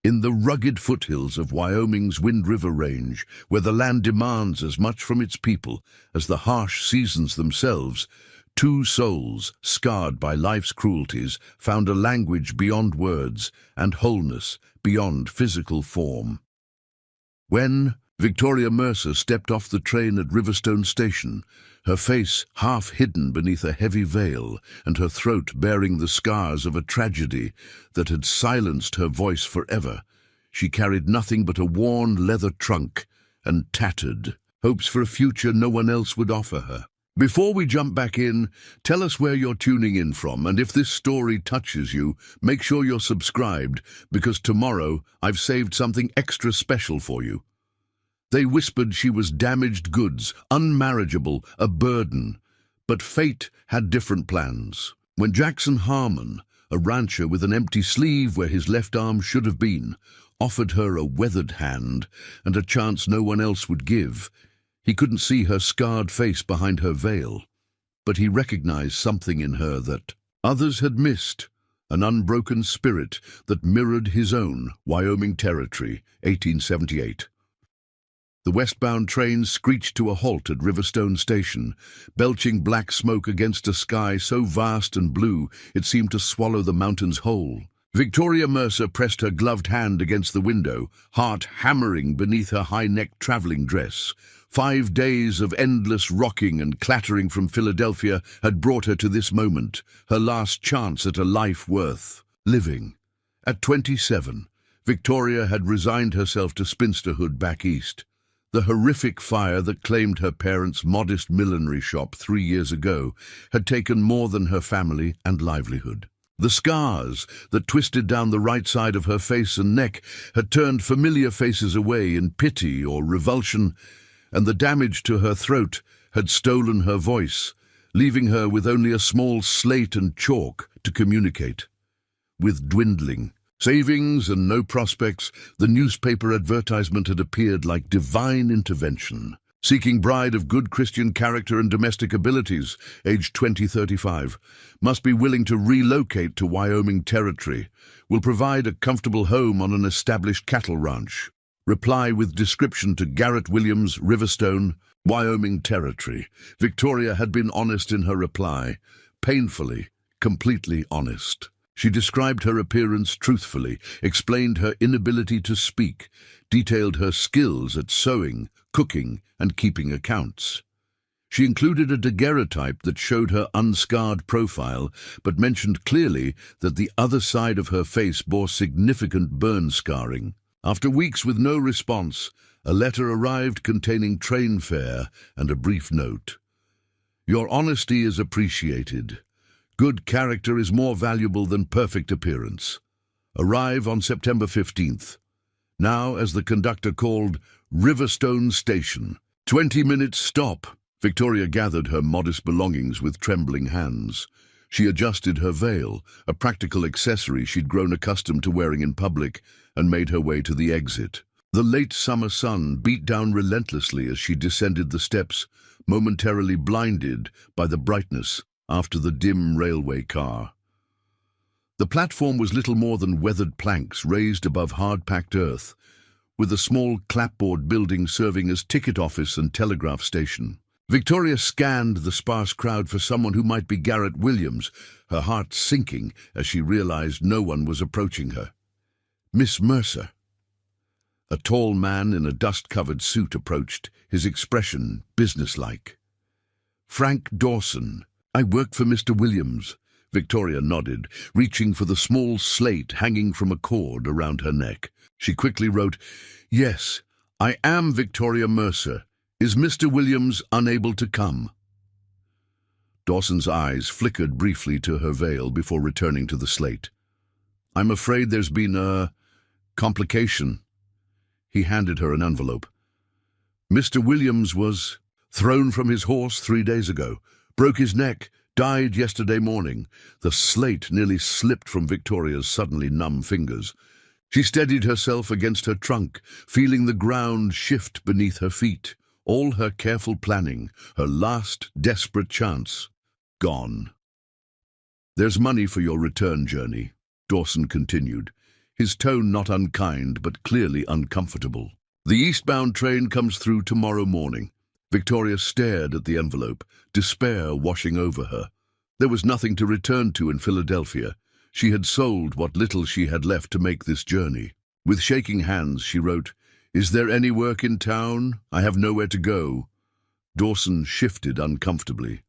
In the rugged foothills of Wyoming's Wind River Range, where the land demands as much from its people as the harsh seasons themselves, two souls, scarred by life's cruelties, found a language beyond words and wholeness beyond physical form. When Victoria Mercer stepped off the train at Riverstone Station, her face half hidden beneath a heavy veil and her throat bearing the scars of a tragedy that had silenced her voice forever, she carried nothing but a worn leather trunk and tattered hopes for a future no one else would offer her. Before we jump back in, tell us where you're tuning in from, and if this story touches you, make sure you're subscribed, because tomorrow I've saved something extra special for you. They whispered she was damaged goods, unmarriageable, a burden. But fate had different plans. When Jackson Harmon, a rancher with an empty sleeve where his left arm should have been, offered her a weathered hand and a chance no one else would give, he couldn't see her scarred face behind her veil. But he recognized something in her that others had missed, an unbroken spirit that mirrored his own Wyoming territory, 1878. The westbound train screeched to a halt at Riverstone Station, belching black smoke against a sky so vast and blue it seemed to swallow the mountains whole. Victoria Mercer pressed her gloved hand against the window, heart hammering beneath her high-necked traveling dress. 5 days of endless rocking and clattering from Philadelphia had brought her to this moment, her last chance at a life worth living. At 27, Victoria had resigned herself to spinsterhood back east. The horrific fire that claimed her parents' modest millinery shop 3 years ago had taken more than her family and livelihood. The scars that twisted down the right side of her face and neck had turned familiar faces away in pity or revulsion, and the damage to her throat had stolen her voice, leaving her with only a small slate and chalk to communicate. With dwindling savings and no prospects, the newspaper advertisement had appeared like divine intervention. Seeking bride of good Christian character and domestic abilities, aged 20-35, must be willing to relocate to Wyoming territory, will provide a comfortable home on an established cattle ranch. Reply with description to Garrett Williams, Riverstone, Wyoming territory. Victoria had been honest in her reply, painfully, completely honest. She described her appearance truthfully, explained her inability to speak, detailed her skills at sewing, cooking, and keeping accounts. She included a daguerreotype that showed her unscarred profile, but mentioned clearly that the other side of her face bore significant burn scarring. After weeks with no response, a letter arrived containing train fare and a brief note. "Your honesty is appreciated. Good character is more valuable than perfect appearance. Arrive on September 15th. Now, as the conductor called, Riverstone Station. 20 minutes stop." Victoria gathered her modest belongings with trembling hands. She adjusted her veil, a practical accessory she'd grown accustomed to wearing in public, and made her way to the exit. The late summer sun beat down relentlessly as she descended the steps, momentarily blinded by the brightness after the dim railway car. The platform was little more than weathered planks raised above hard-packed earth, with a small clapboard building serving as ticket office and telegraph station. Victoria scanned the sparse crowd for someone who might be Garrett Williams, her heart sinking as she realized no one was approaching her. Miss Mercer. A tall man in a dust-covered suit approached, his expression businesslike. "Frank Dawson. I work for Mr. Williams." Victoria nodded, reaching for the small slate hanging from a cord around her neck. She quickly wrote, "Yes, I am Victoria Mercer. Is Mr. Williams unable to come?" Dawson's eyes flickered briefly to her veil before returning to the slate. "I'm afraid there's been a complication." He handed her an envelope. "Mr. Williams was thrown from his horse 3 days ago, broke his neck, died yesterday morning." The slate nearly slipped from Victoria's suddenly numb fingers. She steadied herself against her trunk, feeling the ground shift beneath her feet. All her careful planning, her last desperate chance, gone. "There's money for your return journey," Dawson continued, his tone not unkind but clearly uncomfortable. "The eastbound train comes through tomorrow morning." Victoria stared at the envelope, despair washing over her. There was nothing to return to in Philadelphia. She had sold what little she had left to make this journey. With shaking hands, she wrote, "Is there any work in town? I have nowhere to go." Dawson shifted uncomfortably.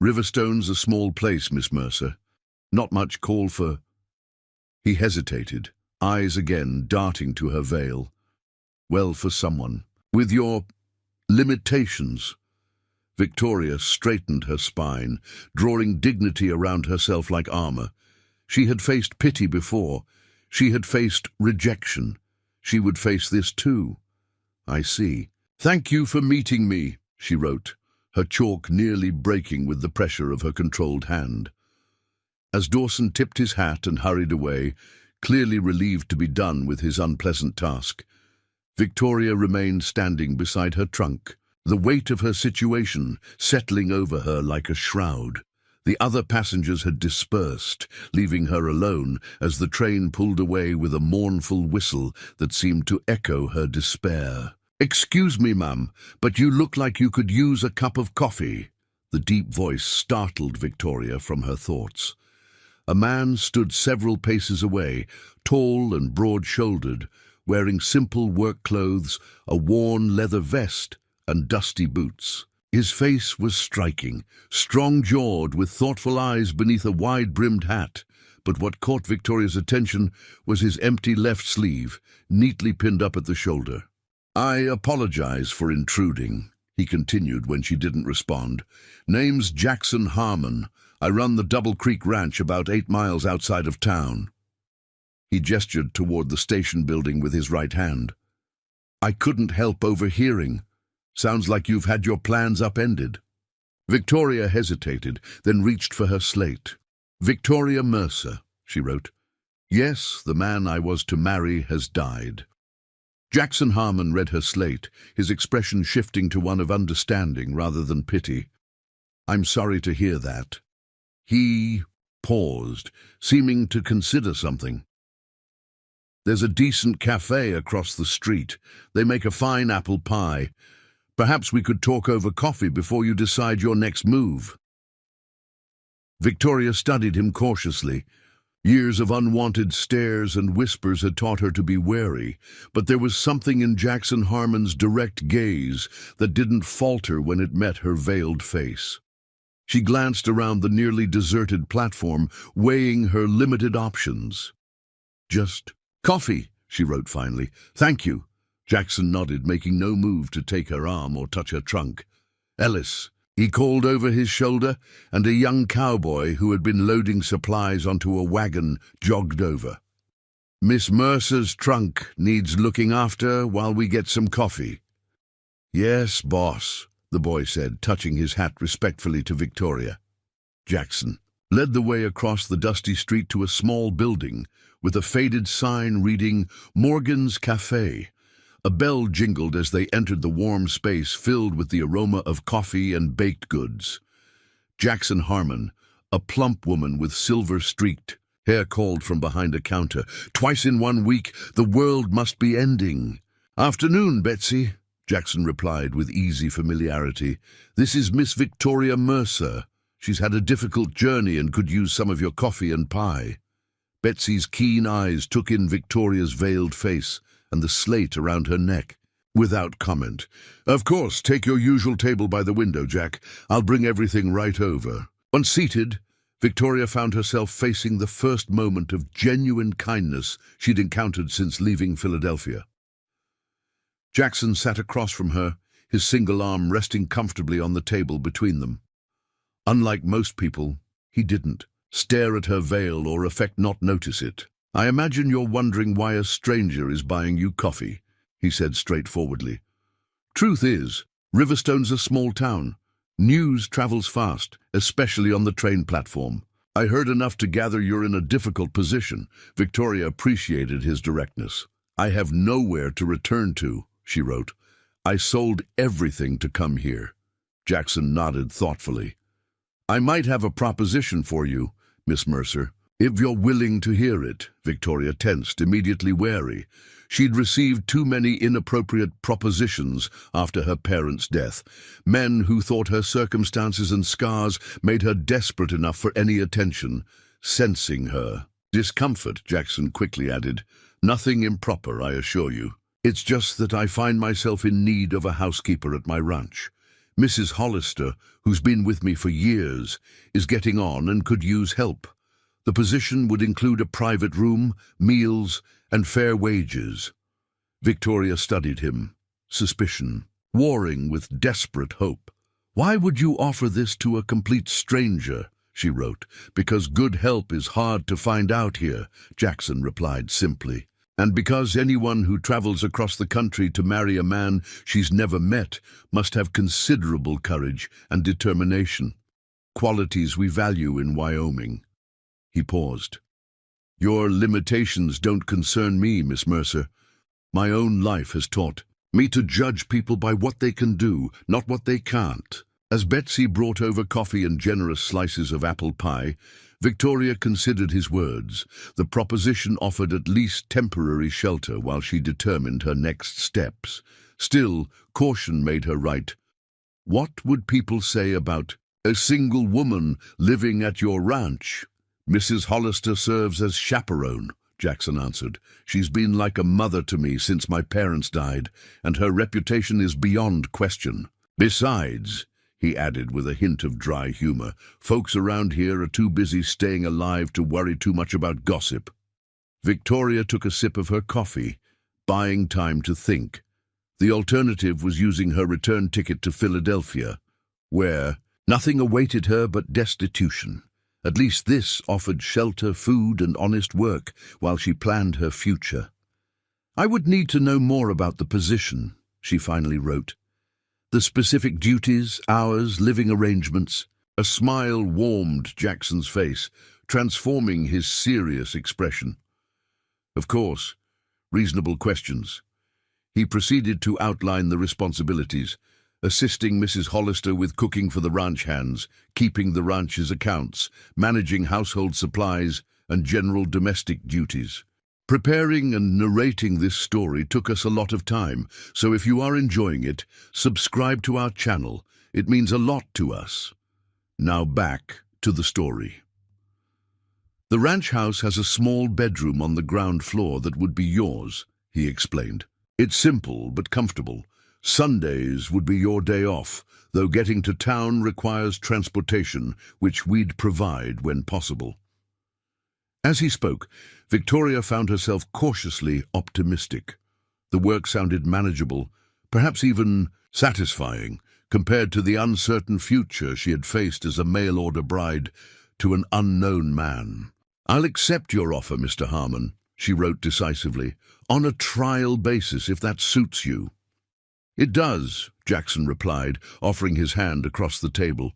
"Riverstone's a small place, Miss Mercer. Not much call for—" He hesitated, eyes again darting to her veil. "Well, for someone. With your limitations." Victoria straightened her spine, drawing dignity around herself like armor. She had faced pity before. She had faced rejection. She would face this too. "I see. Thank you for meeting me," she wrote, her chalk nearly breaking with the pressure of her controlled hand. As Dawson tipped his hat and hurried away, clearly relieved to be done with his unpleasant task, Victoria remained standing beside her trunk, the weight of her situation settling over her like a shroud. The other passengers had dispersed, leaving her alone as the train pulled away with a mournful whistle that seemed to echo her despair. "Excuse me, ma'am, but you look like you could use a cup of coffee." The deep voice startled Victoria from her thoughts. A man stood several paces away, tall and broad-shouldered, wearing simple work clothes, a worn leather vest, and dusty boots. His face was striking, strong-jawed with thoughtful eyes beneath a wide-brimmed hat, but what caught Victoria's attention was his empty left sleeve, neatly pinned up at the shoulder. "I apologize for intruding," he continued when she didn't respond. "Name's Jackson Harmon. I run the Double Creek Ranch about 8 miles outside of town." He gestured toward the station building with his right hand. "I couldn't help overhearing. Sounds like you've had your plans upended." Victoria hesitated, then reached for her slate. "Victoria Mercer," she wrote. "Yes, the man I was to marry has died." Jackson Harmon read her slate, his expression shifting to one of understanding rather than pity. "I'm sorry to hear that." He paused, seeming to consider something. "There's a decent cafe across the street. They make a fine apple pie. Perhaps we could talk over coffee before you decide your next move." Victoria studied him cautiously. Years of unwanted stares and whispers had taught her to be wary, but there was something in Jackson Harmon's direct gaze that didn't falter when it met her veiled face. She glanced around the nearly deserted platform, weighing her limited options. "Just coffee," she wrote finally. "Thank you." Jackson nodded, making no move to take her arm or touch her trunk. "Ellis," he called over his shoulder, and a young cowboy who had been loading supplies onto a wagon jogged over. "Miss Mercer's trunk needs looking after while we get some coffee." "Yes, boss," the boy said, touching his hat respectfully to Victoria. Jackson led the way across the dusty street to a small building with a faded sign reading Morgan's Cafe. A bell jingled as they entered the warm space filled with the aroma of coffee and baked goods. Jackson Harmon, a plump woman with silver-streaked hair, called from behind a counter. "Twice in 1 week, the world must be ending." "Afternoon, Betsy," Jackson replied with easy familiarity. "This is Miss Victoria Mercer. She's had a difficult journey and could use some of your coffee and pie." Betsy's keen eyes took in Victoria's veiled face and the slate around her neck. Without comment, "Of course, take your usual table by the window, Jack. I'll bring everything right over." Once seated, Victoria found herself facing the first moment of genuine kindness she'd encountered since leaving Philadelphia. Jackson sat across from her, his single arm resting comfortably on the table between them. Unlike most people, he didn't stare at her veil or affect not notice it. "I imagine you're wondering why a stranger is buying you coffee," he said straightforwardly. "Truth is, Riverstone's a small town. News travels fast, especially on the train platform. I heard enough to gather you're in a difficult position." Victoria appreciated his directness. "I have nowhere to return to," she wrote. "I sold everything to come here." Jackson nodded thoughtfully. "I might have a proposition for you, Miss Mercer. If you're willing to hear it, Victoria tensed, immediately wary. She'd received too many inappropriate propositions after her parents' death. Men who thought her circumstances and scars made her desperate enough for any attention. Sensing her discomfort, Jackson quickly added, "Nothing improper, I assure you. It's just that I find myself in need of a housekeeper at my ranch. Mrs. Hollister, who's been with me for years, is getting on and could use help. The position would include a private room, meals, and fair wages." Victoria studied him, suspicion warring with desperate hope. "Why would you offer this to a complete stranger?" she wrote. "Because good help is hard to find out here," Jackson replied simply. "And because anyone who travels across the country to marry a man she's never met must have considerable courage and determination, qualities we value in Wyoming." He paused. "Your limitations don't concern me, Miss Mercer. My own life has taught me to judge people by what they can do, not what they can't." As Betsy brought over coffee and generous slices of apple pie, Victoria considered his words. The proposition offered at least temporary shelter while she determined her next steps. Still, caution made her write, "What would people say about a single woman living at your ranch?" "Mrs. Hollister serves as chaperone," Jackson answered. "She's been like a mother to me since my parents died, and her reputation is beyond question. Besides," he added with a hint of dry humor, "folks around here are too busy staying alive to worry too much about gossip." Victoria took a sip of her coffee, buying time to think. The alternative was using her return ticket to Philadelphia, where nothing awaited her but destitution. At least this offered shelter, food, and honest work while she planned her future. "I would need to know more about the position," she finally wrote. "The specific duties, hours, living arrangements." A smile warmed Jackson's face, transforming his serious expression. "Of course, reasonable questions." He proceeded to outline the responsibilities, assisting Mrs. Hollister with cooking for the ranch hands, keeping the ranch's accounts, managing household supplies, and general domestic duties. Preparing and narrating this story took us a lot of time, so if you are enjoying it, subscribe to our channel. It means a lot to us. Now back to the story. "The ranch house has a small bedroom on the ground floor that would be yours," he explained. "It's simple but comfortable. Sundays would be your day off, though getting to town requires transportation, which we'd provide when possible." As he spoke, Victoria found herself cautiously optimistic. The work sounded manageable, perhaps even satisfying, compared to the uncertain future she had faced as a mail-order bride to an unknown man. "I'll accept your offer, Mr. Harmon," she wrote decisively, "on a trial basis if that suits you." "It does," Jackson replied, offering his hand across the table.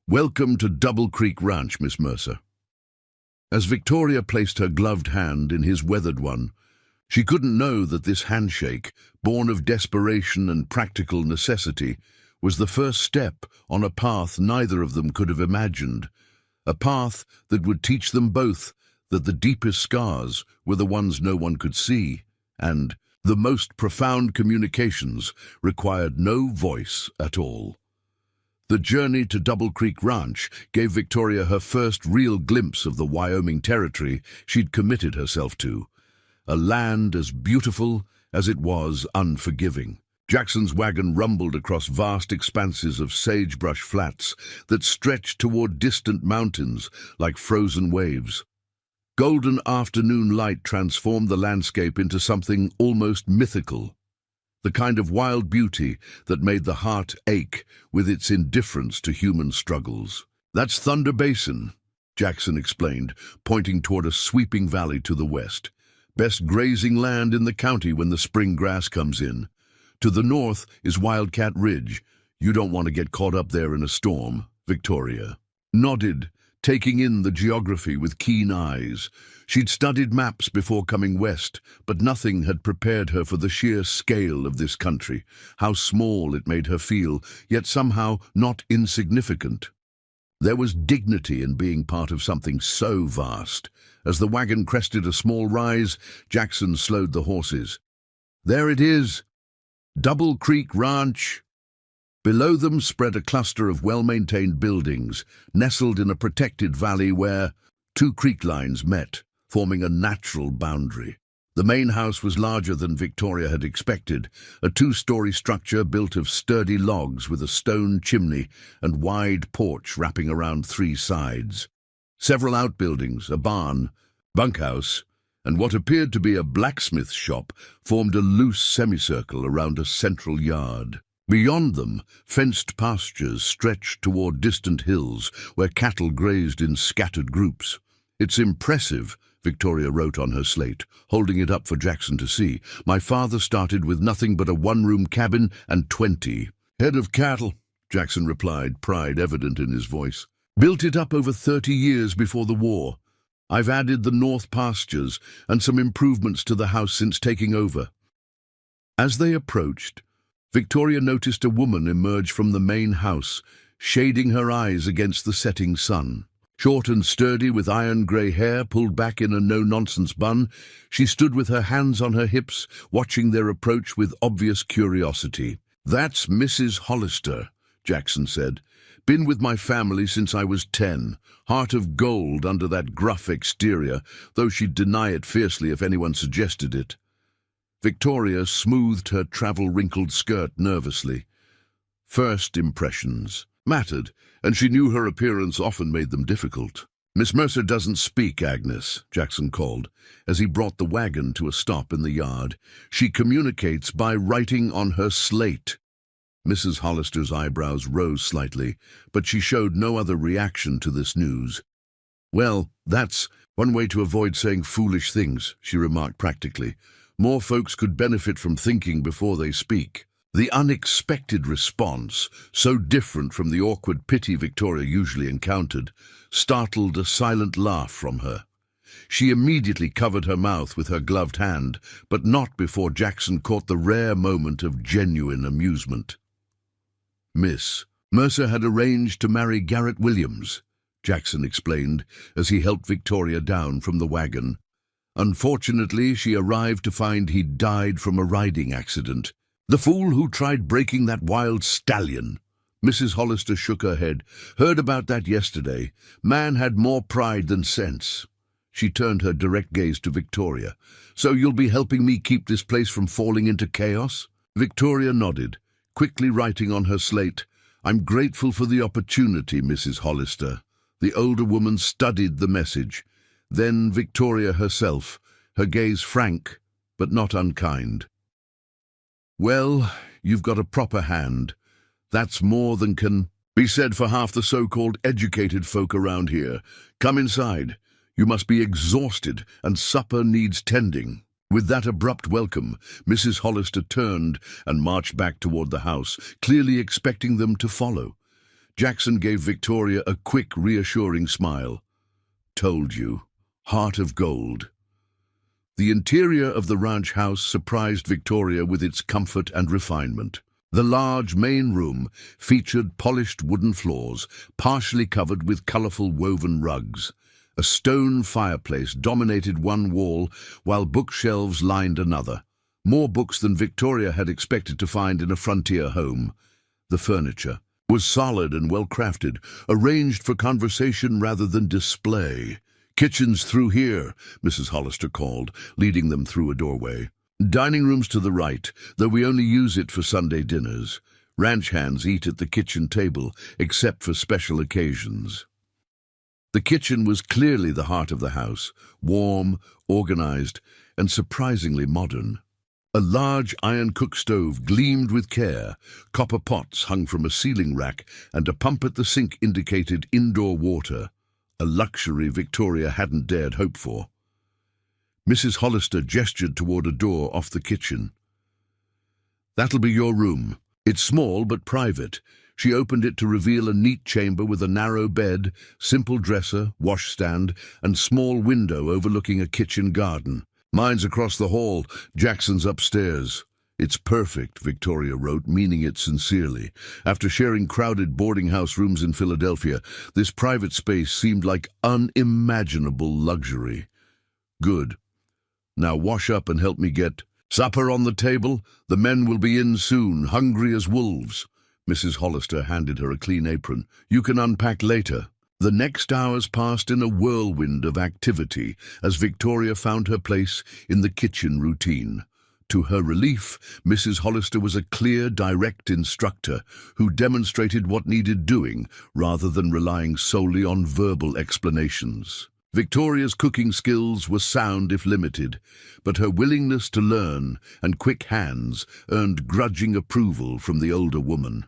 "Welcome to Double Creek Ranch, Miss Mercer." As Victoria placed her gloved hand in his weathered one, she couldn't know that this handshake, born of desperation and practical necessity, was the first step on a path neither of them could have imagined, a path that would teach them both that the deepest scars were the ones no one could see, and the most profound communications required no voice at all. The journey to Double Creek Ranch gave Victoria her first real glimpse of the Wyoming territory she'd committed herself to, a land as beautiful as it was unforgiving. Jackson's wagon rumbled across vast expanses of sagebrush flats that stretched toward distant mountains like frozen waves. Golden afternoon light transformed the landscape into something almost mythical, the kind of wild beauty that made the heart ache with its indifference to human struggles. "That's Thunder Basin," Jackson explained, pointing toward a sweeping valley to the west. "Best grazing land in the county when the spring grass comes in. To the north is Wildcat Ridge. You don't want to get caught up there in a storm." Victoria nodded, taking in the geography with keen eyes. She'd studied maps before coming west, but nothing had prepared her for the sheer scale of this country, how small it made her feel, yet somehow not insignificant. There was dignity in being part of something so vast. As the wagon crested a small rise, Jackson slowed the horses. There it is, Double Creek Ranch. Below them spread a cluster of well-maintained buildings, nestled in a protected valley where two creek lines met, forming a natural boundary. The main house was larger than Victoria had expected, a two-story structure built of sturdy logs with a stone chimney and wide porch wrapping around three sides. Several outbuildings, a barn, bunkhouse, and what appeared to be a blacksmith shop formed a loose semicircle around a central yard. Beyond them, fenced pastures stretched toward distant hills where cattle grazed in scattered groups. "It's impressive," Victoria wrote on her slate, holding it up for Jackson to see. "My father started with nothing but a one-room cabin and 20 head of cattle," Jackson replied, pride evident in his voice. "Built it up over 30 years before the war. I've added the north pastures and some improvements to the house since taking over." As they approached, Victoria noticed a woman emerge from the main house, shading her eyes against the setting sun. Short and sturdy, with iron-grey hair pulled back in a no-nonsense bun, she stood with her hands on her hips, watching their approach with obvious curiosity. "That's Mrs. Hollister," Jackson said. "Been with my family since I was 10. Heart of gold under that gruff exterior, though she'd deny it fiercely if anyone suggested it." Victoria smoothed her travel-wrinkled skirt nervously. First impressions mattered, and she knew her appearance often made them difficult. "Miss Mercer doesn't speak, Agnes," Jackson called, as he brought the wagon to a stop in the yard. "She communicates by writing on her slate." Mrs. Hollister's eyebrows rose slightly, but she showed no other reaction to this news. "Well, that's one way to avoid saying foolish things," she remarked practically. "More folks could benefit from thinking before they speak." The unexpected response, so different from the awkward pity Victoria usually encountered, startled a silent laugh from her. She immediately covered her mouth with her gloved hand, but not before Jackson caught the rare moment of genuine amusement. "Miss Mercer had arranged to marry Garrett Williams," Jackson explained as he helped Victoria down from the wagon. "Unfortunately, she arrived to find he'd died from a riding accident. The fool who tried breaking that wild stallion." Mrs. Hollister shook her head. "Heard about that yesterday. Man had more pride than sense." She turned her direct gaze to Victoria. "So you'll be helping me keep this place from falling into chaos?" Victoria nodded, quickly writing on her slate, "I'm grateful for the opportunity, Mrs. Hollister." The older woman studied the message. Then Victoria herself, her gaze frank but not unkind. "Well, you've got a proper hand. That's more than can be said for half the so-called educated folk around here. Come inside. You must be exhausted, and supper needs tending." With that abrupt welcome, Mrs. Hollister turned and marched back toward the house, clearly expecting them to follow. Jackson gave Victoria a quick, reassuring smile. "Told you. Heart of gold." The interior of the ranch house surprised Victoria with its comfort and refinement. The large main room featured polished wooden floors, partially covered with colorful woven rugs. A stone fireplace dominated one wall, while bookshelves lined another. More books than Victoria had expected to find in a frontier home. The furniture was solid and well-crafted, arranged for conversation rather than display. "Kitchen's through here," Mrs. Hollister called, leading them through a doorway. "Dining room's to the right, though we only use it for Sunday dinners. Ranch hands eat at the kitchen table, except for special occasions." The kitchen was clearly the heart of the house, warm, organized, and surprisingly modern. A large iron cook stove gleamed with care, copper pots hung from a ceiling rack, and a pump at the sink indicated indoor water, a luxury Victoria hadn't dared hope for. Mrs. Hollister gestured toward a door off the kitchen. "That'll be your room. It's small but private." She opened it to reveal a neat chamber with a narrow bed, simple dresser, washstand, and small window overlooking a kitchen garden. "Mine's across the hall. Jackson's upstairs. "It's perfect," Victoria wrote, meaning it sincerely. After sharing crowded boarding house rooms in Philadelphia, this private space seemed like unimaginable luxury. "Good. Now wash up and help me get supper on the table. The men will be in soon, hungry as wolves." Mrs. Hollister handed her a clean apron. "You can unpack later." The next hours passed in a whirlwind of activity as Victoria found her place in the kitchen routine. To her relief, Mrs. Hollister was a clear, direct instructor who demonstrated what needed doing rather than relying solely on verbal explanations. Victoria's cooking skills were sound if limited, but her willingness to learn and quick hands earned grudging approval from the older woman.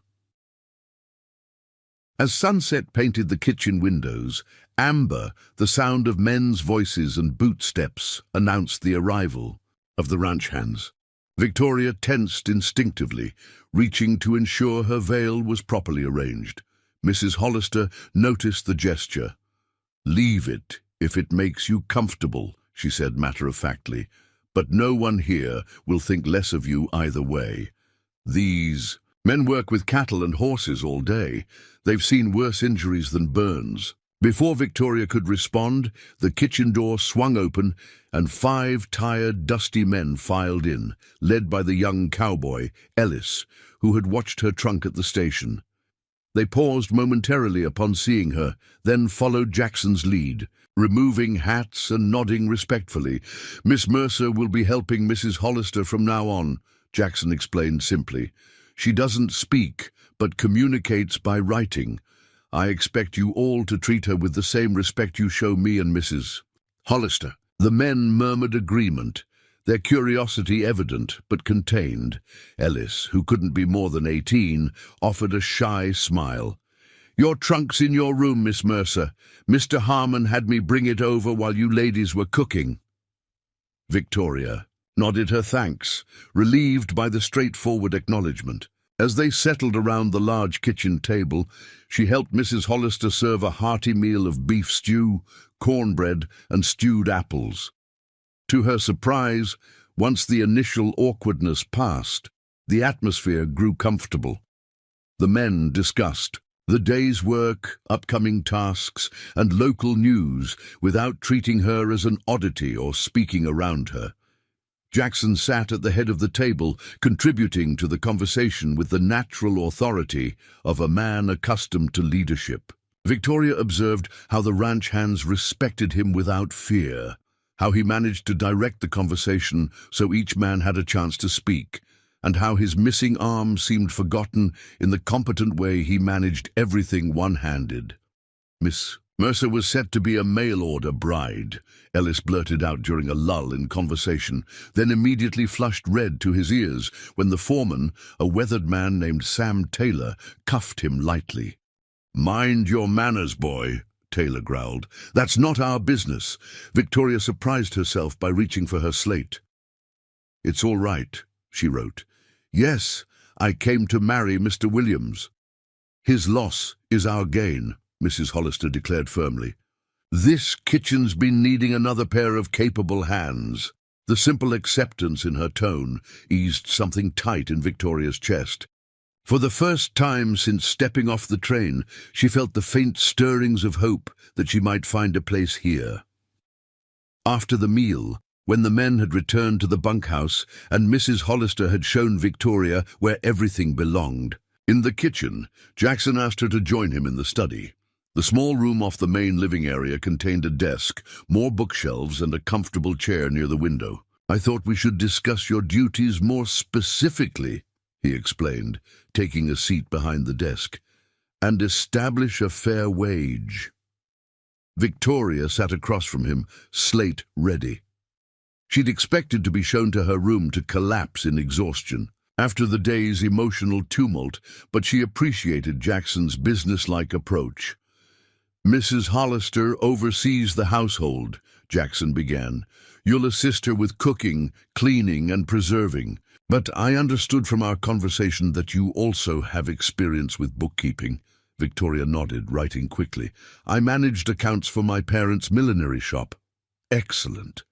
As sunset painted the kitchen windows, amber, the sound of men's voices and boot steps, announced the arrival of the ranch hands. Victoria tensed instinctively, reaching to ensure her veil was properly arranged. Mrs. Hollister noticed the gesture. "Leave it if it makes you comfortable," she said matter-of-factly, "but no one here will think less of you either way. These men work with cattle and horses all day. They've seen worse injuries than burns." Before Victoria could respond, the kitchen door swung open and 5 tired, dusty men filed in, led by the young cowboy, Ellis, who had watched her trunk at the station. They paused momentarily upon seeing her, then followed Jackson's lead, removing hats and nodding respectfully. "Miss Mercer will be helping Mrs. Hollister from now on," Jackson explained simply. "She doesn't speak, but communicates by writing. I expect you all to treat her with the same respect you show me and Mrs. Hollister." The men murmured agreement, their curiosity evident but contained. Ellis, who couldn't be more than 18, offered a shy smile. "Your trunk's in your room, Miss Mercer. Mr. Harmon had me bring it over while you ladies were cooking." Victoria nodded her thanks, relieved by the straightforward acknowledgement. As they settled around the large kitchen table, she helped Mrs. Hollister serve a hearty meal of beef stew, cornbread, and stewed apples. To her surprise, once the initial awkwardness passed, the atmosphere grew comfortable. The men discussed the day's work, upcoming tasks, and local news without treating her as an oddity or speaking around her. Jackson sat at the head of the table, contributing to the conversation with the natural authority of a man accustomed to leadership. Victoria observed how the ranch hands respected him without fear, how he managed to direct the conversation so each man had a chance to speak, and how his missing arm seemed forgotten in the competent way he managed everything one-handed. "Miss Mercer was set to be a mail-order bride," Ellis blurted out during a lull in conversation, then immediately flushed red to his ears when the foreman, a weathered man named Sam Taylor, cuffed him lightly. "Mind your manners, boy," Taylor growled. "That's not our business." Victoria surprised herself by reaching for her slate. "It's all right," she wrote. "Yes, I came to marry Mr. Williams. His loss is our gain," Mrs. Hollister declared firmly. "This kitchen's been needing another pair of capable hands." The simple acceptance in her tone eased something tight in Victoria's chest. For the first time since stepping off the train, she felt the faint stirrings of hope that she might find a place here. After the meal, when the men had returned to the bunkhouse and Mrs. Hollister had shown Victoria where everything belonged, in the kitchen, Jackson asked her to join him in the study. The small room off the main living area contained a desk, more bookshelves, and a comfortable chair near the window. "I thought we should discuss your duties more specifically," he explained, taking a seat behind the desk, "and establish a fair wage." Victoria sat across from him, slate ready. She'd expected to be shown to her room to collapse in exhaustion after the day's emotional tumult, but she appreciated Jackson's businesslike approach. "Mrs. Hollister oversees the household," Jackson began. "You'll assist her with cooking, cleaning, and preserving. But I understood from our conversation that you also have experience with bookkeeping." Victoria nodded, writing quickly. "I managed accounts for my parents' millinery shop." "Excellent.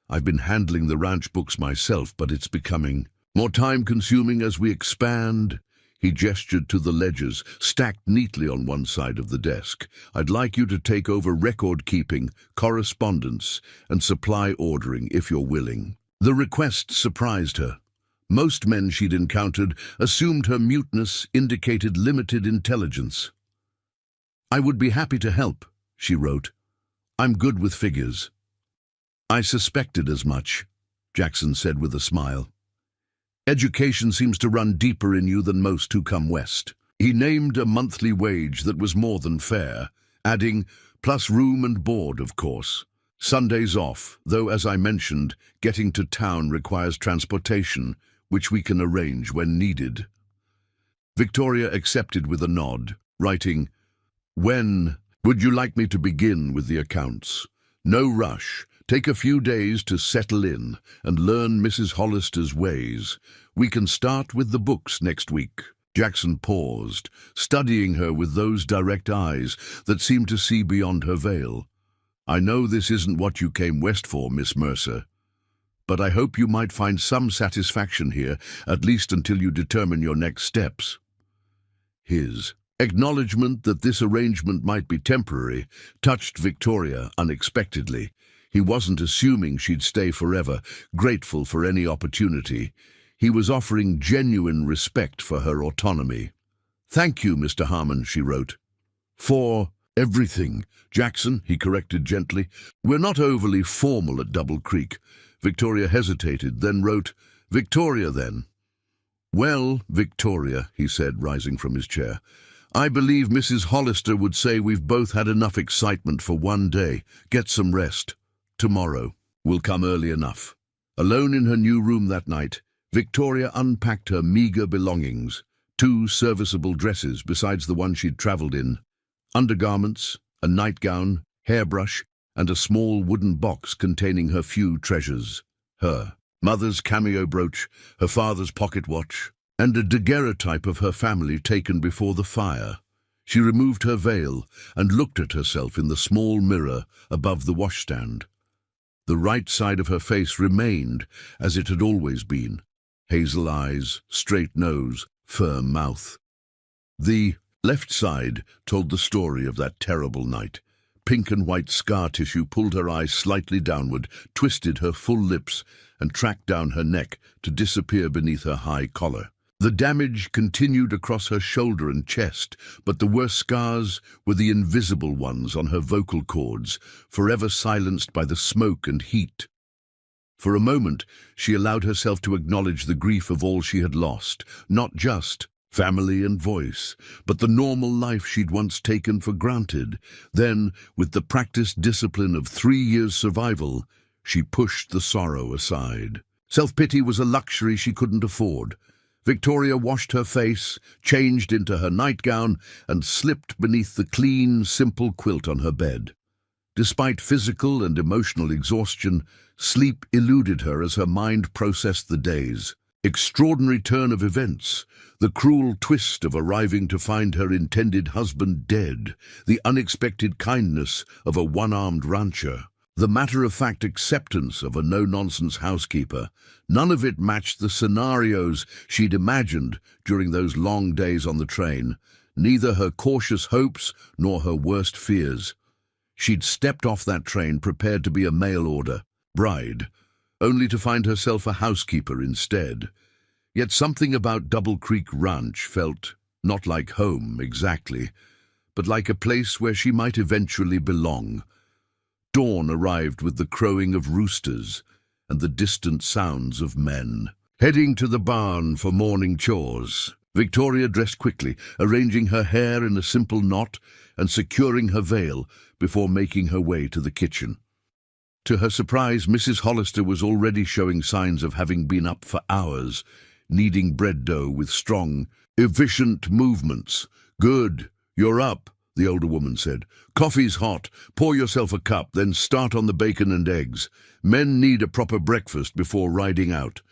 I've been handling the ranch books myself, but it's becoming More time-consuming as we expand. He gestured to the ledgers, stacked neatly on one side of the desk. I'd like you to take over record-keeping, correspondence, and supply ordering if you're willing. The request surprised her. Most men she'd encountered assumed her muteness indicated limited intelligence. I would be happy to help, she wrote. I'm good with figures. I suspected as much, Jackson said with a smile. Education seems to run deeper in you than most who come west. He named a monthly wage that was more than fair, adding, plus room and board, of course. Sundays off, though, as I mentioned, getting to town requires transportation, which we can arrange when needed. Victoria accepted with a nod, writing, When would you like me to begin with the accounts? No rush. Take a few days to settle in and learn Mrs. Hollister's ways. We can start with the books next week. Jackson paused, studying her with those direct eyes that seemed to see beyond her veil. I know this isn't what you came west for, Miss Mercer, but I hope you might find some satisfaction here, at least until you determine your next steps. His acknowledgement that this arrangement might be temporary touched Victoria unexpectedly. He wasn't assuming she'd stay forever, grateful for any opportunity. He was offering genuine respect for her autonomy. Thank you, Mr. Harmon, she wrote. For everything, Jackson, he corrected gently. We're not overly formal at Double Creek. Victoria hesitated, then wrote, Victoria, then. Well, Victoria, he said, rising from his chair, I believe Mrs. Hollister would say we've both had enough excitement for one day. Get some rest. Tomorrow will come early enough. Alone in her new room that night, Victoria unpacked her meager belongings, 2 serviceable dresses besides the one she'd travelled in, undergarments, a nightgown, hairbrush, and a small wooden box containing her few treasures. Her mother's cameo brooch, her father's pocket watch, and a daguerreotype of her family taken before the fire. She removed her veil and looked at herself in the small mirror above the washstand. The right side of her face remained as it had always been. Hazel eyes, straight nose, firm mouth. The left side told the story of that terrible night. Pink and white scar tissue pulled her eyes slightly downward, twisted her full lips, and tracked down her neck to disappear beneath her high collar. The damage continued across her shoulder and chest, but the worst scars were the invisible ones on her vocal cords, forever silenced by the smoke and heat. For a moment, she allowed herself to acknowledge the grief of all she had lost, not just family and voice, but the normal life she'd once taken for granted. Then, with the practiced discipline of 3 years' survival, she pushed the sorrow aside. Self-pity was a luxury she couldn't afford. Victoria washed her face, changed into her nightgown, and slipped beneath the clean, simple quilt on her bed. Despite physical and emotional exhaustion, sleep eluded her as her mind processed the day's extraordinary turn of events, the cruel twist of arriving to find her intended husband dead, the unexpected kindness of a one-armed rancher, the matter-of-fact acceptance of a no-nonsense housekeeper. None of it matched the scenarios she'd imagined during those long days on the train, neither her cautious hopes nor her worst fears. She'd stepped off that train prepared to be a mail-order bride, only to find herself a housekeeper instead. Yet something about Double Creek Ranch felt not like home exactly, but like a place where she might eventually belong. Dawn arrived with the crowing of roosters and the distant sounds of men. Heading to the barn for morning chores, Victoria dressed quickly, arranging her hair in a simple knot and securing her veil before making her way to the kitchen. To her surprise, Mrs. Hollister was already showing signs of having been up for hours, kneading bread dough with strong, efficient movements. "Good, you're up," the older woman said. "Coffee's hot. Pour yourself a cup, then start on the bacon and eggs. Men need a proper breakfast before riding out."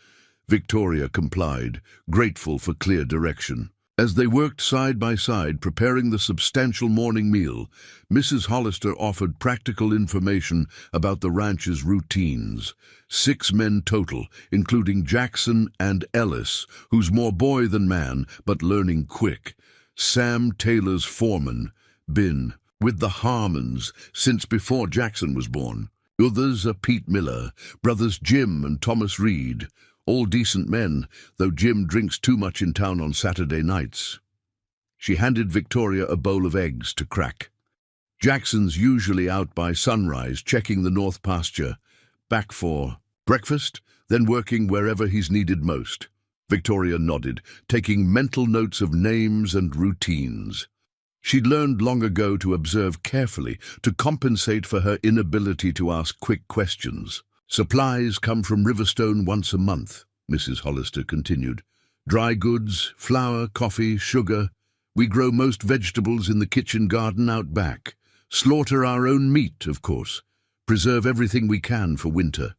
Victoria complied, grateful for clear direction. As they worked side by side preparing the substantial morning meal, Mrs. Hollister offered practical information about the ranch's routines. 6 men total, including Jackson and Ellis, who's more boy than man, but learning quick. Sam Taylor's foreman, been with the Harmons since before Jackson was born. Others are Pete Miller, brothers Jim and Thomas Reed. All decent men, though Jim drinks too much in town on Saturday nights. She handed Victoria a bowl of eggs to crack. Jackson's usually out by sunrise, checking the north pasture, back for breakfast, then working wherever he's needed most. Victoria nodded, taking mental notes of names and routines. She'd learned long ago to observe carefully, to compensate for her inability to ask quick questions. Supplies come from Riverstone once a month, Mrs. Hollister continued. Dry goods, flour, coffee, sugar. We grow most vegetables in the kitchen garden out back. Slaughter our own meat, of course. Preserve everything we can for winter.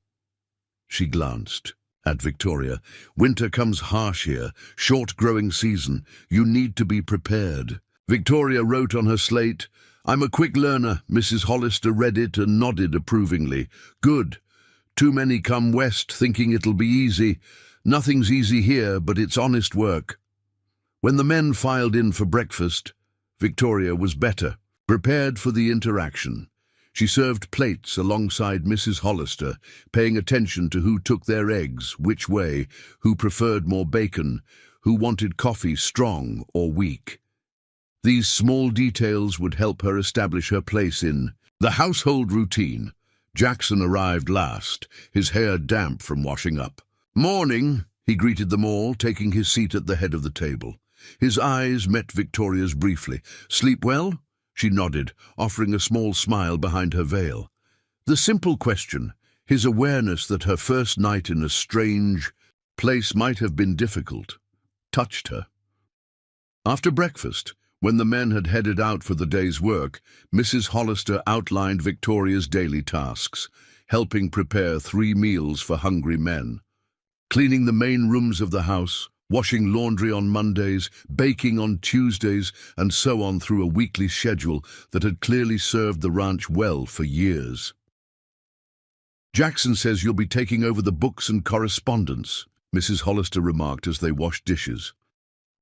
She glanced at Victoria. Winter comes harsh here, short growing season. You need to be prepared. Victoria wrote on her slate, I'm a quick learner. Mrs. Hollister read it and nodded approvingly. Good. Too many come west thinking it'll be easy. Nothing's easy here, but it's honest work. When the men filed in for breakfast, Victoria was better, prepared for the interaction. She served plates alongside Mrs. Hollister, paying attention to who took their eggs, which way, who preferred more bacon, who wanted coffee strong or weak. These small details would help her establish her place in the household routine. Jackson arrived last, his hair damp from washing up. Morning, he greeted them all, taking his seat at the head of the table. His eyes met Victoria's briefly. Sleep well? She nodded, offering a small smile behind her veil. The simple question, his awareness that her first night in a strange place might have been difficult, touched her. After breakfast, when the men had headed out for the day's work, Mrs. Hollister outlined Victoria's daily tasks, helping prepare 3 meals for hungry men. Cleaning the main rooms of the house, washing laundry on Mondays, baking on Tuesdays, and so on through a weekly schedule that had clearly served the ranch well for years. Jackson says you'll be taking over the books and correspondence, Mrs. Hollister remarked as they washed dishes.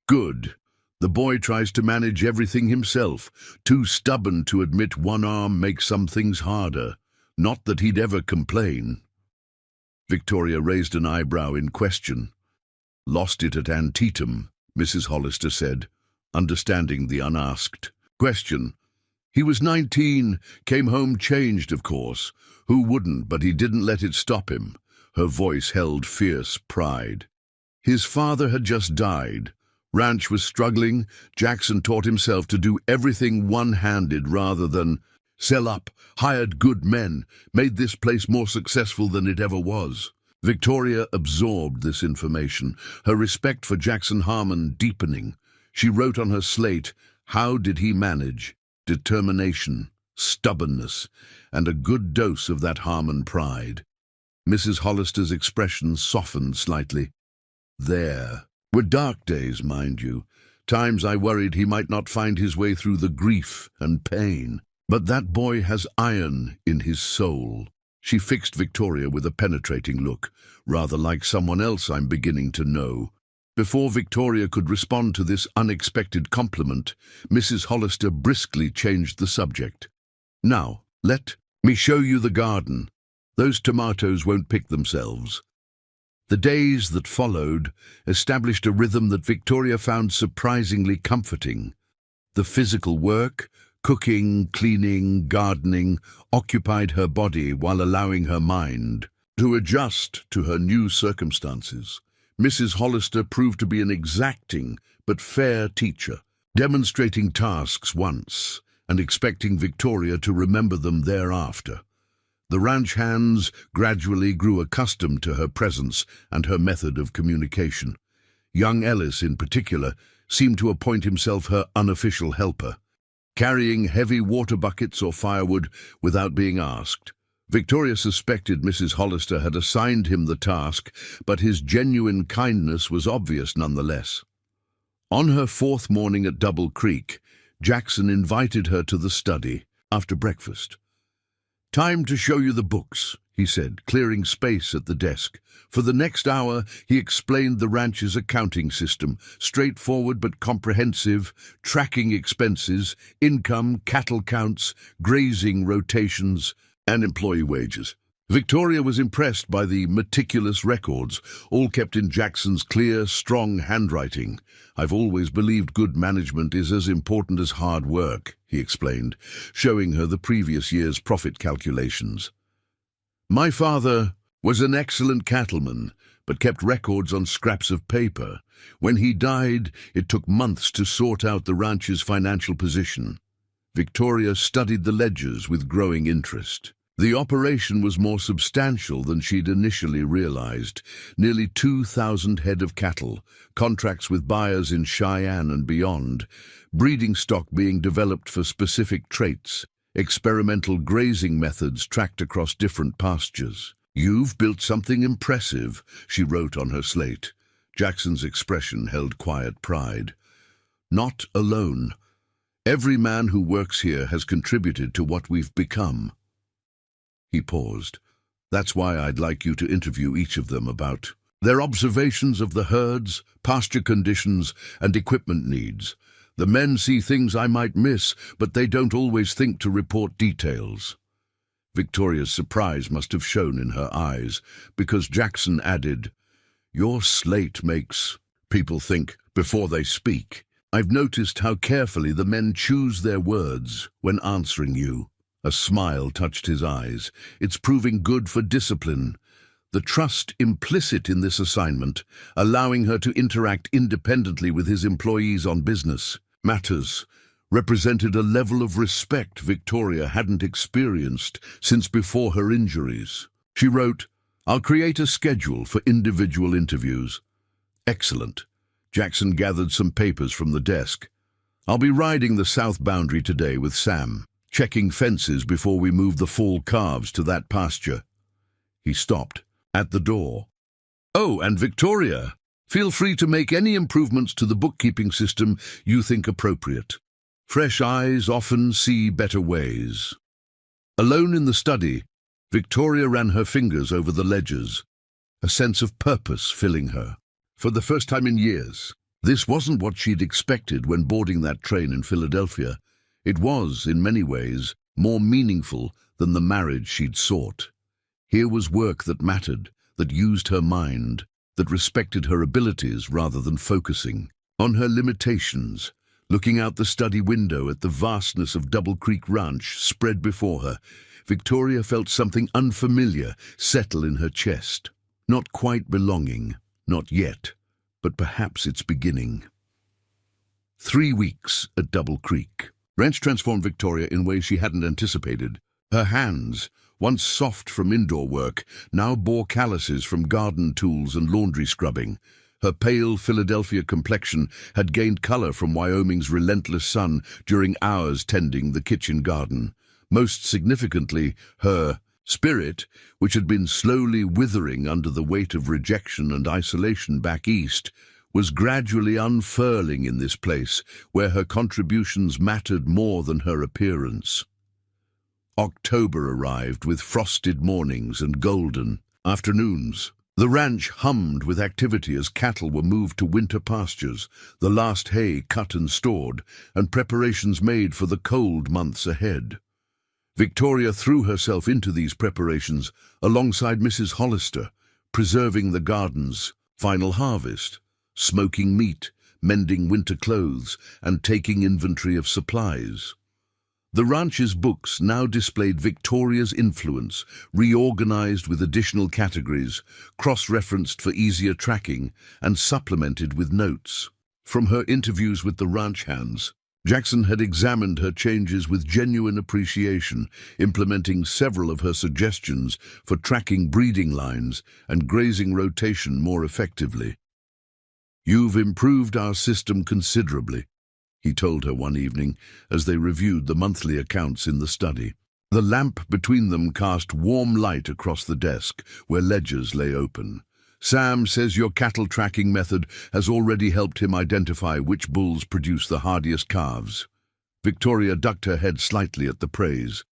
Good. The boy tries to manage everything himself, too stubborn to admit one arm makes some things harder. Not that he'd ever complain. Victoria raised an eyebrow in question. Lost it at Antietam, Mrs. Hollister said, understanding the unasked question. He was 19, came home changed, of course. Who wouldn't, but he didn't let it stop him. Her voice held fierce pride. His father had just died. Ranch was struggling. Jackson taught himself to do everything one-handed rather than sell up, hired good men, made this place more successful than it ever was. Victoria absorbed this information, her respect for Jackson Harmon deepening. She wrote on her slate, how did he manage? Determination, stubbornness, and a good dose of that Harmon pride. Mrs. Hollister's expression softened slightly. There were dark days, mind you. Times I worried he might not find his way through the grief and pain. But that boy has iron in his soul. She fixed Victoria with a penetrating look, rather like someone else I'm beginning to know. Before Victoria could respond to this unexpected compliment, Mrs. Hollister briskly changed the subject. Now, let me show you the garden. Those tomatoes won't pick themselves. The days that followed established a rhythm that Victoria found surprisingly comforting. The physical work, cooking, cleaning, gardening, occupied her body while allowing her mind to adjust to her new circumstances. Mrs. Hollister proved to be an exacting but fair teacher, demonstrating tasks once and expecting Victoria to remember them thereafter. The ranch hands gradually grew accustomed to her presence and her method of communication. Young Ellis, in particular, seemed to appoint himself her unofficial helper, carrying heavy water buckets or firewood without being asked. Victoria suspected Mrs. Hollister had assigned him the task, but his genuine kindness was obvious nonetheless. On her fourth morning at Double Creek, Jackson invited her to the study after breakfast. "Time to show you the books," he said, clearing space at the desk. For the next hour, he explained the ranch's accounting system, straightforward but comprehensive, tracking expenses, income, cattle counts, grazing rotations, and employee wages. Victoria was impressed by the meticulous records, all kept in Jackson's clear, strong handwriting. "I've always believed good management is as important as hard work," he explained, showing her the previous year's profit calculations. "My father was an excellent cattleman, but kept records on scraps of paper. When he died, it took months to sort out the ranch's financial position." Victoria studied the ledgers with growing interest. The operation was more substantial than she'd initially realized. Nearly 2,000 head of cattle, contracts with buyers in Cheyenne and beyond, breeding stock being developed for specific traits, experimental grazing methods tracked across different pastures. "You've built something impressive," she wrote on her slate. Jackson's expression held quiet pride. "Not alone. Every man who works here has contributed to what we've become." He paused. "That's why I'd like you to interview each of them about their observations of the herds, pasture conditions, and equipment needs. The men see things I might miss, but they don't always think to report details." Victoria's surprise must have shown in her eyes, because Jackson added, "Your slate makes people think before they speak. I've noticed how carefully the men choose their words when answering you." A smile touched his eyes. "It's proving good for discipline. The trust implicit in this assignment, allowing her to interact independently with his employees on business matters, represented a level of respect Victoria hadn't experienced since before her injuries. She wrote, "I'll create a schedule for individual interviews." "Excellent." Jackson gathered some papers from the desk. "I'll be riding the south boundary today with Sam, checking fences before we move the fall calves to that pasture." He stopped at the door. "Oh, and Victoria, feel free to make any improvements to the bookkeeping system you think appropriate. Fresh eyes often see better ways." Alone in the study, Victoria ran her fingers over the ledgers, a sense of purpose filling her. For the first time in years, this wasn't what she'd expected when boarding that train in Philadelphia. It was, in many ways, more meaningful than the marriage she'd sought. Here was work that mattered, that used her mind, that respected her abilities rather than focusing on her limitations. Looking out the study window at the vastness of Double Creek Ranch spread before her, Victoria felt something unfamiliar settle in her chest. Not quite belonging, not yet, but perhaps it's beginning. 3 weeks at Double Creek. Ranch transformed Victoria in ways she hadn't anticipated. Her hands, once soft from indoor work, now bore calluses from garden tools and laundry scrubbing. Her pale Philadelphia complexion had gained color from Wyoming's relentless sun during hours tending the kitchen garden. Most significantly, her spirit, which had been slowly withering under the weight of rejection and isolation back east, was gradually unfurling in this place where her contributions mattered more than her appearance. October arrived with frosted mornings and golden afternoons. The ranch hummed with activity as cattle were moved to winter pastures, the last hay cut and stored, and preparations made for the cold months ahead. Victoria threw herself into these preparations alongside Mrs. Hollister, preserving the garden's final harvest, smoking meat, mending winter clothes, and taking inventory of supplies. The ranch's books now displayed Victoria's influence, reorganized with additional categories, cross-referenced for easier tracking, and supplemented with notes. From her interviews with the ranch hands, Jackson had examined her changes with genuine appreciation, implementing several of her suggestions for tracking breeding lines and grazing rotation more effectively. "You've improved our system considerably," he told her one evening as they reviewed the monthly accounts in the study. The lamp between them cast warm light across the desk where ledgers lay open. Sam says your cattle tracking method has already helped him identify which bulls produce the hardiest calves. Victoria ducked her head slightly at the praise.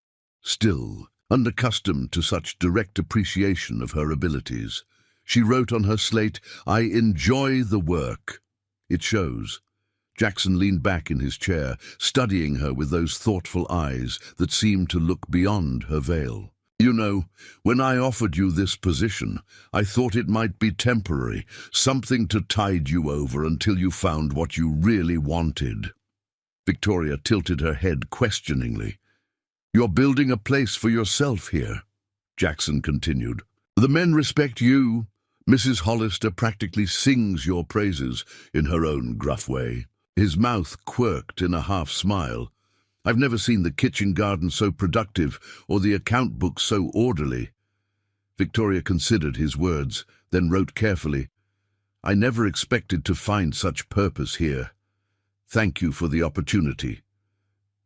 Still, unaccustomed to such direct appreciation of her abilities, she wrote on her slate, "I enjoy the work." It shows. Jackson leaned back in his chair, studying her with those thoughtful eyes that seemed to look beyond her veil. "You know, when I offered you this position, I thought it might be temporary, something to tide you over until you found what you really wanted." Victoria tilted her head questioningly. "You're building a place for yourself here," Jackson continued. "The men respect you. Mrs. Hollister practically sings your praises in her own gruff way." His mouth quirked in a half-smile. "I've never seen the kitchen garden so productive or the account book so orderly." Victoria considered his words, then wrote carefully, "I never expected to find such purpose here. Thank you for the opportunity."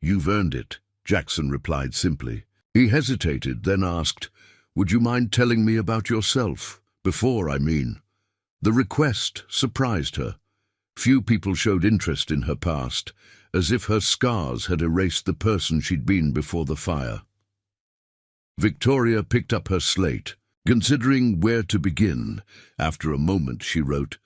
"You've earned it," Jackson replied simply. He hesitated, then asked, "Would you mind telling me about yourself? Before, I mean." The request surprised her. Few people showed interest in her past, as if her scars had erased the person she'd been before the fire. Victoria picked up her slate, considering where to begin. After a moment, she wrote,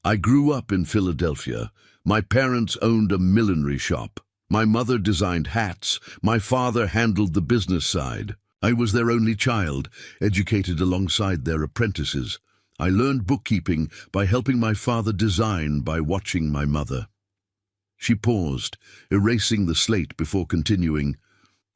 "I grew up in Philadelphia. My parents owned a millinery shop. My mother designed hats. My father handled the business side. I was their only child, educated alongside their apprentices. I learned bookkeeping by helping my father design by watching my mother." She paused, erasing the slate before continuing,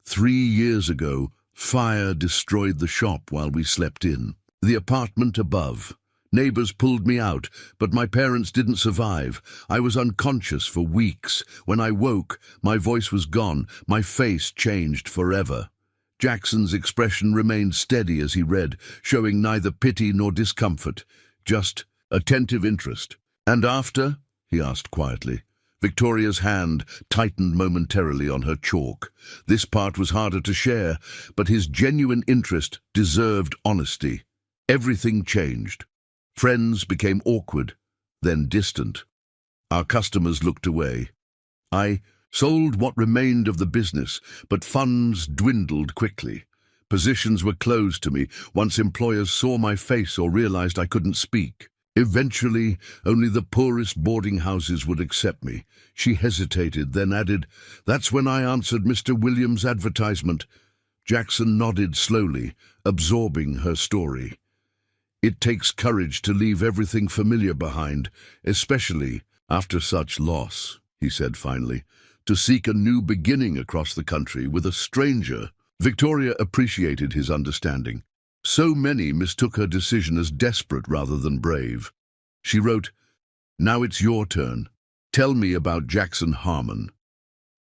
3 years ago, fire destroyed the shop while we slept in. The apartment above. Neighbors pulled me out, but my parents didn't survive. I was unconscious for weeks. When I woke, my voice was gone. My face changed forever." Jackson's expression remained steady as he read, showing neither pity nor discomfort, just attentive interest. "And after?" he asked quietly. Victoria's hand tightened momentarily on her chalk. This part was harder to share, but his genuine interest deserved honesty. Everything changed. Friends became awkward, then distant. Our customers looked away. I sold what remained of the business, but funds dwindled quickly. Positions were closed to me once employers saw my face or realized I couldn't speak. Eventually, only the poorest boarding houses would accept me. She hesitated, then added, "That's when I answered Mr. Williams' advertisement." Jackson nodded slowly, absorbing her story. "It takes courage to leave everything familiar behind, especially after such loss," he said finally. "To seek a new beginning across the country with a stranger." Victoria appreciated his understanding. So many mistook her decision as desperate rather than brave. She wrote, "Now it's your turn. Tell me about Jackson Harmon."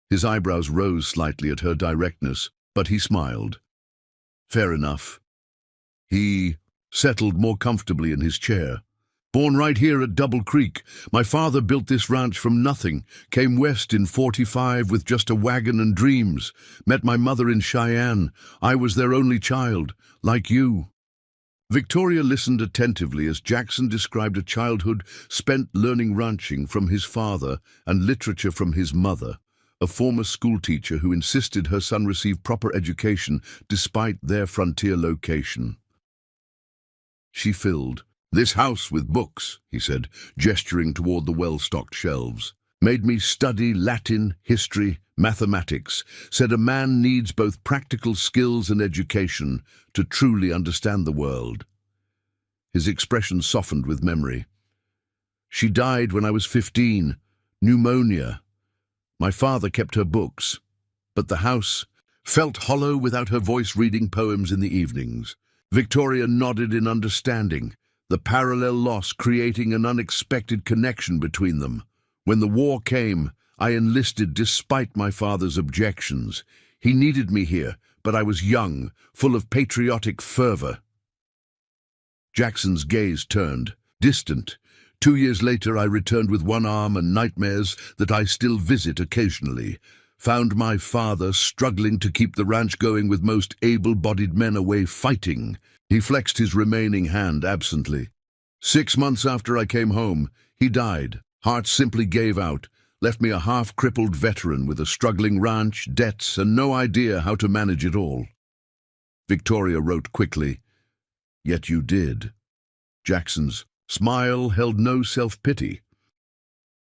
His eyebrows rose slightly at her directness, but he smiled. "Fair enough." He settled more comfortably in his chair. "Born right here at Double Creek. My father built this ranch from nothing, came west in '45 with just a wagon and dreams. Met my mother in Cheyenne. I was their only child, like you." Victoria listened attentively as Jackson described a childhood spent learning ranching from his father and literature from his mother, a former schoolteacher who insisted her son receive proper education despite their frontier location. She filled. "This house with books," he said, gesturing toward the well-stocked shelves. "Made me study Latin, history, mathematics. Said a man needs both practical skills and education to truly understand the world." His expression softened with memory. "She died when I was 15. Pneumonia. My father kept her books, but the house felt hollow without her voice reading poems in the evenings." Victoria nodded in understanding, the parallel loss creating an unexpected connection between them. "When the war came, I enlisted despite my father's objections. He needed me here, but I was young, full of patriotic fervor." Jackson's gaze turned, distant. 2 years later, I returned with one arm and nightmares that I still visit occasionally. Found my father struggling to keep the ranch going with most able-bodied men away fighting. He flexed his remaining hand absently. 6 months after I came home, he died. Heart simply gave out, left me a half-crippled veteran with a struggling ranch, debts, and no idea how to manage it all. Victoria wrote quickly, "Yet you did." Jackson's smile held no self-pity.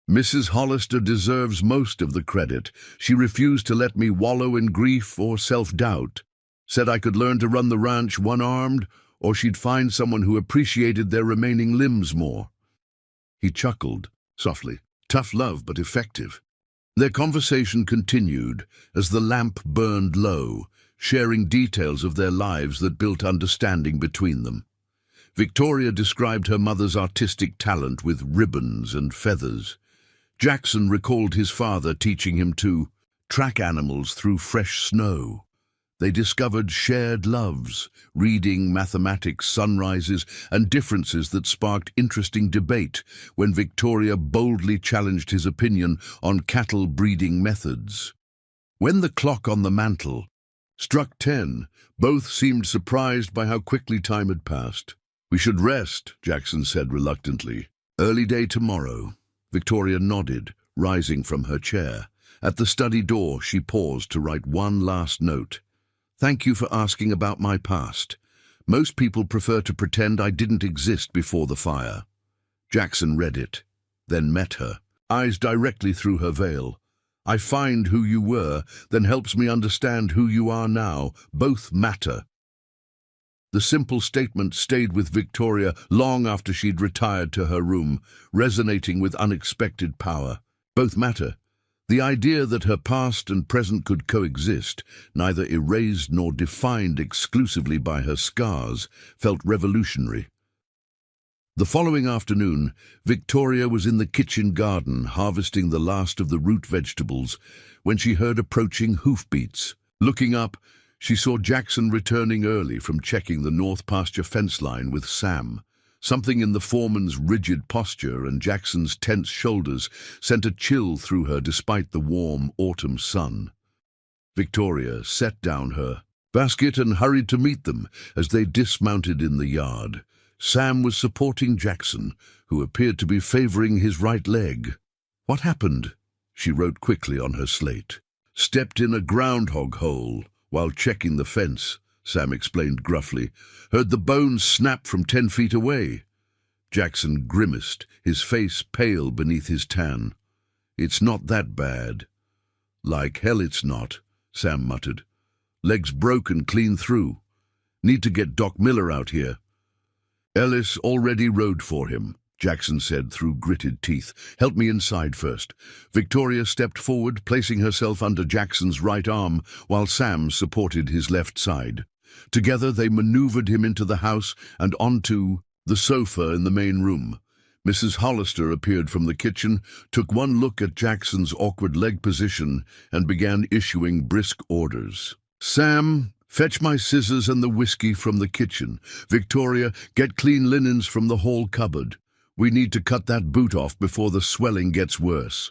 "Mrs. Hollister deserves most of the credit. She refused to let me wallow in grief or self-doubt. Said I could learn to run the ranch one-armed, or she'd find someone who appreciated their remaining limbs more." He chuckled softly. Tough love, but effective. Their conversation continued as the lamp burned low, sharing details of their lives that built understanding between them. Victoria described her mother's artistic talent with ribbons and feathers. Jackson recalled his father teaching him to track animals through fresh snow. They discovered shared loves, reading, mathematics, sunrises, and differences that sparked interesting debate when Victoria boldly challenged his opinion on cattle breeding methods. When the clock on the mantel struck 10, both seemed surprised by how quickly time had passed. "We should rest," Jackson said reluctantly. "Early day tomorrow." Victoria nodded, rising from her chair. At the study door, she paused to write one last note. "Thank you for asking about my past. Most people prefer to pretend I didn't exist before the fire." Jackson read it, then met her, eyes directly through her veil. "I find who you were, then helps me understand who you are now. Both matter." The simple statement stayed with Victoria long after she'd retired to her room, resonating with unexpected power. Both matter. The idea that her past and present could coexist, neither erased nor defined exclusively by her scars, felt revolutionary. The following afternoon, Victoria was in the kitchen garden harvesting the last of the root vegetables when she heard approaching hoofbeats. Looking up, she saw Jackson returning early from checking the north pasture fence line with Sam. Something in the foreman's rigid posture and Jackson's tense shoulders sent a chill through her despite the warm autumn sun. Victoria set down her basket and hurried to meet them as they dismounted in the yard. Sam was supporting Jackson, who appeared to be favoring his right leg. "What happened?" she wrote quickly on her slate. "Stepped in a groundhog hole while checking the fence," Sam explained gruffly. "Heard the bones snap from 10 feet away." Jackson grimaced, his face pale beneath his tan. "It's not that bad." "Like hell it's not," Sam muttered. "Leg's broken clean through. Need to get Doc Miller out here." "Ellis already rode for him," Jackson said through gritted teeth. "Help me inside first." Victoria stepped forward, placing herself under Jackson's right arm, while Sam supported his left side. Together they maneuvered him into the house and onto the sofa in the main room. Mrs. Hollister appeared from the kitchen, took one look at Jackson's awkward leg position, and began issuing brisk orders. "Sam, fetch my scissors and the whiskey from the kitchen. Victoria, get clean linens from the hall cupboard. We need to cut that boot off before the swelling gets worse."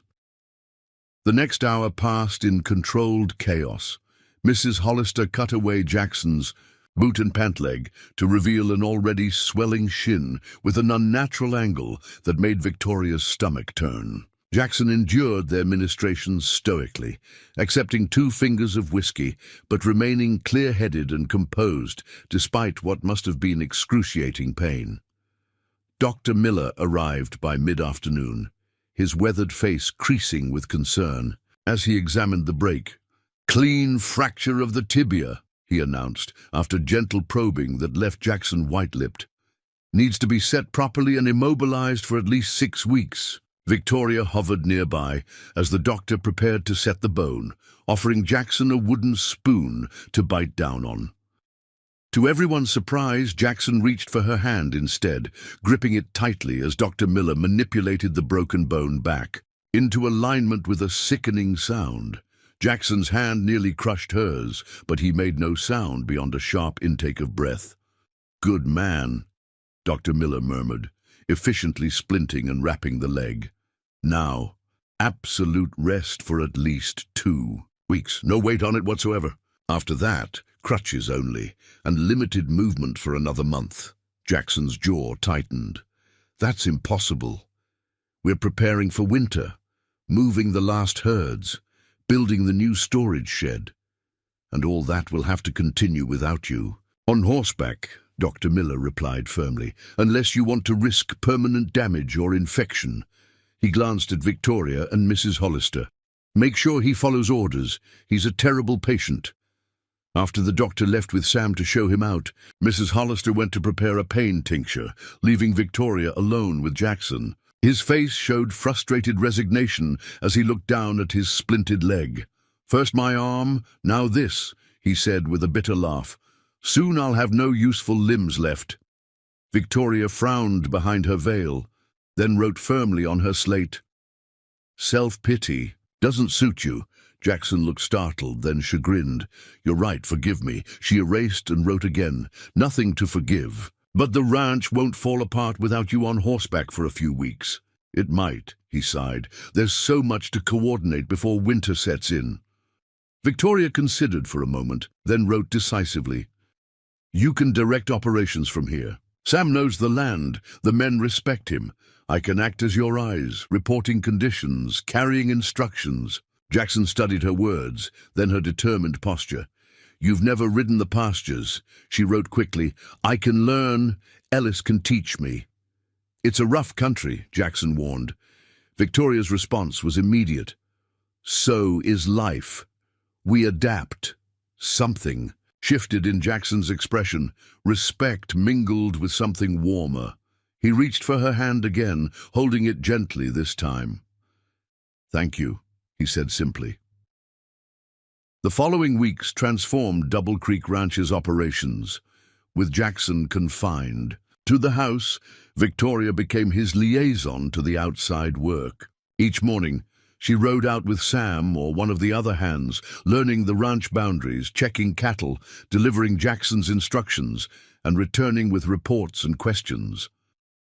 The next hour passed in controlled chaos. Mrs. Hollister cut away Jackson's boot and pant leg to reveal an already swelling shin with an unnatural angle that made Victoria's stomach turn. Jackson endured their ministrations stoically, accepting 2 fingers of whiskey, but remaining clear-headed and composed despite what must have been excruciating pain. Dr. Miller arrived by mid-afternoon, his weathered face creasing with concern. As he examined the break, "Clean fracture of the tibia," he announced, after gentle probing that left Jackson white-lipped. "Needs to be set properly and immobilized for at least 6 weeks. Victoria hovered nearby as the doctor prepared to set the bone, offering Jackson a wooden spoon to bite down on. To everyone's surprise, Jackson reached for her hand instead, gripping it tightly as Dr. Miller manipulated the broken bone back into alignment with a sickening sound. Jackson's hand nearly crushed hers, but he made no sound beyond a sharp intake of breath. "Good man," Dr. Miller murmured, efficiently splinting and wrapping the leg. "Now, absolute rest for at least 2 weeks. No weight on it whatsoever. After that, crutches only, and limited movement for another month." Jackson's jaw tightened. That's impossible. We're preparing for winter, moving the last herds, building the new storage shed. And all that will have to continue without you. On horseback, Dr. Miller replied firmly, unless you want to risk permanent damage or infection. He glanced at Victoria and Mrs. Hollister. Make sure he follows orders. He's a terrible patient. After the doctor left with Sam to show him out, Mrs. Hollister went to prepare a pain tincture, leaving Victoria alone with Jackson. His face showed frustrated resignation as he looked down at his splintered leg. First my arm, now this, he said with a bitter laugh. Soon I'll have no useful limbs left. Victoria frowned behind her veil, then wrote firmly on her slate. Self-pity doesn't suit you. Jackson looked startled, then chagrined. You're right, forgive me. She erased and wrote again. Nothing to forgive. But the ranch won't fall apart without you on horseback for a few weeks. It might, he sighed. There's so much to coordinate before winter sets in. Victoria considered for a moment, then wrote decisively. You can direct operations from here. Sam knows the land. The men respect him. I can act as your eyes, reporting conditions, carrying instructions. Jackson studied her words, then her determined posture. You've never ridden the pastures, she wrote quickly. I can learn. Ellis can teach me. It's a rough country, Jackson warned. Victoria's response was immediate. So is life. We adapt. Something shifted in Jackson's expression. Respect mingled with something warmer. He reached for her hand again, holding it gently this time. Thank you, he said simply. The following weeks transformed Double Creek Ranch's operations. With Jackson confined to the house, Victoria became his liaison to the outside work. Each morning, she rode out with Sam or one of the other hands, learning the ranch boundaries, checking cattle, delivering Jackson's instructions, and returning with reports and questions.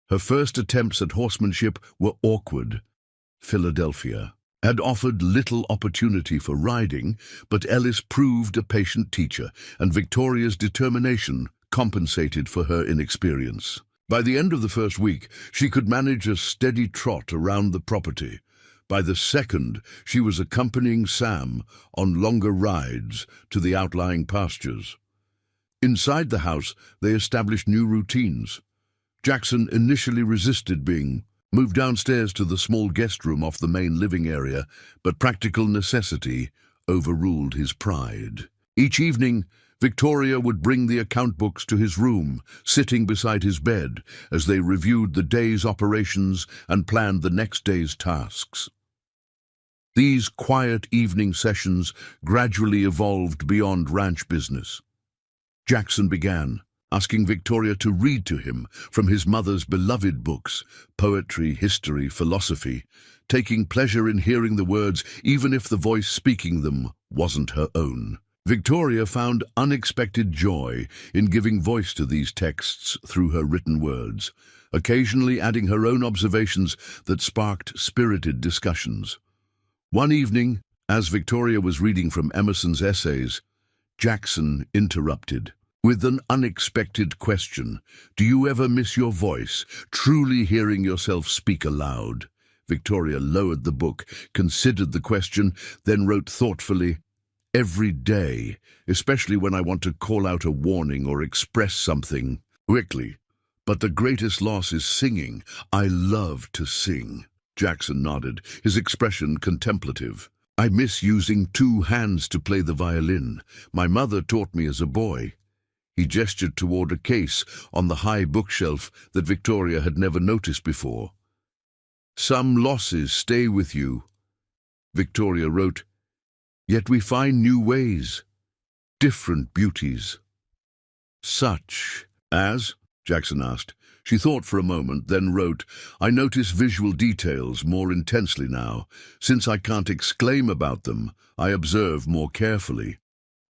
Her first attempts at horsemanship were awkward. Philadelphia had offered little opportunity for riding, but Ellis proved a patient teacher, and Victoria's determination compensated for her inexperience. By the end of the first week, she could manage a steady trot around the property. By the second, she was accompanying Sam on longer rides to the outlying pastures. Inside the house, they established new routines. Jackson initially resisted being moved downstairs to the small guest room off the main living area, but practical necessity overruled his pride. Each evening, Victoria would bring the account books to his room, sitting beside his bed as they reviewed the day's operations and planned the next day's tasks. These quiet evening sessions gradually evolved beyond ranch business. Jackson began asking Victoria to read to him from his mother's beloved books, poetry, history, philosophy, taking pleasure in hearing the words even if the voice speaking them wasn't her own. Victoria found unexpected joy in giving voice to these texts through her written words, occasionally adding her own observations that sparked spirited discussions. One evening, as Victoria was reading from Emerson's essays, Jackson interrupted with an unexpected question. Do you ever miss your voice, truly hearing yourself speak aloud? Victoria lowered the book, considered the question, then wrote thoughtfully, every day, especially when I want to call out a warning or express something quickly. But the greatest loss is singing. I love to sing. Jackson nodded, his expression contemplative. I miss using two hands to play the violin. My mother taught me as a boy. He gestured toward a case on the high bookshelf that Victoria had never noticed before. Some losses stay with you. Victoria wrote, yet we find new ways, different beauties. Such as? Jackson asked. She thought for a moment, then wrote, I notice visual details more intensely now. Since I can't exclaim about them, I observe more carefully.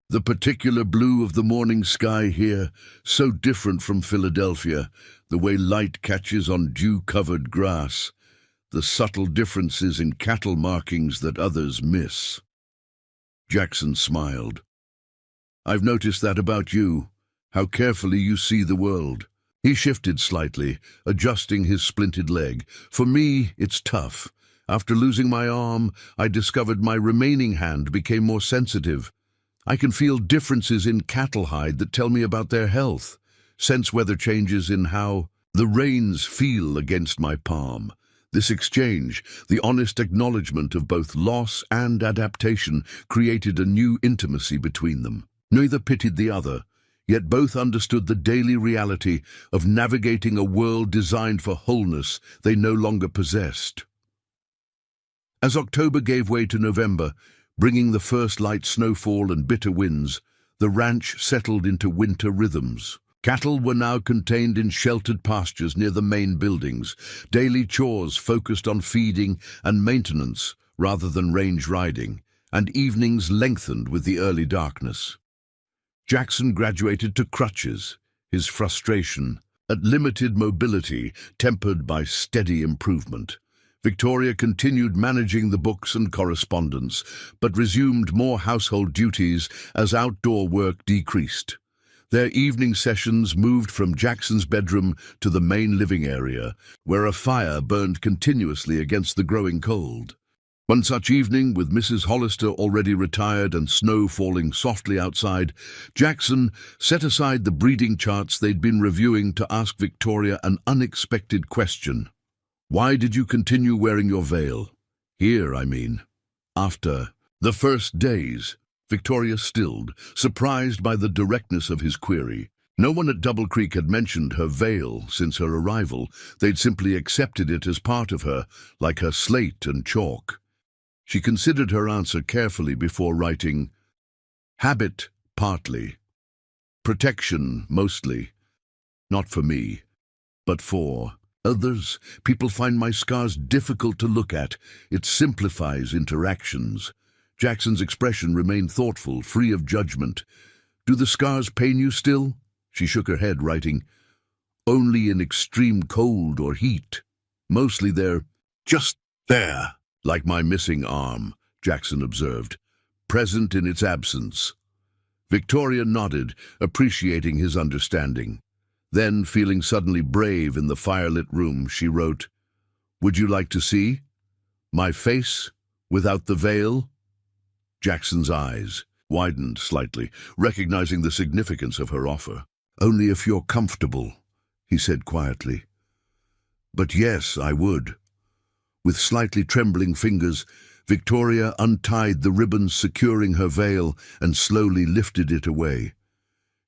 The particular blue of the morning sky here, so different from Philadelphia, the way light catches on dew-covered grass, the subtle differences in cattle markings that others miss. Jackson smiled. I've noticed that about you, how carefully you see the world. He shifted slightly, adjusting his splinted leg. For me, it's tough. After losing my arm, I discovered my remaining hand became more sensitive. I can feel differences in cattle hide that tell me about their health, sense weather changes in how the rains feel against my palm. This exchange, the honest acknowledgement of both loss and adaptation, created a new intimacy between them. Neither pitied the other, yet both understood the daily reality of navigating a world designed for wholeness they no longer possessed. As October gave way to November, bringing the first light snowfall and bitter winds, the ranch settled into winter rhythms. Cattle were now contained in sheltered pastures near the main buildings. Daily chores focused on feeding and maintenance rather than range riding, and evenings lengthened with the early darkness. Jackson graduated to crutches, his frustration at limited mobility tempered by steady improvement. Victoria continued managing the books and correspondence, but resumed more household duties as outdoor work decreased. Their evening sessions moved from Jackson's bedroom to the main living area, where a fire burned continuously against the growing cold. One such evening, with Mrs. Hollister already retired and snow falling softly outside, Jackson set aside the breeding charts they'd been reviewing to ask Victoria an unexpected question. "Why did you continue wearing your veil? Here, I mean." After the first days, Victoria stilled, surprised by the directness of his query. No one at Double Creek had mentioned her veil since her arrival. They'd simply accepted it as part of her, like her slate and chalk. She considered her answer carefully before writing, "Habit, partly. Protection, mostly. Not for me, but for others. People find my scars difficult to look at. It simplifies interactions." Jackson's expression remained thoughtful, free of judgment. "Do the scars pain you still?" She shook her head, writing, "Only in extreme cold or heat. Mostly they're just there. Like my missing arm," Jackson observed, "present in its absence." Victoria nodded, appreciating his understanding. Then, feeling suddenly brave in the firelit room, she wrote, "Would you like to see my face without the veil?" Jackson's eyes widened slightly, recognizing the significance of her offer. "Only if you're comfortable," he said quietly. "But yes, I would." With slightly trembling fingers, Victoria untied the ribbons securing her veil and slowly lifted it away.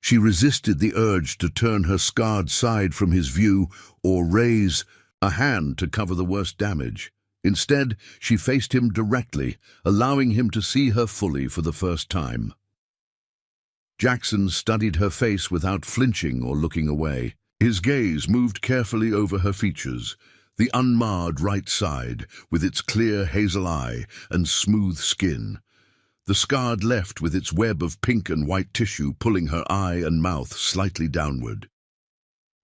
She resisted the urge to turn her scarred side from his view or raise a hand to cover the worst damage. Instead, she faced him directly, allowing him to see her fully for the first time. Jackson studied her face without flinching or looking away. His gaze moved carefully over her features, the unmarred right side, with its clear hazel eye and smooth skin. The scarred left with its web of pink and white tissue pulling her eye and mouth slightly downward.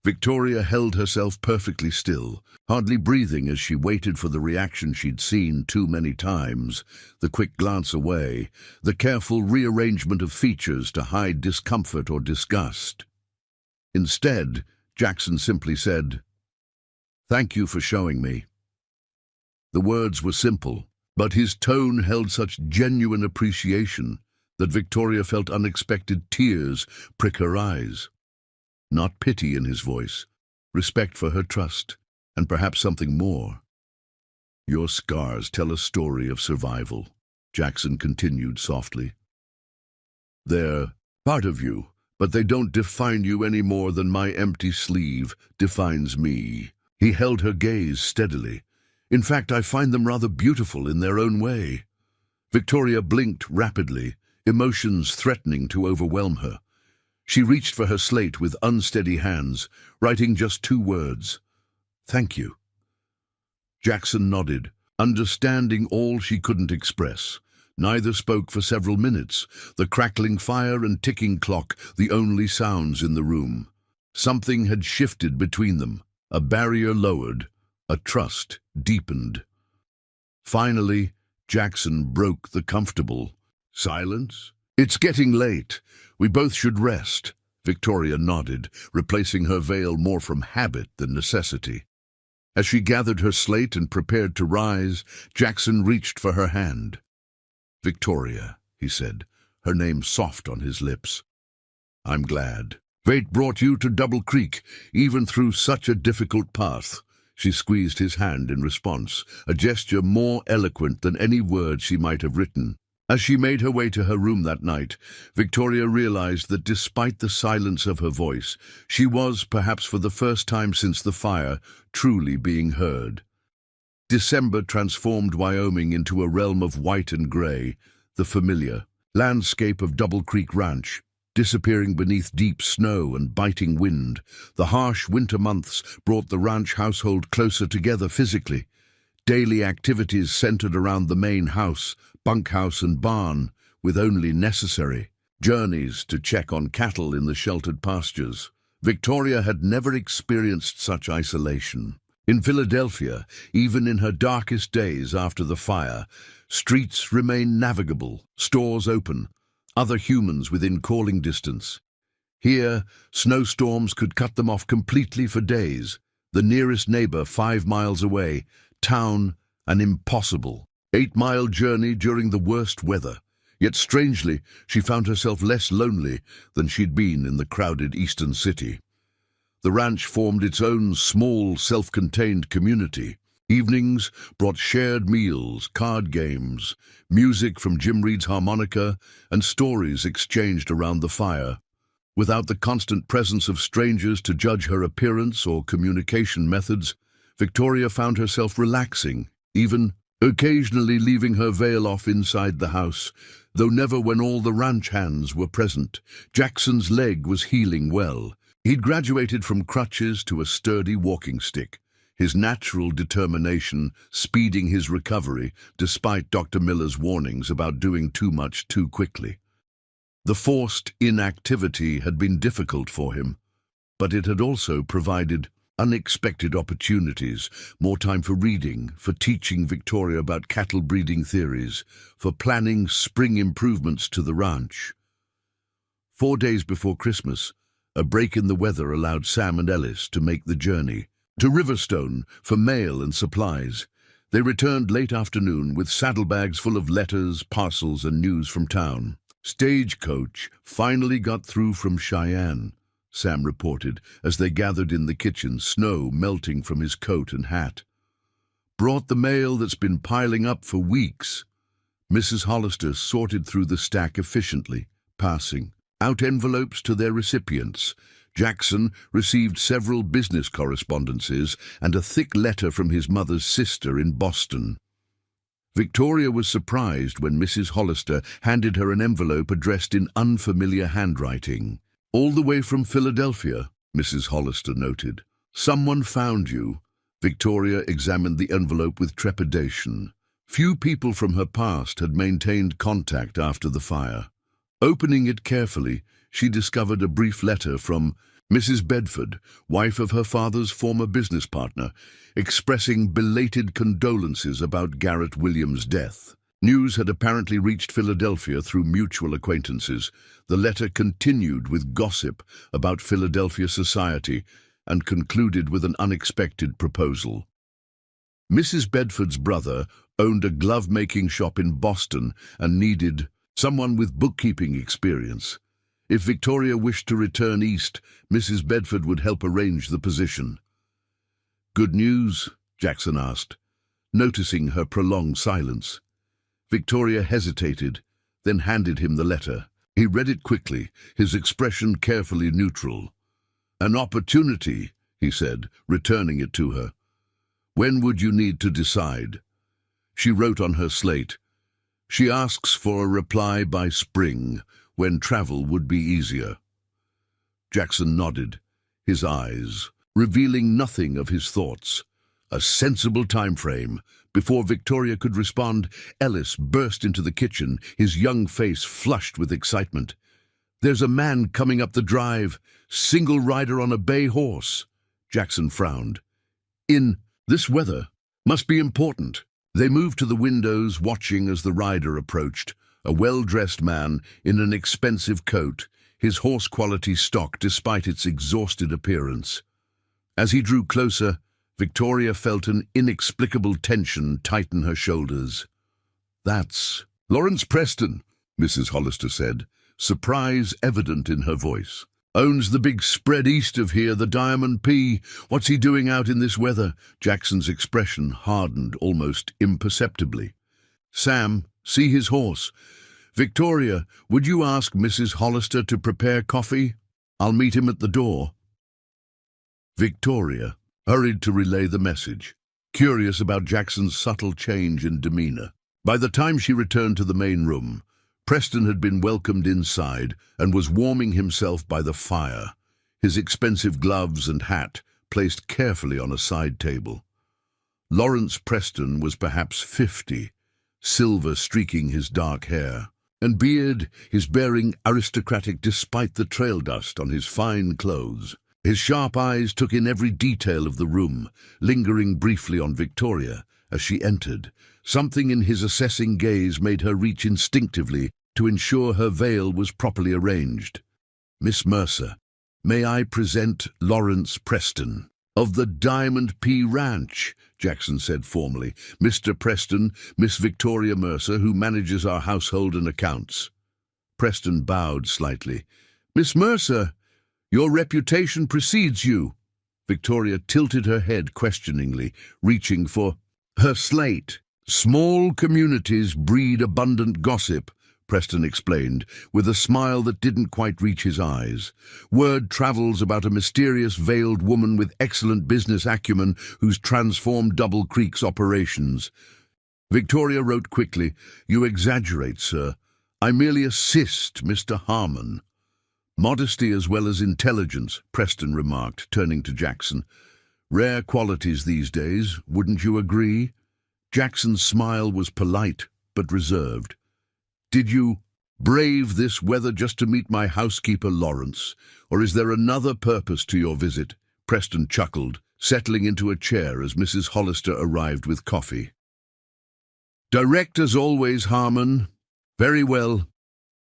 Victoria held herself perfectly still, hardly breathing as she waited for the reaction she'd seen too many times, the quick glance away, the careful rearrangement of features to hide discomfort or disgust. Instead, Jackson simply said, "Thank you for showing me." The words were simple, but his tone held such genuine appreciation that Victoria felt unexpected tears prick her eyes. Not pity in his voice, respect for her trust, and perhaps something more. "Your scars tell a story of survival," Jackson continued softly. "They're part of you, but they don't define you any more than my empty sleeve defines me." He held her gaze steadily. "In fact, I find them rather beautiful in their own way." Victoria blinked rapidly, emotions threatening to overwhelm her. She reached for her slate with unsteady hands, writing just 2 words, "Thank you." Jackson nodded, understanding all she couldn't express. Neither spoke for several minutes, the crackling fire and ticking clock the only sounds in the room. Something had shifted between them, a barrier lowered, a trust deepened. Finally, Jackson broke the comfortable silence. "It's getting late. We both should rest." Victoria nodded, replacing her veil more from habit than necessity. As she gathered her slate and prepared to rise, Jackson reached for her hand. "Victoria," he said, her name soft on his lips. "I'm glad. Fate brought you to Double Creek, even through such a difficult path." She squeezed his hand in response, a gesture more eloquent than any words she might have written. As she made her way to her room that night, Victoria realized that despite the silence of her voice, she was, perhaps for the first time since the fire, truly being heard. December transformed Wyoming into a realm of white and gray, the familiar landscape of Double Creek Ranch, disappearing beneath deep snow and biting wind. The harsh winter months brought the ranch household closer together physically. Daily activities centered around the main house, bunkhouse and barn, with only necessary journeys to check on cattle in the sheltered pastures. Victoria had never experienced such isolation. In Philadelphia, even in her darkest days after the fire, streets remained navigable, stores open, other humans within calling distance. Here, snowstorms could cut them off completely for days. The nearest neighbor 5 miles away, town an impossible 8-mile journey during the worst weather. Yet strangely, she found herself less lonely than she'd been in the crowded eastern city. The ranch formed its own small, self-contained community. Evenings brought shared meals, card games, music from Jim Reed's harmonica, and stories exchanged around the fire. Without the constant presence of strangers to judge her appearance or communication methods, Victoria found herself relaxing, even occasionally leaving her veil off inside the house, though never when all the ranch hands were present. Jackson's leg was healing well. He'd graduated from crutches to a sturdy walking stick, his natural determination speeding his recovery despite Dr. Miller's warnings about doing too much too quickly. The forced inactivity had been difficult for him, but it had also provided unexpected opportunities, more time for reading, for teaching Victoria about cattle breeding theories, for planning spring improvements to the ranch. 4 days before Christmas, a break in the weather allowed Sam and Ellis to make the journey to Riverstone for mail and supplies. They returned late afternoon with saddlebags full of letters, parcels, and news from town. "Stagecoach finally got through from Cheyenne," Sam reported as they gathered in the kitchen, snow melting from his coat and hat. "Brought the mail that's been piling up for weeks." Mrs. Hollister sorted through the stack efficiently, passing out envelopes to their recipients. Jackson received several business correspondences and a thick letter from his mother's sister in Boston. Victoria was surprised when Mrs. Hollister handed her an envelope addressed in unfamiliar handwriting. "All the way from Philadelphia," Mrs. Hollister noted. "Someone found you." Victoria examined the envelope with trepidation. Few people from her past had maintained contact after the fire. Opening it carefully, she discovered a brief letter from Mrs. Bedford, wife of her father's former business partner, expressing belated condolences about Garrett Williams' death. News had apparently reached Philadelphia through mutual acquaintances. The letter continued with gossip about Philadelphia society and concluded with an unexpected proposal. Mrs. Bedford's brother owned a glove-making shop in Boston and needed someone with bookkeeping experience. If Victoria wished to return east, Mrs. Bedford would help arrange the position. "Good news?" Jackson asked, noticing her prolonged silence. Victoria hesitated, then handed him the letter. He read it quickly, his expression carefully neutral. "An opportunity," he said, returning it to her. "When would you need to decide?" She wrote on her slate, "She asks for a reply by spring, when travel would be easier." Jackson nodded, his eyes revealing nothing of his thoughts. A sensible time frame. Before Victoria could respond, Ellis burst into the kitchen, his young face flushed with excitement. "There's a man coming up the drive, single rider on a bay horse." Jackson frowned. "In this weather? Must be important." They moved to the windows, watching as the rider approached, a well-dressed man in an expensive coat, his horse-quality stock despite its exhausted appearance. As he drew closer, Victoria felt an inexplicable tension tighten her shoulders. "That's Lawrence Preston," Mrs. Hollister said, surprise evident in her voice. "Owns the big spread east of here, the Diamond P. What's he doing out in this weather?" Jackson's expression hardened almost imperceptibly. "Sam, see his horse. Victoria, would you ask Mrs. Hollister to prepare coffee? I'll meet him at the door." Victoria hurried to relay the message, curious about Jackson's subtle change in demeanor. By the time she returned to the main room, Preston had been welcomed inside and was warming himself by the fire, his expensive gloves and hat placed carefully on a side table. Lawrence Preston was perhaps 50, silver streaking his dark hair and beard, his bearing aristocratic despite the trail dust on his fine clothes. His sharp eyes took in every detail of the room, lingering briefly on Victoria as she entered. Something in his assessing gaze made her reach instinctively to ensure her veil was properly arranged. "Miss Mercer, may I present Lawrence Preston of the Diamond P Ranch," Jackson said formally. "Mr. Preston, Miss Victoria Mercer, who manages our household and accounts." Preston bowed slightly. "Miss Mercer, your reputation precedes you." Victoria tilted her head questioningly, reaching for her slate. "Small communities breed abundant gossip," Preston explained, with a smile that didn't quite reach his eyes. "Word travels about a mysterious veiled woman with excellent business acumen who's transformed Double Creek's operations." Victoria wrote quickly, "You exaggerate, sir. I merely assist Mr. Harmon." "Modesty as well as intelligence," Preston remarked, turning to Jackson. "Rare qualities these days, wouldn't you agree?" Jackson's smile was polite but reserved. "Did you brave this weather just to meet my housekeeper, Lawrence, or is there another purpose to your visit?" Preston chuckled, settling into a chair as Mrs. Hollister arrived with coffee. "Direct as always, Harmon. Very well.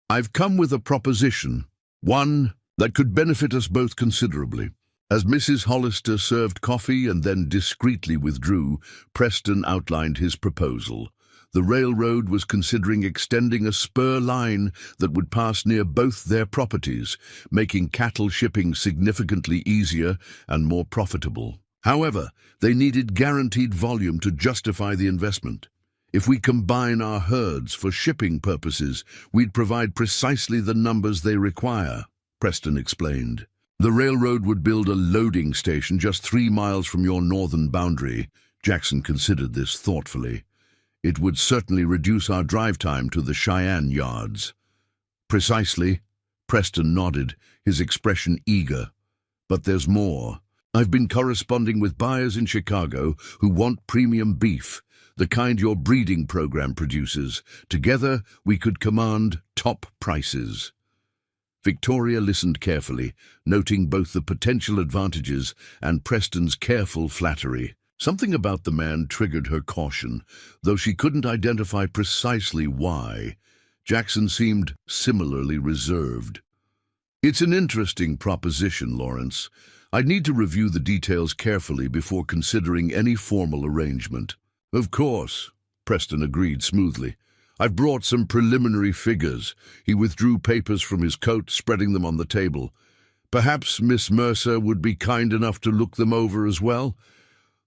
I've come with a proposition, one that could benefit us both considerably." As Mrs. Hollister served coffee and then discreetly withdrew, Preston outlined his proposal. The railroad was considering extending a spur line that would pass near both their properties, making cattle shipping significantly easier and more profitable. However, they needed guaranteed volume to justify the investment. "If we combine our herds for shipping purposes, we'd provide precisely the numbers they require," Preston explained. "The railroad would build a loading station just 3 miles from your northern boundary." Jackson considered this thoughtfully. "It would certainly reduce our drive time to the Cheyenne yards." "Precisely." Preston nodded, his expression eager. "But there's more. I've been corresponding with buyers in Chicago who want premium beef, the kind your breeding program produces. Together, we could command top prices." Victoria listened carefully, noting both the potential advantages and Preston's careful flattery. Something about the man triggered her caution, though she couldn't identify precisely why. Jackson seemed similarly reserved. "It's an interesting proposition, Lawrence. I'd need to review the details carefully before considering any formal arrangement." "Of course," Preston agreed smoothly. "I've brought some preliminary figures." He withdrew papers from his coat, spreading them on the table. "Perhaps Miss Mercer would be kind enough to look them over as well.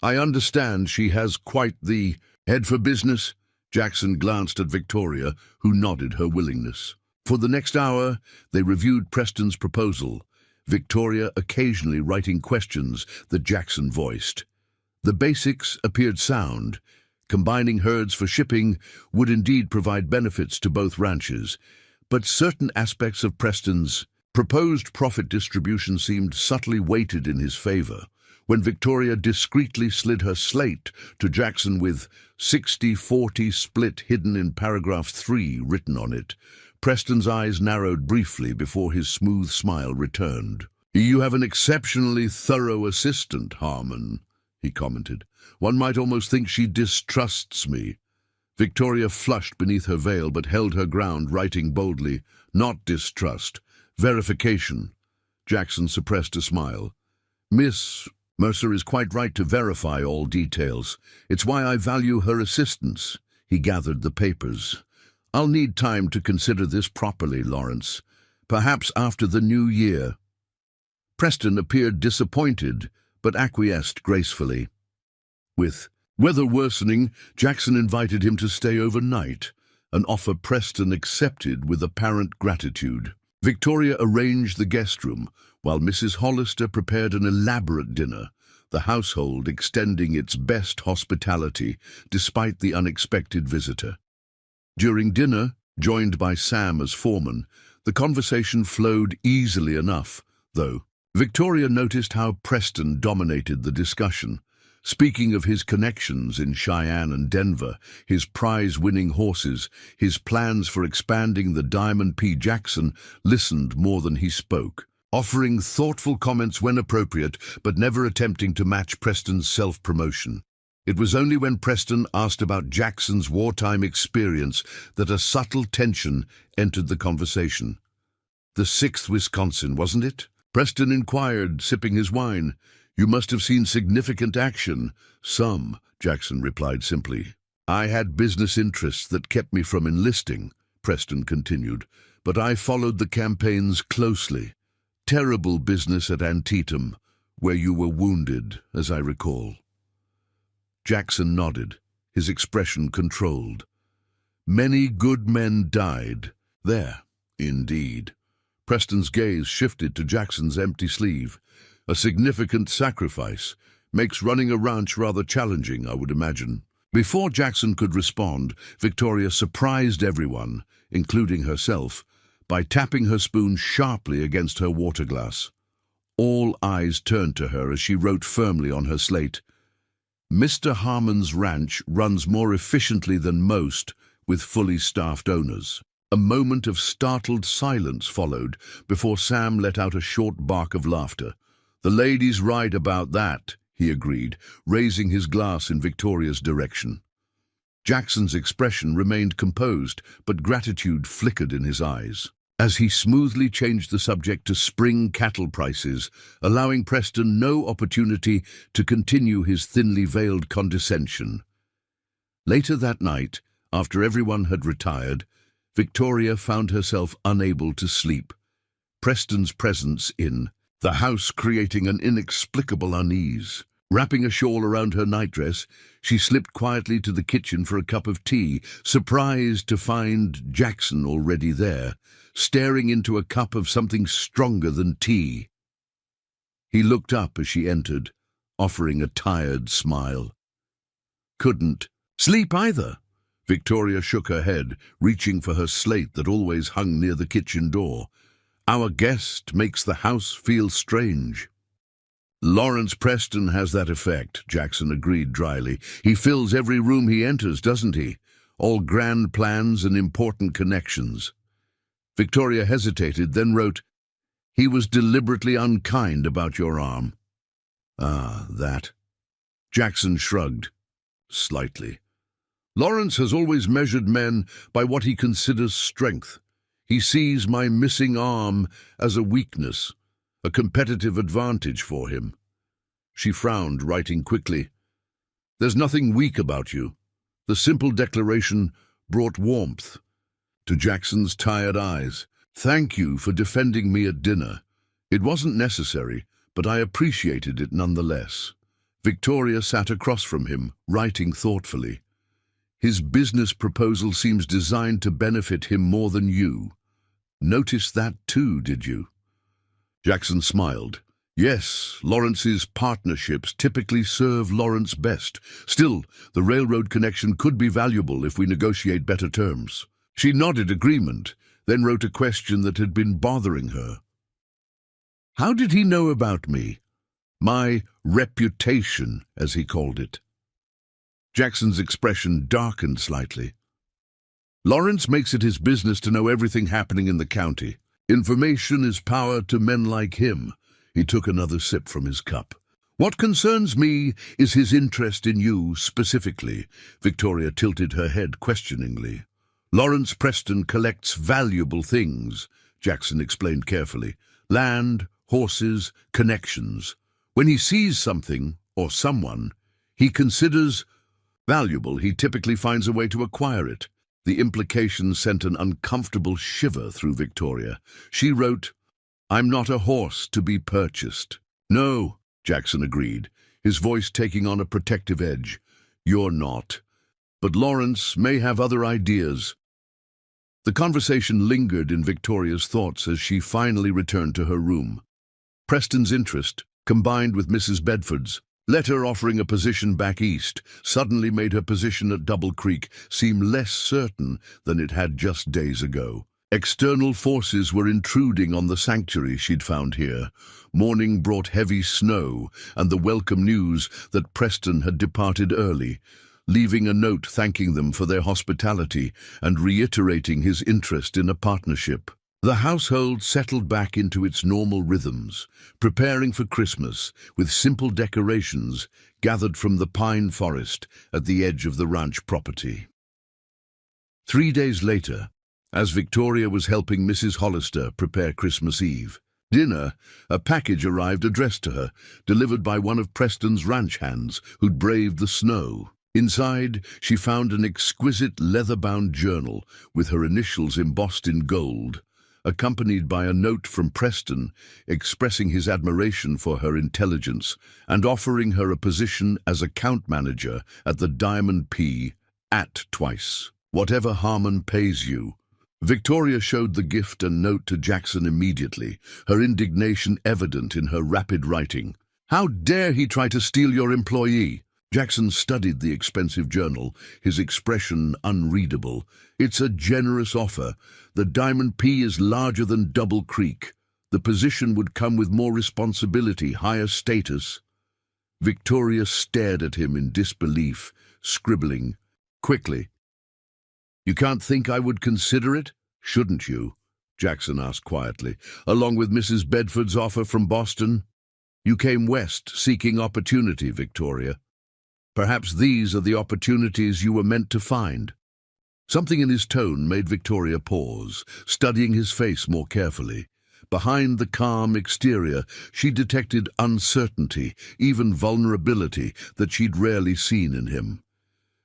I understand she has quite the head for business." Jackson glanced at Victoria, who nodded her willingness. For the next hour, they reviewed Preston's proposal, Victoria occasionally writing questions that Jackson voiced. The basics appeared sound. Combining herds for shipping would indeed provide benefits to both ranches, but certain aspects of Preston's proposed profit distribution seemed subtly weighted in his favor. When Victoria discreetly slid her slate to Jackson with 60-40 split hidden in paragraph 3 written on it, Preston's eyes narrowed briefly before his smooth smile returned. "You have an exceptionally thorough assistant, Harmon," he commented. "One might almost think she distrusts me." Victoria flushed beneath her veil but held her ground, writing boldly, "Not distrust. Verification. Jackson suppressed a smile. Miss Mercer is quite right to verify all details. It's why I value her assistance. He gathered the papers. I'll need time to consider this properly, Lawrence. Perhaps after the new year. Preston appeared disappointed, but acquiesced gracefully. With weather worsening, Jackson invited him to stay overnight, an offer Preston accepted with apparent gratitude. Victoria arranged the guest room, while Mrs. Hollister prepared an elaborate dinner, the household extending its best hospitality despite the unexpected visitor. During dinner, joined by Sam as foreman, the conversation flowed easily enough, though. Victoria noticed how Preston dominated the discussion, speaking of his connections in Cheyenne and Denver, his prize-winning horses, his plans for expanding the Diamond P. Jackson listened more than he spoke, offering thoughtful comments when appropriate, but never attempting to match Preston's self-promotion. It was only when Preston asked about Jackson's wartime experience that a subtle tension entered the conversation. "The 6th Wisconsin, wasn't it?" Preston inquired, sipping his wine. "You must have seen significant action." "Some," Jackson replied simply. "I had business interests that kept me from enlisting," Preston continued, "but I followed the campaigns closely. Terrible business at Antietam, where you were wounded, as I recall." Jackson nodded, his expression controlled. "Many good men died there, indeed." Preston's gaze shifted to Jackson's empty sleeve. "A significant sacrifice. Makes running a ranch rather challenging, I would imagine." Before Jackson could respond, Victoria surprised everyone, including herself, by tapping her spoon sharply against her water glass. All eyes turned to her as she wrote firmly on her slate, "Mr. Harmon's ranch runs more efficiently than most, with fully staffed owners." A moment of startled silence followed before Sam let out a short bark of laughter. "The lady's right about that," he agreed, raising his glass in Victoria's direction. Jackson's expression remained composed, but gratitude flickered in his eyes, as he smoothly changed the subject to spring cattle prices, allowing Preston no opportunity to continue his thinly veiled condescension. Later that night, after everyone had retired, Victoria found herself unable to sleep, Preston's presence in the house creating an inexplicable unease. Wrapping a shawl around her nightdress, she slipped quietly to the kitchen for a cup of tea, surprised to find Jackson already there, staring into a cup of something stronger than tea. He looked up as she entered, offering a tired smile. "Couldn't sleep either." Victoria shook her head, reaching for her slate that always hung near the kitchen door. "Our guest makes the house feel strange." "Lawrence Preston has that effect," Jackson agreed dryly. "He fills every room he enters, doesn't he? All grand plans and important connections." Victoria hesitated, then wrote, "He was deliberately unkind about your arm." "Ah, that." Jackson shrugged, slightly. "Lawrence has always measured men by what he considers strength. He sees my missing arm as a weakness, a competitive advantage for him." She frowned, writing quickly, "There's nothing weak about you." The simple declaration brought warmth to Jackson's tired eyes. "Thank you for defending me at dinner. It wasn't necessary, but I appreciated it nonetheless." Victoria sat across from him, writing thoughtfully. "His business proposal seems designed to benefit him more than you. Noticed that too, did you?" Jackson smiled. "Yes, Lawrence's partnerships typically serve Lawrence best. Still, the railroad connection could be valuable if we negotiate better terms." She nodded agreement, then wrote a question that had been bothering her. "How did he know about me? My reputation, as he called it." Jackson's expression darkened slightly. "Lawrence makes it his business to know everything happening in the county. Information is power to men like him." He took another sip from his cup. "What concerns me is his interest in you specifically." Victoria tilted her head questioningly. "Lawrence Preston collects valuable things. Jackson explained carefully. Land, horses, connections. When he sees something, or someone, he considers valuable, he typically finds a way to acquire it. The implication sent an uncomfortable shiver through Victoria. She wrote, "I'm not a horse to be purchased." "No," Jackson agreed, his voice taking on a protective edge. "You're not. But Lawrence may have other ideas." The conversation lingered in Victoria's thoughts as she finally returned to her room. Preston's interest, combined with Mrs. Bedford's letter offering a position back east, suddenly made her position at Double Creek seem less certain than it had just days ago. External forces were intruding on the sanctuary she'd found here. Morning brought heavy snow and the welcome news that Preston had departed early, leaving a note thanking them for their hospitality and reiterating his interest in a partnership. The household settled back into its normal rhythms, preparing for Christmas with simple decorations gathered from the pine forest at the edge of the ranch property. 3 days later, as Victoria was helping Mrs. Hollister prepare Christmas Eve dinner, a package arrived addressed to her, delivered by one of Preston's ranch hands who'd braved the snow. Inside, she found an exquisite leather-bound journal with her initials embossed in gold, accompanied by a note from Preston expressing his admiration for her intelligence and offering her a position as account manager at the Diamond P at twice. "Whatever Harmon pays you." Victoria showed the gift and note to Jackson immediately, her indignation evident in her rapid writing. "How dare he try to steal your employee?" Jackson studied the expensive journal, his expression unreadable. "It's a generous offer. The Diamond P is larger than Double Creek. The position would come with more responsibility, higher status." Victoria stared at him in disbelief, scribbling quickly. "You can't think I would consider it, shouldn't you?" Jackson asked quietly. "Along with Mrs. Bedford's offer from Boston? You came west seeking opportunity, Victoria. Perhaps these are the opportunities you were meant to find." Something in his tone made Victoria pause, studying his face more carefully. Behind the calm exterior, she detected uncertainty, even vulnerability, that she'd rarely seen in him.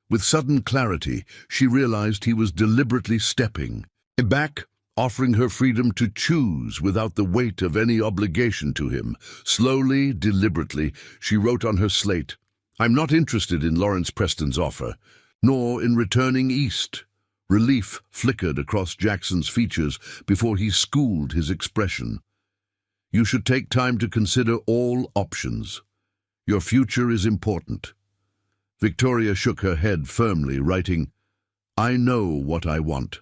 With sudden clarity, she realized he was deliberately stepping back, offering her freedom to choose without the weight of any obligation to him. Slowly, deliberately, she wrote on her slate, "I'm not interested in Lawrence Preston's offer, nor in returning east." Relief flickered across Jackson's features before he schooled his expression. "You should take time to consider all options. Your future is important." Victoria shook her head firmly, writing, "I know what I want."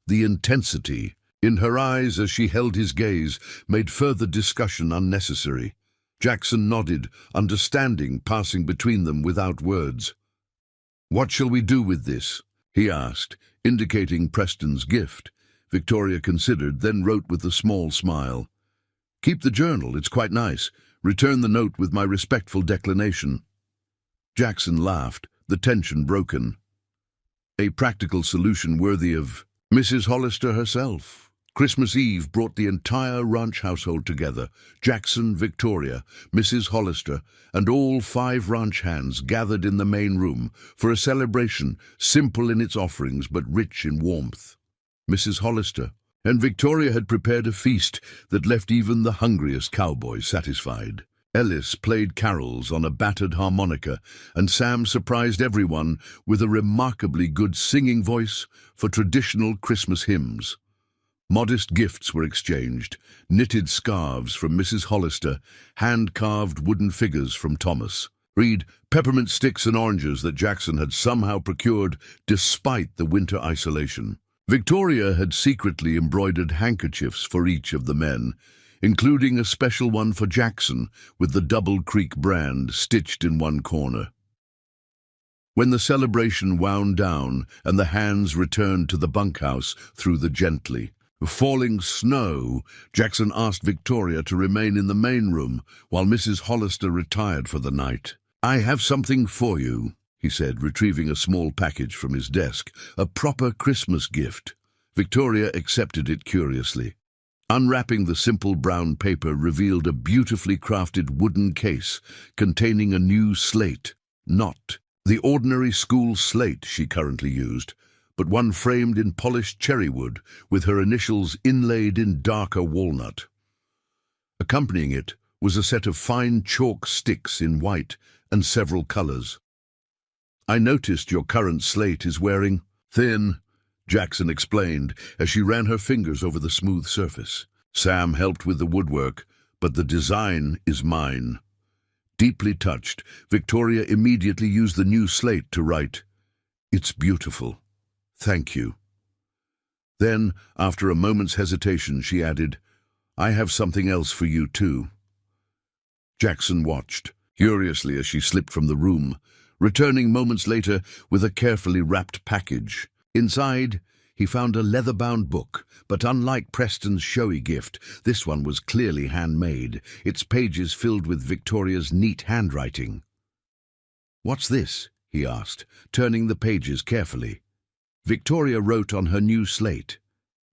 The intensity in her eyes as she held his gaze made further discussion unnecessary. Jackson nodded, understanding passing between them without words. "What shall we do with this?" he asked, indicating Preston's gift. Victoria considered, then wrote with a small smile, "Keep the journal, it's quite nice. Return the note with my respectful declination." Jackson laughed, the tension broken. A practical solution worthy of Mrs. Hollister herself. Christmas Eve brought the entire ranch household together. Jackson, Victoria, Mrs. Hollister, and all 5 ranch hands gathered in the main room for a celebration, simple in its offerings but rich in warmth. Mrs. Hollister and Victoria had prepared a feast that left even the hungriest cowboys satisfied. Ellis played carols on a battered harmonica, and Sam surprised everyone with a remarkably good singing voice for traditional Christmas hymns. Modest gifts were exchanged, knitted scarves from Mrs. Hollister, hand-carved wooden figures from Thomas. Reed, peppermint sticks and oranges that Jackson had somehow procured despite the winter isolation. Victoria had secretly embroidered handkerchiefs for each of the men, including a special one for Jackson with the Double Creek brand stitched in one corner. When the celebration wound down and the hands returned to the bunkhouse through the gently falling snow, Jackson asked Victoria to remain in the main room while Mrs. Hollister retired for the night. "I have something for you," he said, retrieving a small package from his desk. "A proper Christmas gift." Victoria accepted it curiously. Unwrapping the simple brown paper revealed a beautifully crafted wooden case containing a new slate, not the ordinary school slate she currently used, but one framed in polished cherry wood with her initials inlaid in darker walnut. Accompanying it was a set of fine chalk sticks in white and several colors. "I noticed your current slate is wearing thin," Jackson explained as she ran her fingers over the smooth surface. "Sam helped with the woodwork, but the design is mine." Deeply touched, Victoria immediately used the new slate to write, "It's beautiful. Thank you." Then, after a moment's hesitation, she added, "I have something else for you too." Jackson watched, curiously, as she slipped from the room, returning moments later with a carefully wrapped package. Inside, he found a leather-bound book, but unlike Preston's showy gift, this one was clearly handmade, its pages filled with Victoria's neat handwriting. "What's this?" he asked, turning the pages carefully. Victoria wrote on her new slate,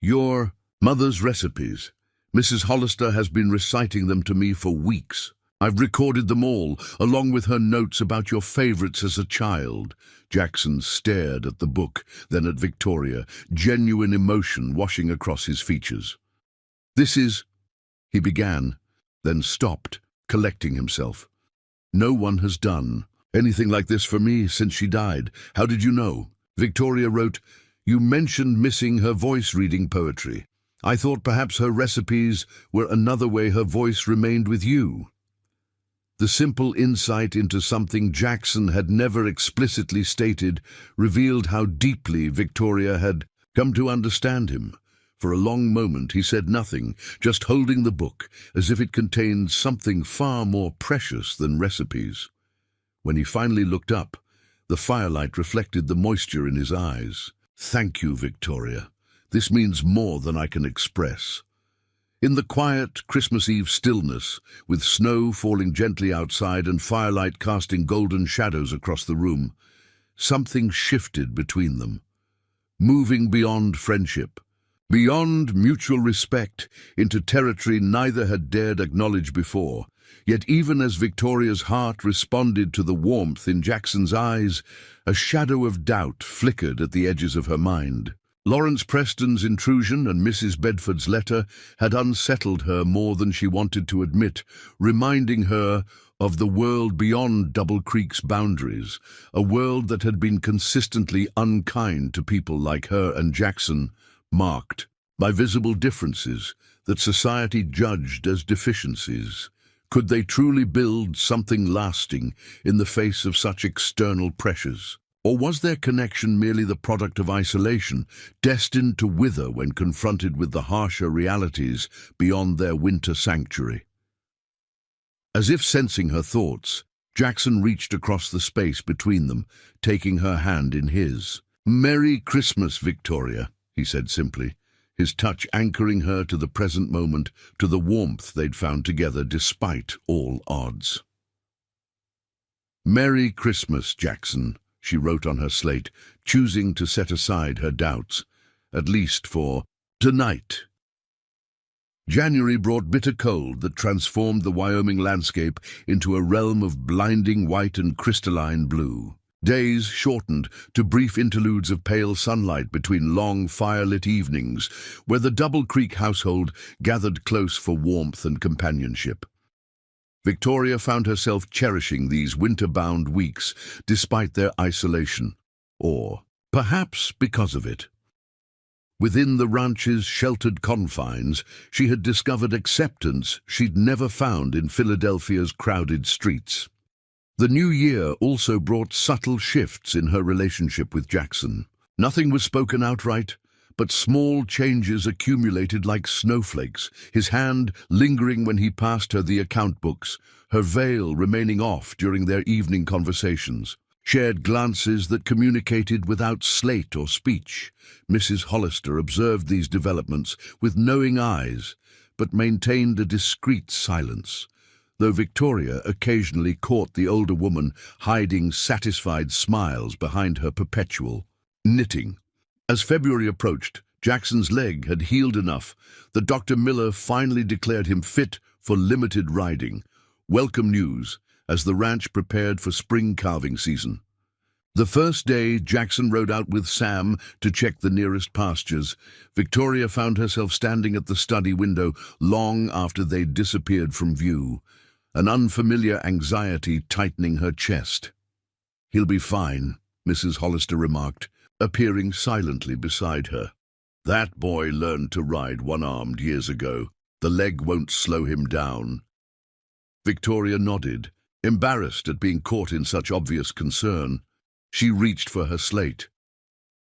"Your mother's recipes. Mrs. Hollister has been reciting them to me for weeks. I've recorded them all, along with her notes about your favorites as a child." Jackson stared at the book, then at Victoria, genuine emotion washing across his features. "This is—" he began, then stopped, collecting himself. "No one has done anything like this for me since she died. How did you know?" Victoria wrote, "You mentioned missing her voice reading poetry. I thought perhaps her recipes were another way her voice remained with you." The simple insight into something Jackson had never explicitly stated revealed how deeply Victoria had come to understand him. For a long moment he said nothing, just holding the book as if it contained something far more precious than recipes. When he finally looked up, the firelight reflected the moisture in his eyes. "Thank you, Victoria. This means more than I can express." In the quiet Christmas Eve stillness, with snow falling gently outside and firelight casting golden shadows across the room, something shifted between them, moving beyond friendship, beyond mutual respect, into territory neither had dared acknowledge before. Yet even as Victoria's heart responded to the warmth in Jackson's eyes, a shadow of doubt flickered at the edges of her mind. Lawrence Preston's intrusion and Mrs. Bedford's letter had unsettled her more than she wanted to admit, reminding her of the world beyond Double Creek's boundaries, a world that had been consistently unkind to people like her and Jackson, marked by visible differences that society judged as deficiencies. Could they truly build something lasting in the face of such external pressures? Or was their connection merely the product of isolation, destined to wither when confronted with the harsher realities beyond their winter sanctuary? As if sensing her thoughts, Jackson reached across the space between them, taking her hand in his. "Merry Christmas, Victoria," he said simply, his touch anchoring her to the present moment, to the warmth they'd found together despite all odds. "Merry Christmas, Jackson," she wrote on her slate, choosing to set aside her doubts, at least for tonight. January brought bitter cold that transformed the Wyoming landscape into a realm of blinding white and crystalline blue. Days shortened to brief interludes of pale sunlight between long firelit evenings, where the Double Creek household gathered close for warmth and companionship. Victoria found herself cherishing these winter-bound weeks despite their isolation, or perhaps because of it. Within the ranch's sheltered confines, she had discovered acceptance she'd never found in Philadelphia's crowded streets. The new year also brought subtle shifts in her relationship with Jackson. Nothing was spoken outright, but small changes accumulated like snowflakes, his hand lingering when he passed her the account books, her veil remaining off during their evening conversations. Shared glances that communicated without slate or speech. Mrs. Hollister observed these developments with knowing eyes, but maintained a discreet silence, though Victoria occasionally caught the older woman hiding satisfied smiles behind her perpetual knitting. As February approached, Jackson's leg had healed enough that Dr. Miller finally declared him fit for limited riding. Welcome news as the ranch prepared for spring calving season. The first day Jackson rode out with Sam to check the nearest pastures, Victoria found herself standing at the study window long after they'd disappeared from view, an unfamiliar anxiety tightening her chest. "He'll be fine," Mrs. Hollister remarked, appearing silently beside her. "That boy learned to ride one-armed years ago. The leg won't slow him down." Victoria nodded, embarrassed at being caught in such obvious concern. She reached for her slate.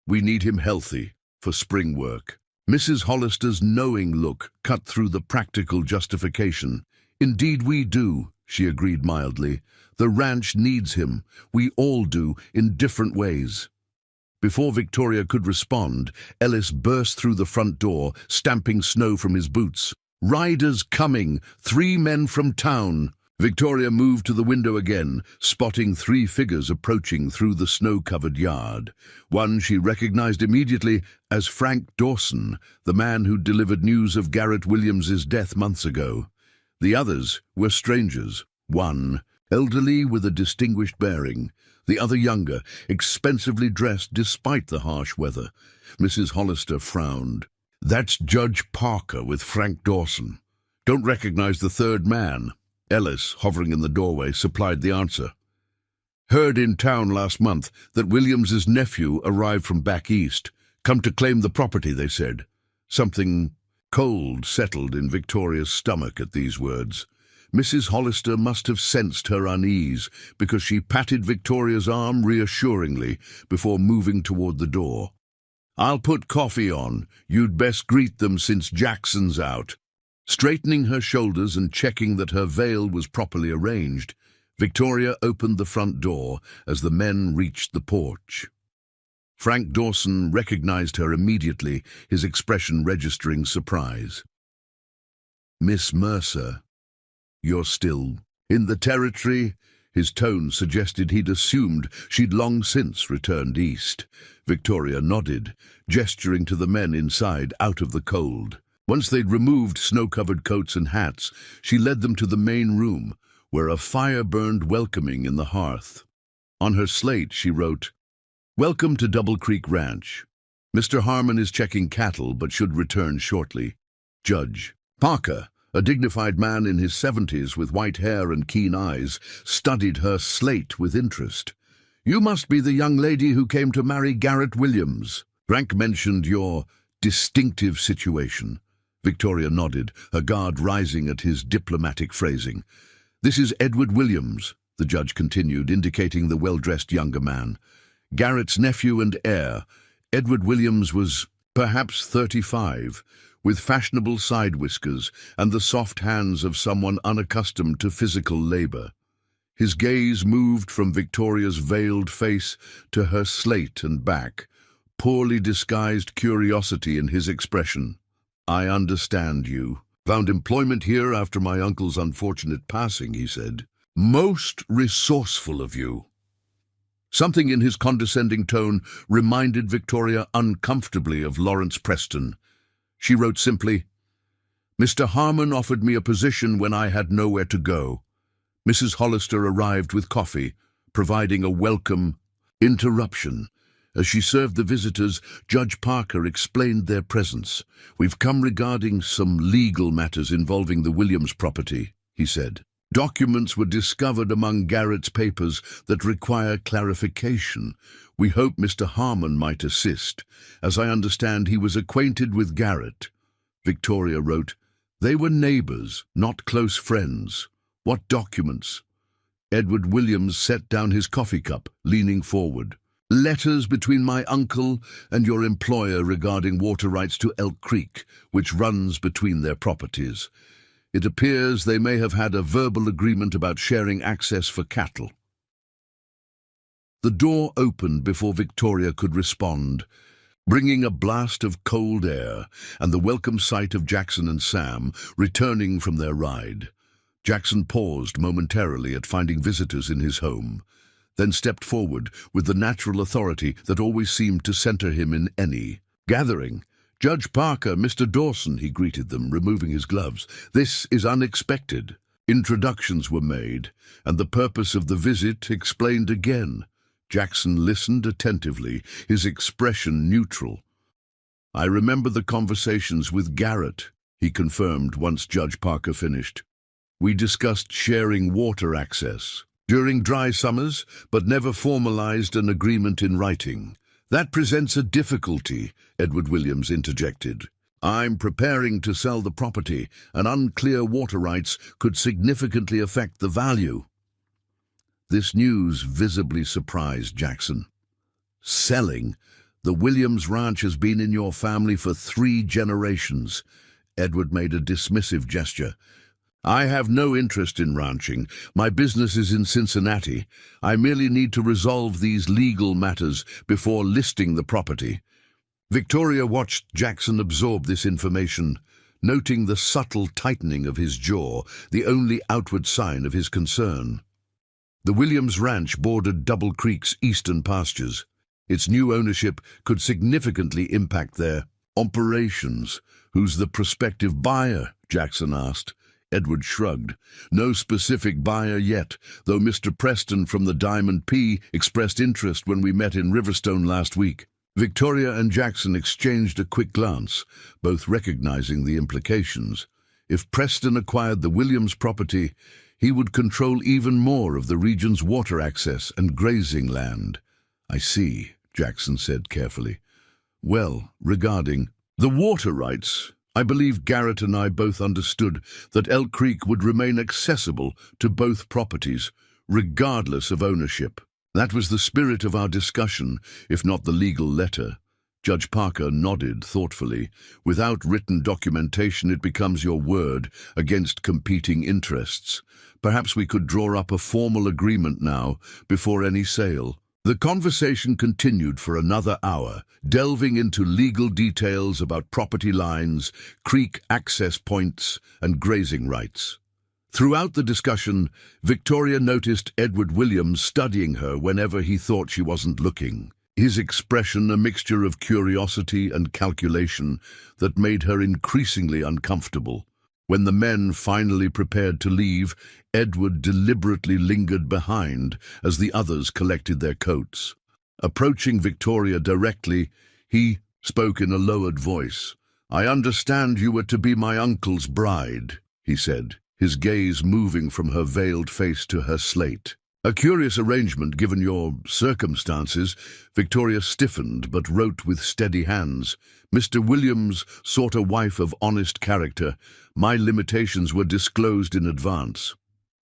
"We need him healthy for spring work." Mrs. Hollister's knowing look cut through the practical justification. "Indeed we do," she agreed mildly. "The ranch needs him. We all do, in different ways." Before Victoria could respond, Ellis burst through the front door, stamping snow from his boots. "Riders coming! 3 men from town!" Victoria moved to the window again, spotting 3 figures approaching through the snow-covered yard. One she recognized immediately as Frank Dawson, the man who delivered news of Garrett Williams's death months ago. The others were strangers, one elderly with a distinguished bearing, the other younger, expensively dressed despite the harsh weather. Mrs. Hollister frowned. "That's Judge Parker with Frank Dawson. Don't recognize the third man." Ellis, hovering in the doorway, supplied the answer. "Heard in town last month that Williams's nephew arrived from back east. Come to claim the property, they said." Something cold settled in Victoria's stomach at these words. Mrs. Hollister must have sensed her unease, because she patted Victoria's arm reassuringly before moving toward the door. "I'll put coffee on. You'd best greet them since Jackson's out." Straightening her shoulders and checking that her veil was properly arranged, Victoria opened the front door as the men reached the porch. Frank Dawson recognized her immediately, his expression registering surprise. "Miss Mercer, you're still in the territory?" His tone suggested he'd assumed she'd long since returned east. Victoria nodded, gesturing to the men inside out of the cold. Once they'd removed snow-covered coats and hats, she led them to the main room, where a fire burned welcoming in the hearth. On her slate she wrote, "Welcome to Double Creek Ranch. Mr. Harmon is checking cattle but should return shortly. Judge." Parker, a dignified man in his 70s with white hair and keen eyes, studied her slate with interest. "You must be the young lady who came to marry Garrett Williams. Frank mentioned your distinctive situation." Victoria nodded, her guard rising at his diplomatic phrasing. "This is Edward Williams," the judge continued, indicating the well-dressed younger man. "Garrett's nephew and heir." Edward Williams was perhaps 35, with fashionable side whiskers and the soft hands of someone unaccustomed to physical labor. His gaze moved from Victoria's veiled face to her slate and back, poorly disguised curiosity in his expression. "I understand you. Found employment here after my uncle's unfortunate passing," he said. "Most resourceful of you." Something in his condescending tone reminded Victoria uncomfortably of Lawrence Preston. She wrote simply, "Mr. Harmon offered me a position when I had nowhere to go." Mrs. Hollister arrived with coffee, providing a welcome interruption. As she served the visitors, Judge Parker explained their presence. "We've come regarding some legal matters involving the Williams property," he said. "Documents were discovered among Garrett's papers that require clarification. We hope Mr. Harmon might assist. As I understand, he was acquainted with Garrett." Victoria wrote, "They were neighbors, not close friends. What documents?" Edward Williams set down his coffee cup, leaning forward. "Letters between my uncle and your employer regarding water rights to Elk Creek, which runs between their properties. It appears they may have had a verbal agreement about sharing access for cattle." The door opened before Victoria could respond, bringing a blast of cold air and the welcome sight of Jackson and Sam returning from their ride. Jackson paused momentarily at finding visitors in his home, then stepped forward with the natural authority that always seemed to center him in any gathering. "Judge Parker, Mr. Dawson," he greeted them, removing his gloves. "This is unexpected." Introductions were made, and the purpose of the visit explained again. Jackson listened attentively, his expression neutral. "I remember the conversations with Garrett," he confirmed once Judge Parker finished. "We discussed sharing water access during dry summers, but never formalized an agreement in writing. That presents a difficulty," Edward Williams interjected. "I'm preparing to sell the property, and unclear water rights could significantly affect the value." This news visibly surprised Jackson. "Selling? The Williams Ranch has been in your family for 3 generations. Edward made a dismissive gesture. "I have no interest in ranching. My business is in Cincinnati. I merely need to resolve these legal matters before listing the property." Victoria watched Jackson absorb this information, noting the subtle tightening of his jaw, the only outward sign of his concern. The Williams Ranch bordered Double Creek's eastern pastures. Its new ownership could significantly impact their operations. "Who's the prospective buyer?" Jackson asked. Edward shrugged. "No specific buyer yet, though Mr. Preston from the Diamond P expressed interest when we met in Riverstone last week." Victoria and Jackson exchanged a quick glance, both recognizing the implications. If Preston acquired the Williams property, he would control even more of the region's water access and grazing land. "I see," Jackson said carefully. "Well, regarding the water rights, I believe Garrett and I both understood that Elk Creek would remain accessible to both properties, regardless of ownership. That was the spirit of our discussion, if not the legal letter." Judge Parker nodded thoughtfully. "Without written documentation, it becomes your word against competing interests. Perhaps we could draw up a formal agreement now, before any sale." The conversation continued for another hour, delving into legal details about property lines, creek access points, and grazing rights. Throughout the discussion, Victoria noticed Edward Williams studying her whenever he thought she wasn't looking. His expression a mixture of curiosity and calculation that made her increasingly uncomfortable. When the men finally prepared to leave, Edward deliberately lingered behind as the others collected their coats. Approaching Victoria directly, he spoke in a lowered voice. "I understand you were to be my uncle's bride," he said, his gaze moving from her veiled face to her slate. "A curious arrangement given your circumstances." Victoria stiffened but wrote with steady hands. "Mr. Williams sought a wife of honest character. My limitations were disclosed in advance."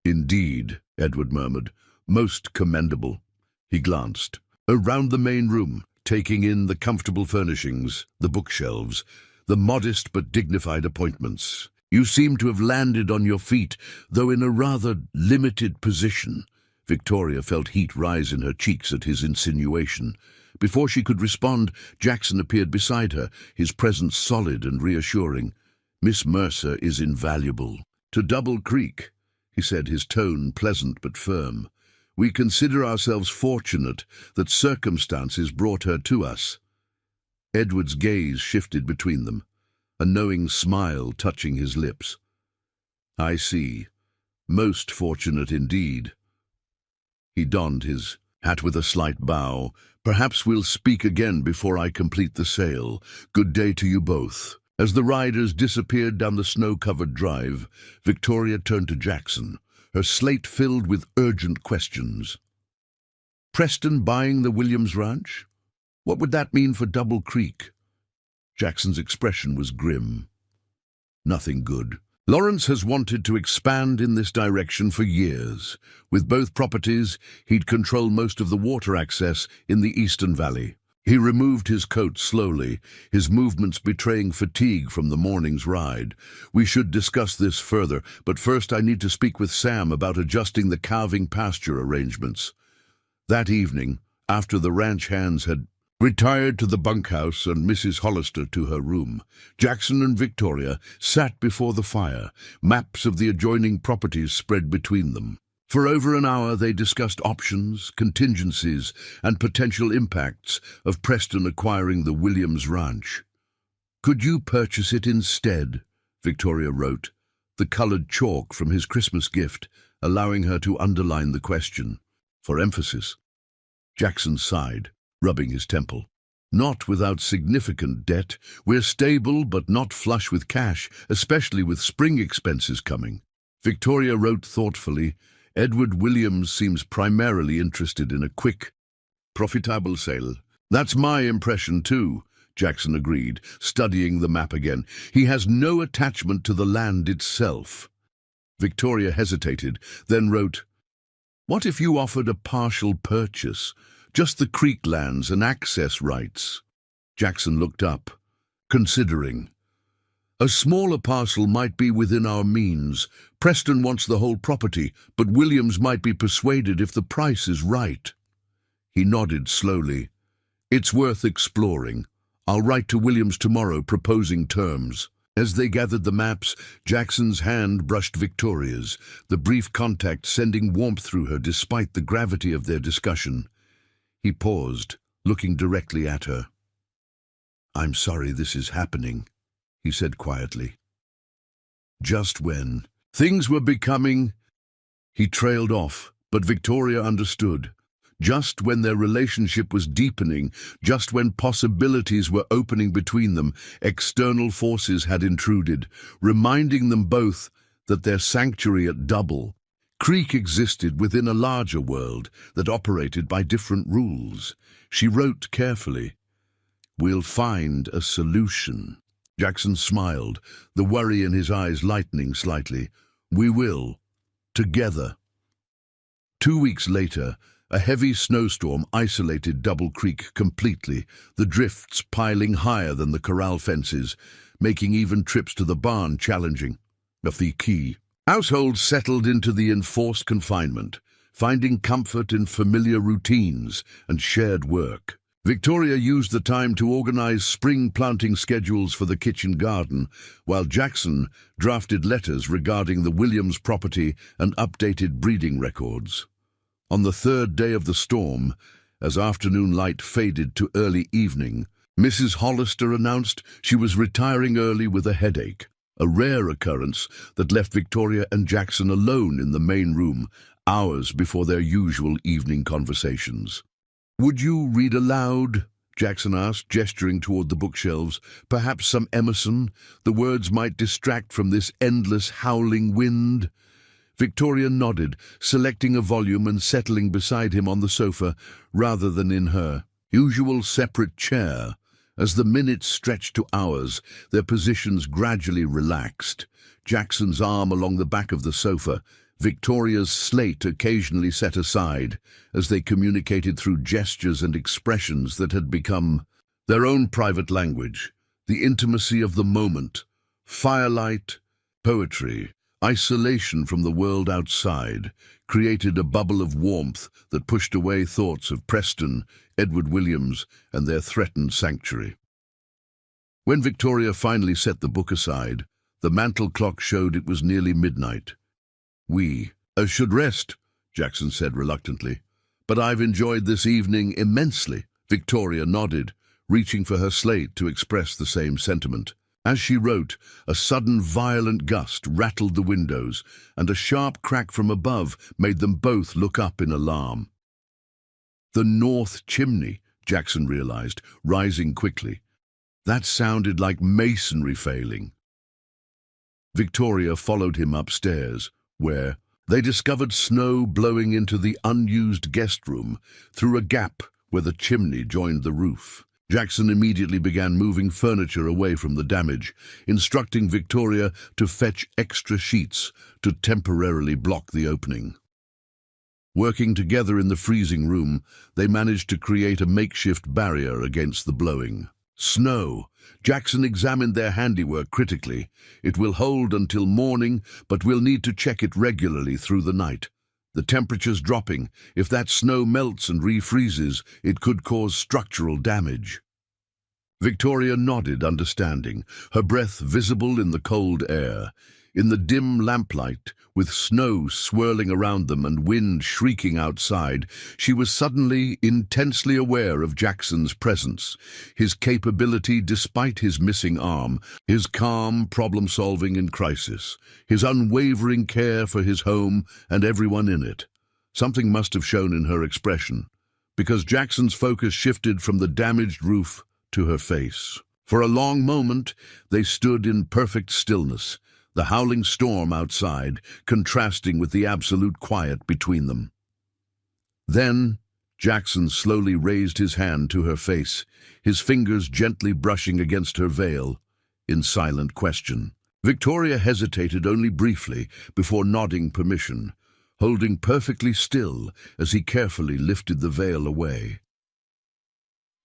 "Indeed," Edward murmured. "Most commendable." He glanced around the main room, taking in the comfortable furnishings, the bookshelves, the modest but dignified appointments. "You seem to have landed on your feet, though in a rather limited position." Victoria felt heat rise in her cheeks at his insinuation. Before she could respond, Jackson appeared beside her, his presence solid and reassuring. "Miss Mercer is invaluable to Double Creek," he said, his tone pleasant but firm. "We consider ourselves fortunate that circumstances brought her to us." Edward's gaze shifted between them, a knowing smile touching his lips. "I see. Most fortunate indeed." He donned his hat with a slight bow. "Perhaps we'll speak again before I complete the sale. Good day to you both." As the riders disappeared down the snow-covered drive, Victoria turned to Jackson, her slate filled with urgent questions. "Preston buying the Williams Ranch? What would that mean for Double Creek?" Jackson's expression was grim. "Nothing good. Lawrence has wanted to expand in this direction for years. With both properties, he'd control most of the water access in the Eastern Valley." He removed his coat slowly, his movements betraying fatigue from the morning's ride. "We should discuss this further, but first I need to speak with Sam about adjusting the calving pasture arrangements." That evening, after the ranch hands had retired to the bunkhouse and Mrs. Hollister to her room, Jackson and Victoria sat before the fire, maps of the adjoining properties spread between them. For over an hour they discussed options, contingencies, and potential impacts of Preston acquiring the Williams Ranch. "Could you purchase it instead?" Victoria wrote, the coloured chalk from his Christmas gift, allowing her to underline the question, for emphasis. Jackson sighed, rubbing his temple. "Not without significant debt. We're stable but not flush with cash, especially with spring expenses coming." Victoria wrote thoughtfully, "Edward Williams seems primarily interested in a quick, profitable sale." "That's my impression too," Jackson agreed, studying the map again. "He has no attachment to the land itself." Victoria hesitated, then wrote, "What if you offered a partial purchase? Just the creek lands and access rights?" Jackson looked up, considering. "A smaller parcel might be within our means. Preston wants the whole property, but Williams might be persuaded if the price is right." He nodded slowly. "It's worth exploring. I'll write to Williams tomorrow proposing terms." As they gathered the maps, Jackson's hand brushed Victoria's, the brief contact sending warmth through her despite the gravity of their discussion. He paused, looking directly at her. "I'm sorry this is happening," he said quietly. "Just when things were becoming—" He trailed off, but Victoria understood. Just when their relationship was deepening, just when possibilities were opening between them, external forces had intruded, reminding them both that their sanctuary at Double Creek existed within a larger world that operated by different rules. She wrote carefully, "We'll find a solution." Jackson smiled, the worry in his eyes lightening slightly. "We will. Together." 2 weeks later, a heavy snowstorm isolated Double Creek completely, the drifts piling higher than the corral fences, making even trips to the barn challenging. Of the key, households settled into the enforced confinement, finding comfort in familiar routines and shared work. Victoria used the time to organize spring planting schedules for the kitchen garden, while Jackson drafted letters regarding the Williams property and updated breeding records. On the third day of the storm, as afternoon light faded to early evening, Mrs. Hollister announced she was retiring early with a headache, a rare occurrence that left Victoria and Jackson alone in the main room, hours before their usual evening conversations. "Would you read aloud?" Jackson asked, gesturing toward the bookshelves. "Perhaps some Emerson? The words might distract from this endless howling wind." Victoria nodded, selecting a volume and settling beside him on the sofa rather than in her usual separate chair. As the minutes stretched to hours, their positions gradually relaxed. Jackson's arm along the back of the sofa, Victoria's slate occasionally set aside, as they communicated through gestures and expressions that had become their own private language, the intimacy of the moment, firelight, poetry. Isolation from the world outside created a bubble of warmth that pushed away thoughts of Preston, Edward Williams, and their threatened sanctuary. When Victoria finally set the book aside, the mantel clock showed it was nearly midnight. "We should rest," Jackson said reluctantly. "But I've enjoyed this evening immensely." Victoria nodded, reaching for her slate to express the same sentiment. As she wrote, a sudden violent gust rattled the windows, and a sharp crack from above made them both look up in alarm. The north chimney, Jackson realized, rising quickly. That sounded like masonry failing. Victoria followed him upstairs, where they discovered snow blowing into the unused guest room through a gap where the chimney joined the roof. Jackson immediately began moving furniture away from the damage, instructing Victoria to fetch extra sheets to temporarily block the opening. Working together in the freezing room, they managed to create a makeshift barrier against the blowing snow. Jackson examined their handiwork critically. "It will hold until morning, but we'll need to check it regularly through the night. The temperature's dropping. If that snow melts and refreezes, it could cause structural damage." Victoria nodded, understanding, her breath visible in the cold air. In the dim lamplight, with snow swirling around them and wind shrieking outside, she was suddenly intensely aware of Jackson's presence, his capability despite his missing arm, his calm problem-solving in crisis, his unwavering care for his home and everyone in it. Something must have shown in her expression, because Jackson's focus shifted from the damaged roof to her face. For a long moment, they stood in perfect stillness, the howling storm outside contrasting with the absolute quiet between them. Then, Jackson slowly raised his hand to her face, his fingers gently brushing against her veil, in silent question. Victoria hesitated only briefly before nodding permission, holding perfectly still as he carefully lifted the veil away.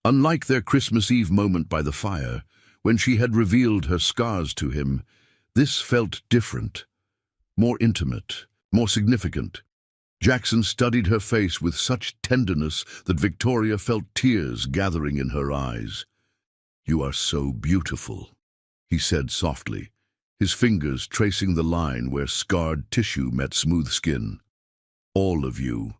Unlike their Christmas Eve moment by the fire, when she had revealed her scars to him, this felt different, more intimate, more significant. Jackson studied her face with such tenderness that Victoria felt tears gathering in her eyes. "You are so beautiful," he said softly, his fingers tracing the line where scarred tissue met smooth skin. "All of you.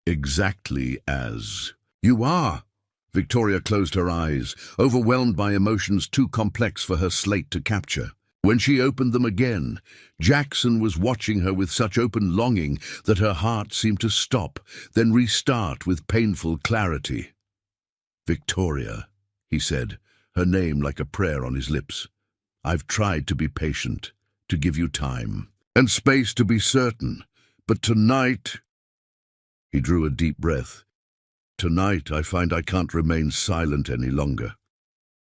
Exactly as you are." Victoria closed her eyes, overwhelmed by emotions too complex for her slate to capture. When she opened them again, Jackson was watching her with such open longing that her heart seemed to stop, then restart with painful clarity. "Victoria," he said, her name like a prayer on his lips. "I've tried to be patient, to give you time, and space to be certain, but tonight—" He drew a deep breath. "Tonight I find I can't remain silent any longer.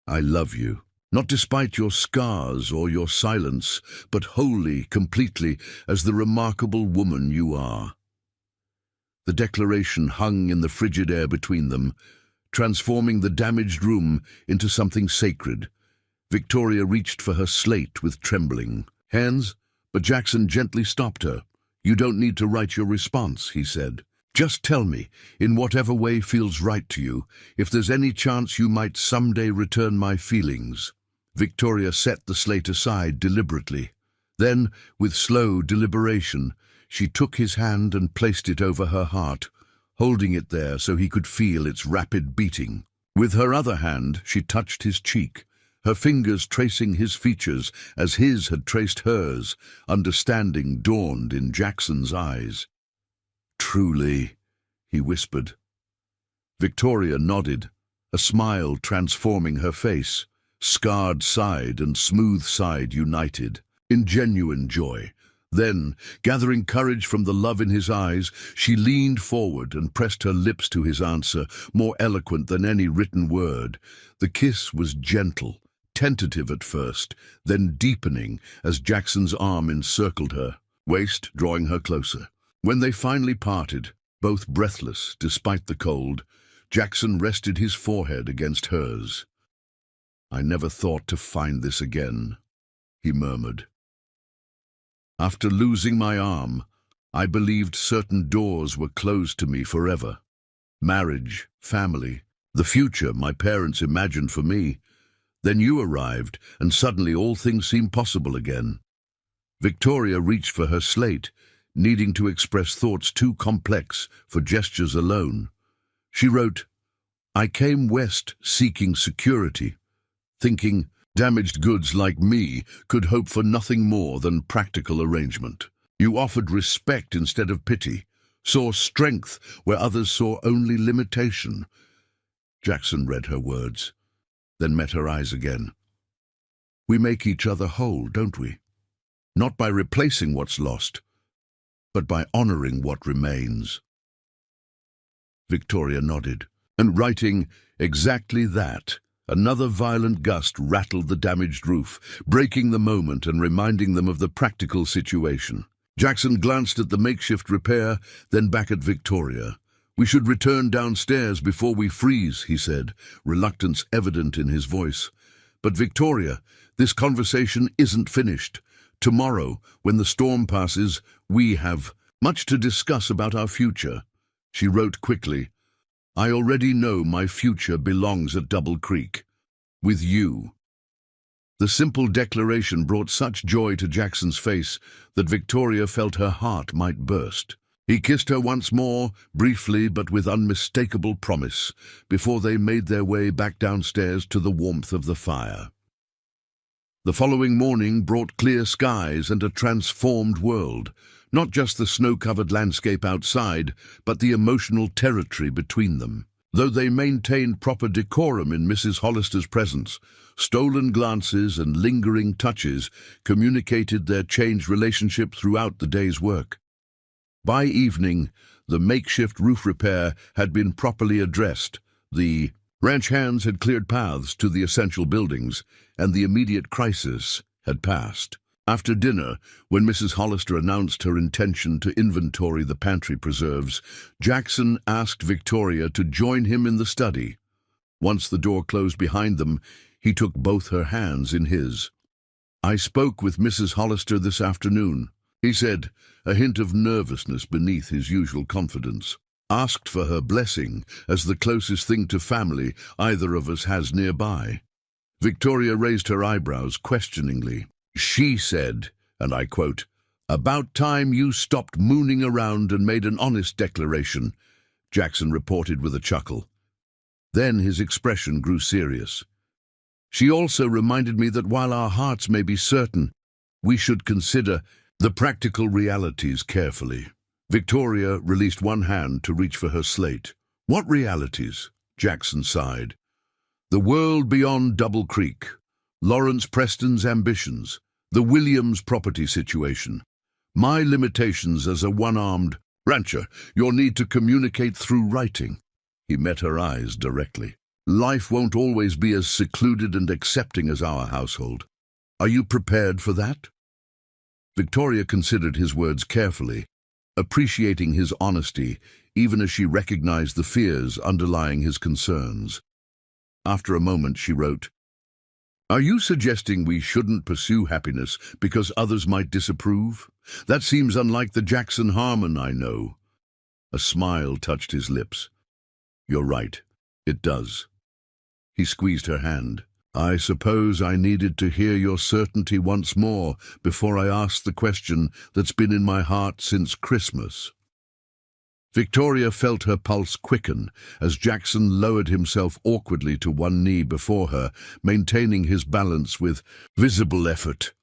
I love you. Not despite your scars or your silence, but wholly, completely, as the remarkable woman you are." The declaration hung in the frigid air between them, transforming the damaged room into something sacred. Victoria reached for her slate with trembling hands, but Jackson gently stopped her. "You don't need to write your response," he said. "Just tell me, in whatever way feels right to you, if there's any chance you might someday return my feelings." Victoria set the slate aside deliberately. Then, with slow deliberation, she took his hand and placed it over her heart, holding it there so he could feel its rapid beating. With her other hand, she touched his cheek, her fingers tracing his features as his had traced hers. Understanding dawned in Jackson's eyes. "Truly," he whispered. Victoria nodded, a smile transforming her face, scarred side and smooth side united, in genuine joy. Then, gathering courage from the love in his eyes, she leaned forward and pressed her lips to his answer, more eloquent than any written word. The kiss was gentle, tentative at first, then deepening as Jackson's arm encircled her waist, drawing her closer. When they finally parted, both breathless despite the cold, Jackson rested his forehead against hers. "I never thought to find this again," he murmured. "After losing my arm, I believed certain doors were closed to me forever. Marriage, family, the future my parents imagined for me. Then you arrived, and suddenly all things seemed possible again." Victoria reached for her slate, needing to express thoughts too complex for gestures alone. She wrote, "I came west seeking security, thinking damaged goods like me could hope for nothing more than practical arrangement. You offered respect instead of pity, saw strength where others saw only limitation." Jackson read her words, then met her eyes again. "We make each other whole, don't we? Not by replacing what's lost, but by honoring what remains." Victoria nodded, and writing exactly that, another violent gust rattled the damaged roof, breaking the moment and reminding them of the practical situation. Jackson glanced at the makeshift repair, then back at Victoria. "We should return downstairs before we freeze," he said, reluctance evident in his voice. "But Victoria, this conversation isn't finished. Tomorrow, when the storm passes, we have much to discuss about our future." She wrote quickly, "I already know my future belongs at Double Creek, with you." The simple declaration brought such joy to Jackson's face that Victoria felt her heart might burst. He kissed her once more, briefly but with unmistakable promise, before they made their way back downstairs to the warmth of the fire. The following morning brought clear skies and a transformed world, not just the snow-covered landscape outside, but the emotional territory between them. Though they maintained proper decorum in Mrs. Hollister's presence, stolen glances and lingering touches communicated their changed relationship throughout the day's work. By evening, the makeshift roof repair had been properly addressed, the ranch hands had cleared paths to the essential buildings, and the immediate crisis had passed. After dinner, when Mrs. Hollister announced her intention to inventory the pantry preserves, Jackson asked Victoria to join him in the study. Once the door closed behind them, he took both her hands in his. "I spoke with Mrs. Hollister this afternoon," he said, a hint of nervousness beneath his usual confidence. "Asked for her blessing as the closest thing to family either of us has nearby." Victoria raised her eyebrows questioningly. "She said, and I quote, 'About time you stopped mooning around and made an honest declaration,'" Jackson reported with a chuckle. Then his expression grew serious. "She also reminded me that while our hearts may be certain, we should consider the practical realities carefully." Victoria released one hand to reach for her slate. "What realities?" Jackson sighed. "The world beyond Double Creek, Lawrence Preston's ambitions, the Williams property situation, my limitations as a one-armed rancher, your need to communicate through writing." He met her eyes directly. "Life won't always be as secluded and accepting as our household. Are you prepared for that?" Victoria considered his words carefully, appreciating his honesty even as she recognized the fears underlying his concerns. After a moment she wrote, "Are you suggesting we shouldn't pursue happiness because others might disapprove? That seems unlike the Jackson Harmon I know." A smile touched his lips. "You're right, it does." He squeezed her hand. "I suppose I needed to hear your certainty once more before I asked the question that's been in my heart since Christmas." Victoria felt her pulse quicken as Jackson lowered himself awkwardly to one knee before her, maintaining his balance with visible effort.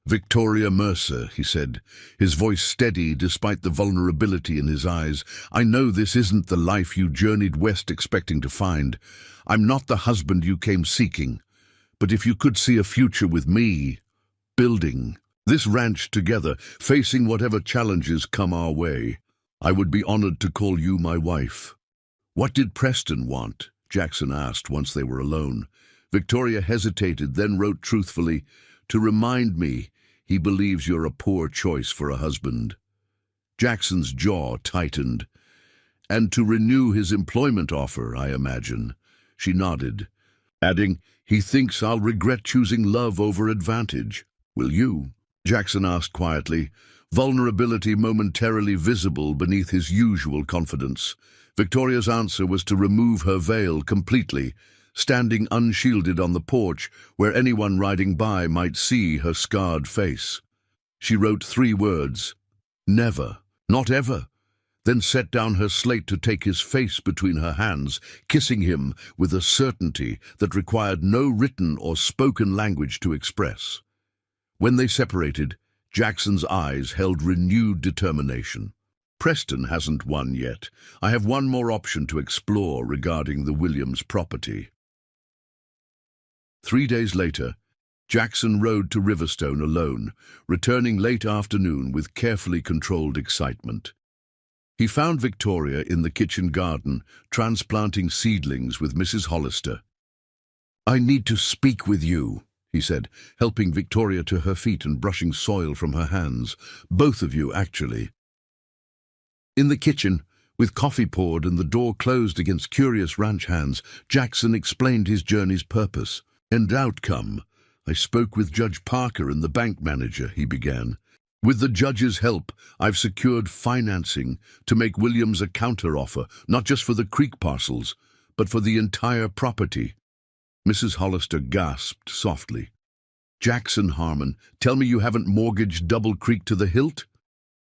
"Victoria Mercer," he said, his voice steady despite the vulnerability in his eyes, "I know this isn't the life you journeyed west expecting to find. I'm not the husband you came seeking. But if you could see a future with me, building this ranch together, facing whatever challenges come our way, I would be honored to call you my wife." "What did Preston want?" Jackson asked once they were alone. Victoria hesitated, then wrote truthfully, "To remind me he believes you're a poor choice for a husband." Jackson's jaw tightened. "And to renew his employment offer, I imagine." She nodded, adding, "He thinks I'll regret choosing love over advantage. Will you?" Jackson asked quietly, vulnerability momentarily visible beneath his usual confidence. Victoria's answer was to remove her veil completely, standing unshielded on the porch where anyone riding by might see her scarred face. She wrote 3 words, "Never, not ever," then set down her slate to take his face between her hands, kissing him with a certainty that required no written or spoken language to express. When they separated, Jackson's eyes held renewed determination. "Preston hasn't won yet. I have one more option to explore regarding the Williams property." 3 days later, Jackson rode to Riverstone alone, returning late afternoon with carefully controlled excitement. He found Victoria in the kitchen garden, transplanting seedlings with Mrs. Hollister. "I need to speak with you," he said, helping Victoria to her feet and brushing soil from her hands. "Both of you, actually." In the kitchen, with coffee poured and the door closed against curious ranch hands, Jackson explained his journey's purpose and outcome. "I spoke with Judge Parker and the bank manager," he began. "With the judge's help, I've secured financing to make Williams a counteroffer, not just for the creek parcels, but for the entire property." Mrs. Hollister gasped softly. Jackson Harmon, tell me you haven't mortgaged Double Creek to the hilt?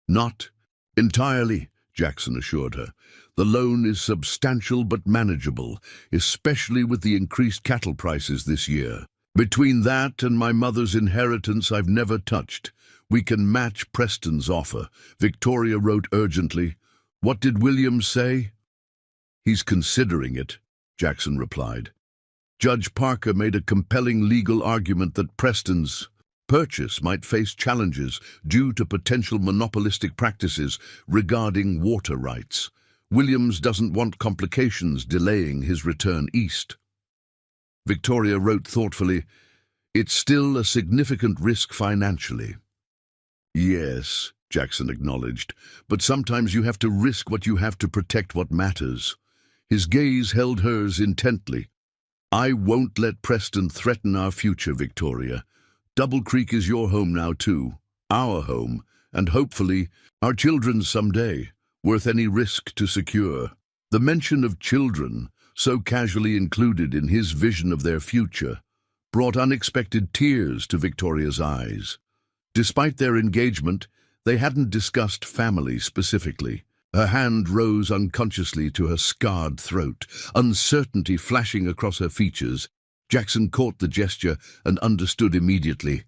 Not entirely, Jackson assured her. The loan is substantial but manageable, especially with the increased cattle prices this year. Between that and my mother's inheritance I've never touched. We can match Preston's offer. Victoria wrote urgently. What did Williams say? He's considering it, Jackson replied. Judge Parker made a compelling legal argument that Preston's purchase might face challenges due to potential monopolistic practices regarding water rights. Williams doesn't want complications delaying his return east. Victoria wrote thoughtfully, it's still a significant risk financially. Yes, Jackson acknowledged, but sometimes you have to risk what you have to protect what matters. His gaze held hers intently. I won't let Preston threaten our future, Victoria. Double Creek is your home now too, our home, and hopefully our children's someday, worth any risk to secure. The mention of children, so casually included in his vision of their future, brought unexpected tears to Victoria's eyes. Despite their engagement, they hadn't discussed family specifically. Her hand rose unconsciously to her scarred throat, uncertainty flashing across her features. Jackson caught the gesture and understood immediately.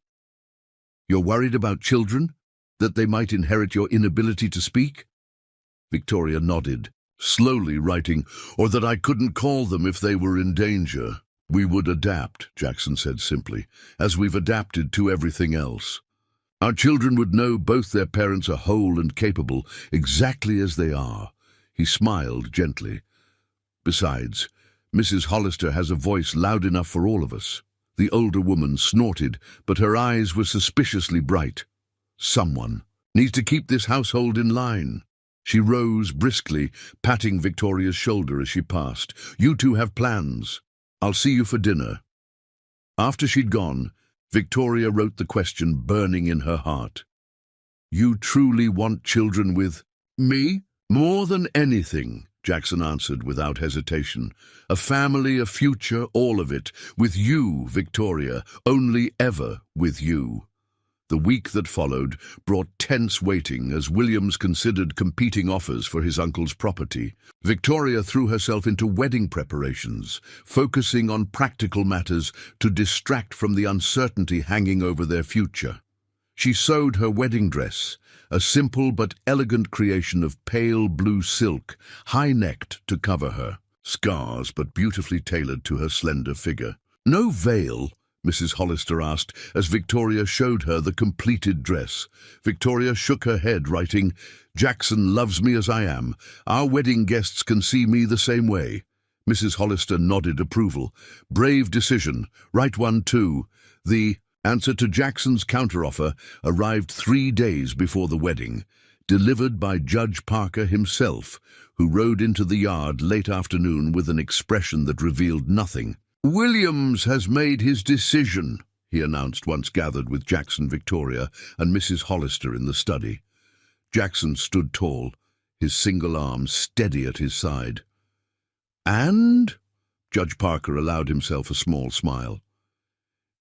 You're worried about children? That they might inherit your inability to speak? Victoria nodded, slowly writing, or that I couldn't call them if they were in danger. We would adapt, Jackson said simply, as we've adapted to everything else. Our children would know both their parents are whole and capable, exactly as they are. He smiled gently. Besides, Mrs. Hollister has a voice loud enough for all of us. The older woman snorted, but her eyes were suspiciously bright. Someone needs to keep this household in line. She rose briskly, patting Victoria's shoulder as she passed. You two have plans. I'll see you for dinner. After she'd gone, Victoria wrote the question burning in her heart. You truly want children with me? More than anything, Jackson answered without hesitation. A family, a future, all of it. With you, Victoria, only ever with you. The week that followed brought tense waiting as Williams considered competing offers for his uncle's property. Victoria threw herself into wedding preparations, focusing on practical matters to distract from the uncertainty hanging over their future. She sewed her wedding dress, a simple but elegant creation of pale blue silk, high-necked to cover her, scars but beautifully tailored to her slender figure. No veil, Mrs. Hollister asked, as Victoria showed her the completed dress. Victoria shook her head, writing, Jackson loves me as I am. Our wedding guests can see me the same way. Mrs. Hollister nodded approval. Brave decision. Right one, too. The answer to Jackson's counteroffer arrived 3 days before the wedding, delivered by Judge Parker himself, who rode into the yard late afternoon with an expression that revealed nothing. Williams has made his decision, he announced once gathered with Jackson, Victoria, and Mrs. Hollister in the study. Jackson stood tall, his single arm steady at his side. And? Judge Parker allowed himself a small smile.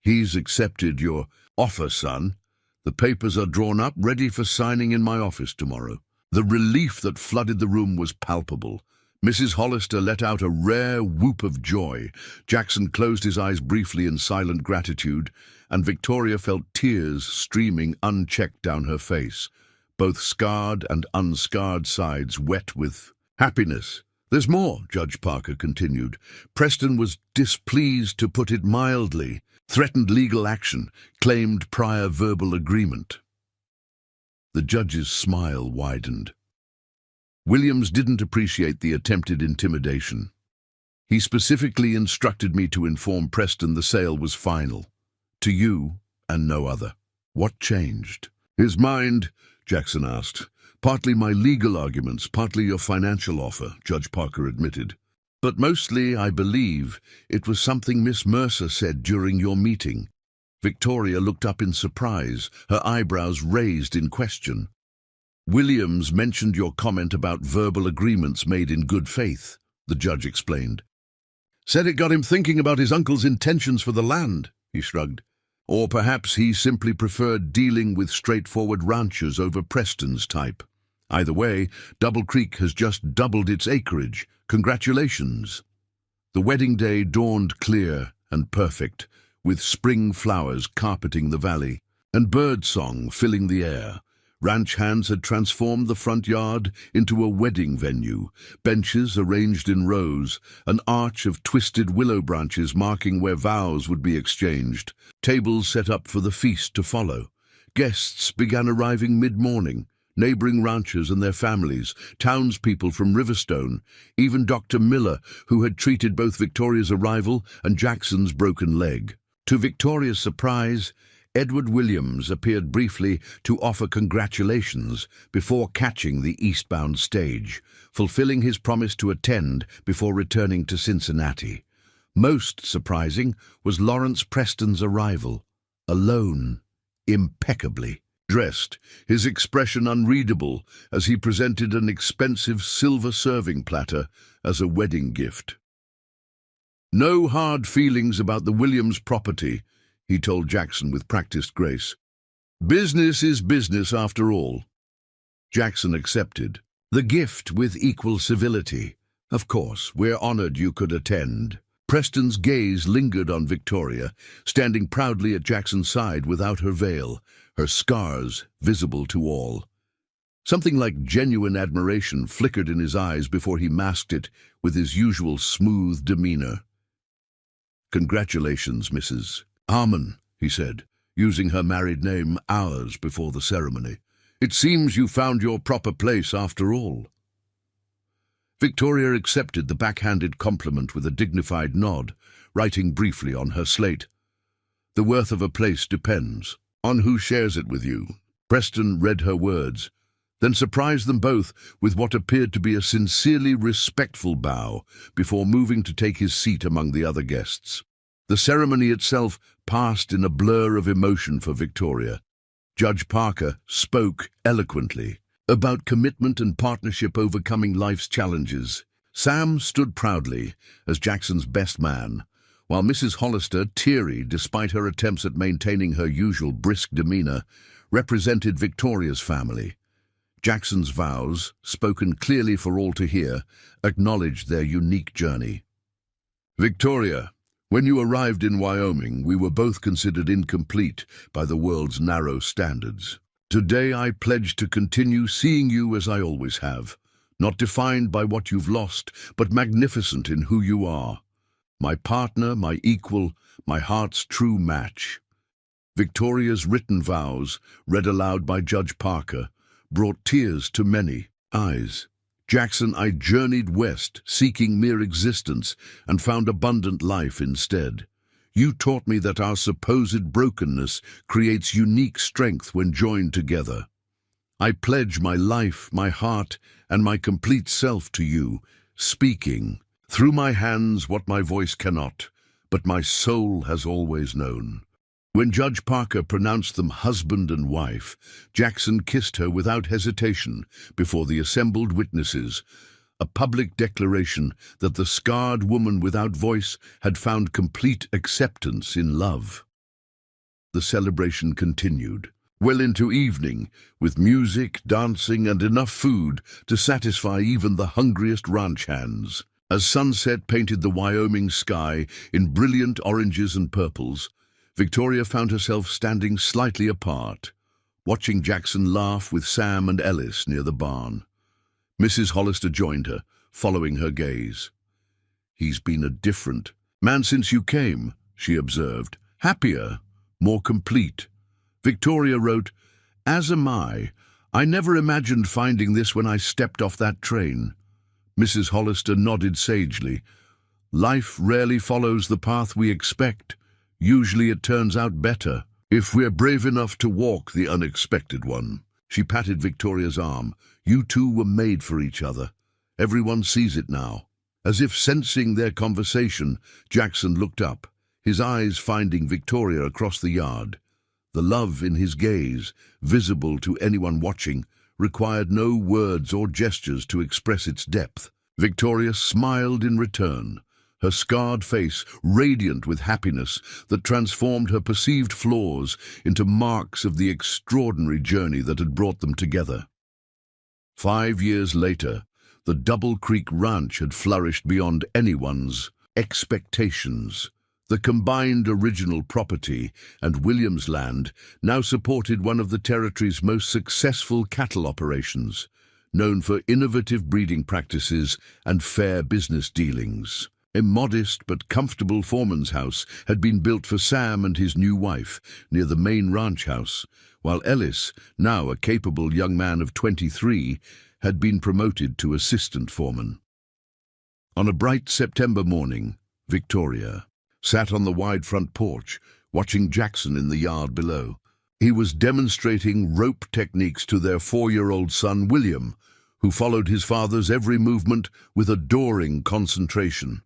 He's accepted your offer, son. The papers are drawn up, ready for signing in my office tomorrow. The relief that flooded the room was palpable. Mrs. Hollister let out a rare whoop of joy. Jackson closed his eyes briefly in silent gratitude, and Victoria felt tears streaming unchecked down her face, both scarred and unscarred sides wet with happiness. There's more, Judge Parker continued. Preston was displeased, to put it mildly, threatened legal action, claimed prior verbal agreement. The judge's smile widened. Williams didn't appreciate the attempted intimidation. He specifically instructed me to inform Preston the sale was final. To you and no other. What changed? His mind, Jackson asked. Partly my legal arguments, partly your financial offer, Judge Parker admitted. But mostly, I believe, it was something Miss Mercer said during your meeting. Victoria looked up in surprise, her eyebrows raised in question. Williams mentioned your comment about verbal agreements made in good faith, the judge explained. Said it got him thinking about his uncle's intentions for the land, he shrugged. Or perhaps he simply preferred dealing with straightforward ranchers over Preston's type. Either way, Double Creek has just doubled its acreage. Congratulations. The wedding day dawned clear and perfect, with spring flowers carpeting the valley and birdsong filling the air. Ranch hands had transformed the front yard into a wedding venue, benches arranged in rows, an arch of twisted willow branches marking where vows would be exchanged, tables set up for the feast to follow. Guests began arriving mid-morning, neighboring ranchers and their families, townspeople from Riverstone, even Dr. Miller, who had treated both Victoria's arrival and Jackson's broken leg. To Victoria's surprise, Edward Williams appeared briefly to offer congratulations before catching the eastbound stage, fulfilling his promise to attend before returning to Cincinnati. Most surprising was Lawrence Preston's arrival, alone, impeccably dressed, his expression unreadable as he presented an expensive silver serving platter as a wedding gift. "No hard feelings about the Williams property," he told Jackson with practiced grace. "Business is business after all." Jackson accepted the gift with equal civility. "Of course, we're honored you could attend." Preston's gaze lingered on Victoria, standing proudly at Jackson's side without her veil, her scars visible to all. Something like genuine admiration flickered in his eyes before he masked it with his usual smooth demeanor. "Congratulations, Mrs. Harmon," he said, using her married name hours before the ceremony. "It seems you found your proper place after all." Victoria accepted the backhanded compliment with a dignified nod, writing briefly on her slate, "The worth of a place depends on who shares it with you." Preston read her words, then surprised them both with what appeared to be a sincerely respectful bow before moving to take his seat among the other guests. The ceremony itself passed in a blur of emotion for Victoria. Judge Parker spoke eloquently about commitment and partnership overcoming life's challenges. Sam stood proudly as Jackson's best man, while Mrs. Hollister, teary despite her attempts at maintaining her usual brisk demeanor, represented Victoria's family. Jackson's vows, spoken clearly for all to hear, acknowledged their unique journey. "Victoria, when you arrived in Wyoming, we were both considered incomplete by the world's narrow standards. Today I pledge to continue seeing you as I always have, not defined by what you've lost, but magnificent in who you are. My partner, my equal, my heart's true match." Victoria's written vows, read aloud by Judge Parker, brought tears to many eyes. "Jackson, I journeyed west, seeking mere existence, and found abundant life instead. You taught me that our supposed brokenness creates unique strength when joined together. I pledge my life, my heart, and my complete self to you, speaking through my hands what my voice cannot, but my soul has always known." When Judge Parker pronounced them husband and wife, Jackson kissed her without hesitation before the assembled witnesses, a public declaration that the scarred woman without voice had found complete acceptance in love. The celebration continued well into evening, with music, dancing, and enough food to satisfy even the hungriest ranch hands. As sunset painted the Wyoming sky in brilliant oranges and purples, Victoria found herself standing slightly apart, watching Jackson laugh with Sam and Ellis near the barn. Mrs. Hollister joined her, following her gaze. "He's been a different man since you came," she observed. "Happier, more complete." Victoria wrote, "As am I. I never imagined finding this when I stepped off that train." Mrs. Hollister nodded sagely. "Life rarely follows the path we expect. Usually it turns out better, if we're brave enough to walk the unexpected one." She patted Victoria's arm. "You two were made for each other. Everyone sees it now." As if sensing their conversation, Jackson looked up, his eyes finding Victoria across the yard. The love in his gaze, visible to anyone watching, required no words or gestures to express its depth. Victoria smiled in return, her scarred face radiant with happiness that transformed her perceived flaws into marks of the extraordinary journey that had brought them together. 5 years later, the Double Creek Ranch had flourished beyond anyone's expectations. The combined original property and Williams Land now supported one of the territory's most successful cattle operations, known for innovative breeding practices and fair business dealings. A modest but comfortable foreman's house had been built for Sam and his new wife near the main ranch house, while Ellis, now a capable young man of 23, had been promoted to assistant foreman. On a bright September morning, Victoria sat on the wide front porch, watching Jackson in the yard below. He was demonstrating rope techniques to their 4-year-old son, William, who followed his father's every movement with adoring concentration.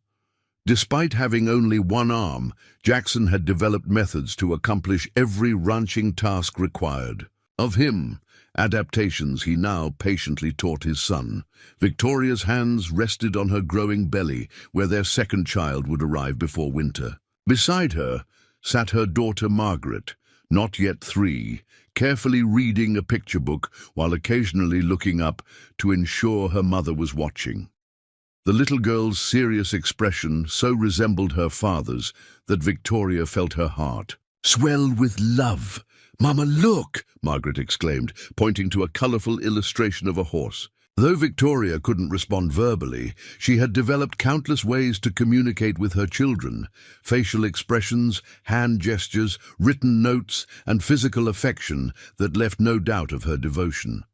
Despite having only one arm, Jackson had developed methods to accomplish every ranching task required. Of him, adaptations he now patiently taught his son. Victoria's hands rested on her growing belly, where their second child would arrive before winter. Beside her sat her daughter Margaret, not yet 3, carefully reading a picture book while occasionally looking up to ensure her mother was watching. The little girl's serious expression so resembled her father's that Victoria felt her heart swell with love. "Mama, look!" Margaret exclaimed, pointing to a colourful illustration of a horse. Though Victoria couldn't respond verbally, she had developed countless ways to communicate with her children: facial expressions, hand gestures, written notes, and physical affection that left no doubt of her devotion.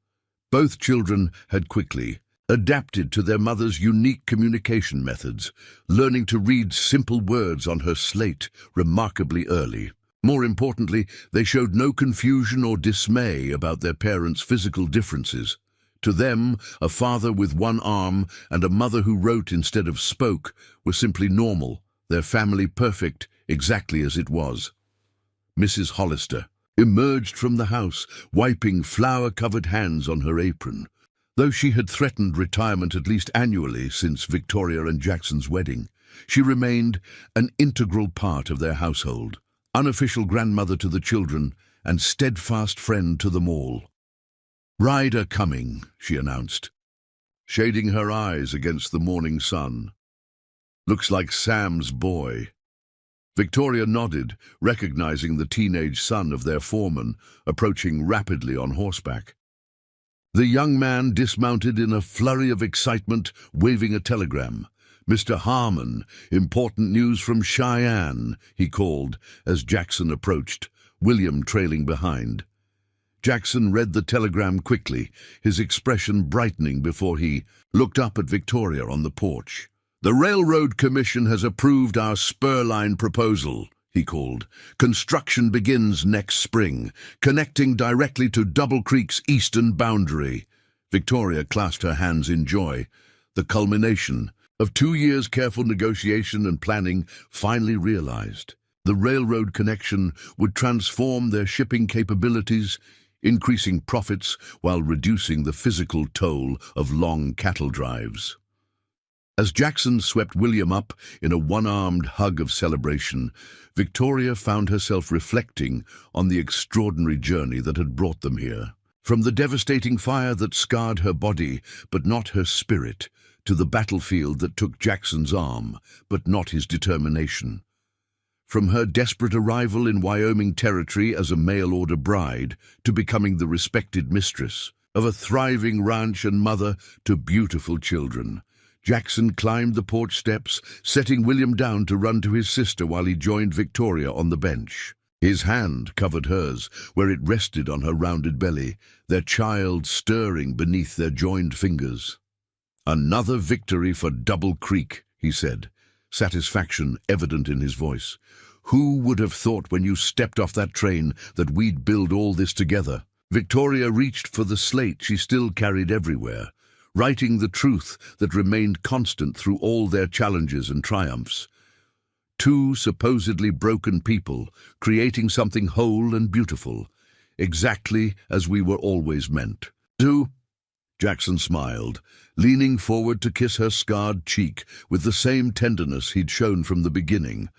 Both children had quickly adapted to their mother's unique communication methods, learning to read simple words on her slate remarkably early. More importantly, they showed no confusion or dismay about their parents' physical differences. To them, a father with one arm and a mother who wrote instead of spoke were simply normal, their family perfect exactly as it was. Mrs. Hollister emerged from the house, wiping flour-covered hands on her apron. Though she had threatened retirement at least annually since Victoria and Jackson's wedding, she remained an integral part of their household, unofficial grandmother to the children and steadfast friend to them all. "Rider coming," she announced, shading her eyes against the morning sun. "Looks like Sam's boy." Victoria nodded, recognizing the teenage son of their foreman, approaching rapidly on horseback. The young man dismounted in a flurry of excitement, waving a telegram. "Mr. Harmon, important news from Cheyenne," he called as Jackson approached, William trailing behind. Jackson read the telegram quickly, his expression brightening before he looked up at Victoria on the porch. "The Railroad Commission has approved our spur line proposal," he called. "Construction begins next spring, connecting directly to Double Creek's eastern boundary." Victoria clasped her hands in joy. The culmination of 2 years' careful negotiation and planning finally realized. The railroad connection would transform their shipping capabilities, increasing profits while reducing the physical toll of long cattle drives. As Jackson swept William up in a one-armed hug of celebration, Victoria found herself reflecting on the extraordinary journey that had brought them here. From the devastating fire that scarred her body, but not her spirit, to the battlefield that took Jackson's arm, but not his determination. From her desperate arrival in Wyoming territory as a mail-order bride to becoming the respected mistress of a thriving ranch and mother to beautiful children, Jackson climbed the porch steps, setting William down to run to his sister while he joined Victoria on the bench. His hand covered hers, where it rested on her rounded belly, their child stirring beneath their joined fingers. "Another victory for Double Creek," he said, satisfaction evident in his voice. "Who would have thought when you stepped off that train that we'd build all this together?" Victoria reached for the slate she still carried everywhere, writing the truth that remained constant through all their challenges and triumphs. Two supposedly broken people creating something whole and beautiful, exactly as we were always meant to. Jackson smiled, leaning forward to kiss her scarred cheek with the same tenderness he'd shown from the beginning,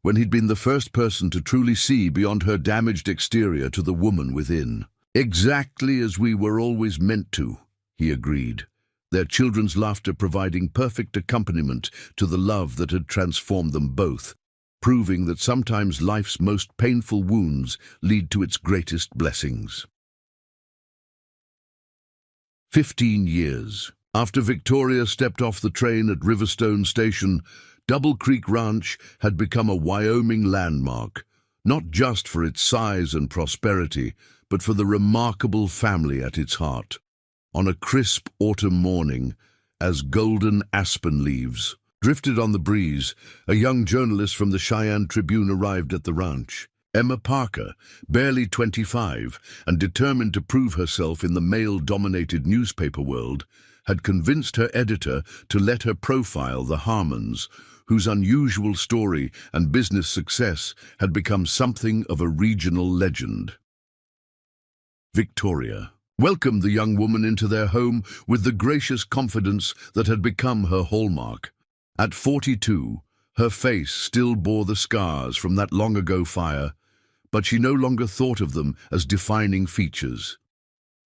when he'd been the first person to truly see beyond her damaged exterior to the woman within. "Exactly as we were always meant to," he agreed, their children's laughter providing perfect accompaniment to the love that had transformed them both, proving that sometimes life's most painful wounds lead to its greatest blessings. 15 years. After Victoria stepped off the train at Riverstone Station, Double Creek Ranch had become a Wyoming landmark, not just for its size and prosperity, but for the remarkable family at its heart. On a crisp autumn morning, as golden aspen leaves drifted on the breeze, a young journalist from the Cheyenne Tribune arrived at the ranch. Emma Parker, barely 25 and determined to prove herself in the male-dominated newspaper world, had convinced her editor to let her profile the Harmons, whose unusual story and business success had become something of a regional legend. Victoria welcomed the young woman into their home with the gracious confidence that had become her hallmark. At 42, her face still bore the scars from that long-ago fire, but she no longer thought of them as defining features.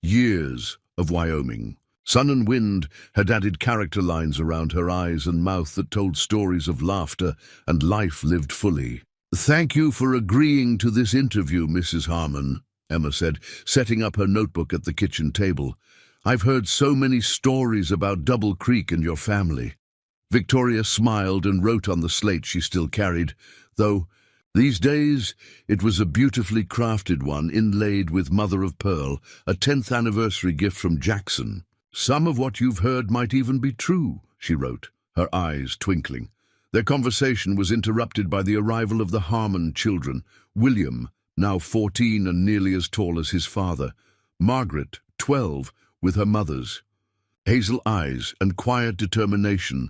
Years of Wyoming, sun and wind, had added character lines around her eyes and mouth that told stories of laughter and life lived fully. "Thank you for agreeing to this interview, Mrs. Harmon," Emma said, setting up her notebook at the kitchen table. "I've heard so many stories about Double Creek and your family." Victoria smiled and wrote on the slate she still carried, though these days it was a beautifully crafted one inlaid with mother-of-pearl, a 10th anniversary gift from Jackson. "Some of what you've heard might even be true," she wrote, her eyes twinkling. Their conversation was interrupted by the arrival of the Harmon children, William, now 14 and nearly as tall as his father, Margaret, 12, with her mother's hazel eyes and quiet determination,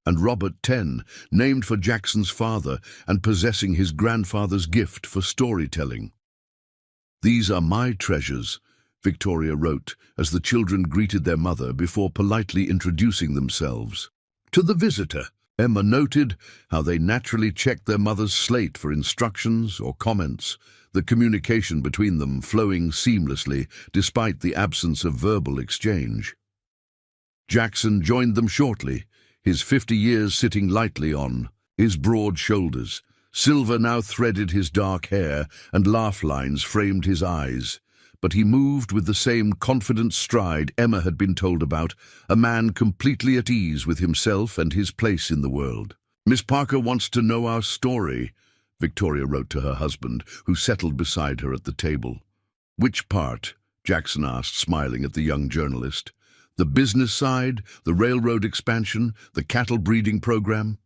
and Robert, 10, named for Jackson's father and possessing his grandfather's gift for storytelling. "These are my treasures," Victoria wrote, as the children greeted their mother before politely introducing themselves. To the visitor, Emma noted how they naturally checked their mother's slate for instructions or comments, the communication between them flowing seamlessly despite the absence of verbal exchange. Jackson joined them shortly, his 50 years sitting lightly on his broad shoulders. Silver now threaded his dark hair, and laugh lines framed his eyes. But he moved with the same confident stride Emma had been told about, a man completely at ease with himself and his place in the world. "Miss Parker wants to know our story," Victoria wrote to her husband, who settled beside her at the table. "Which part?" Jackson asked, smiling at the young journalist. "The business side, the railroad expansion, the cattle breeding program?"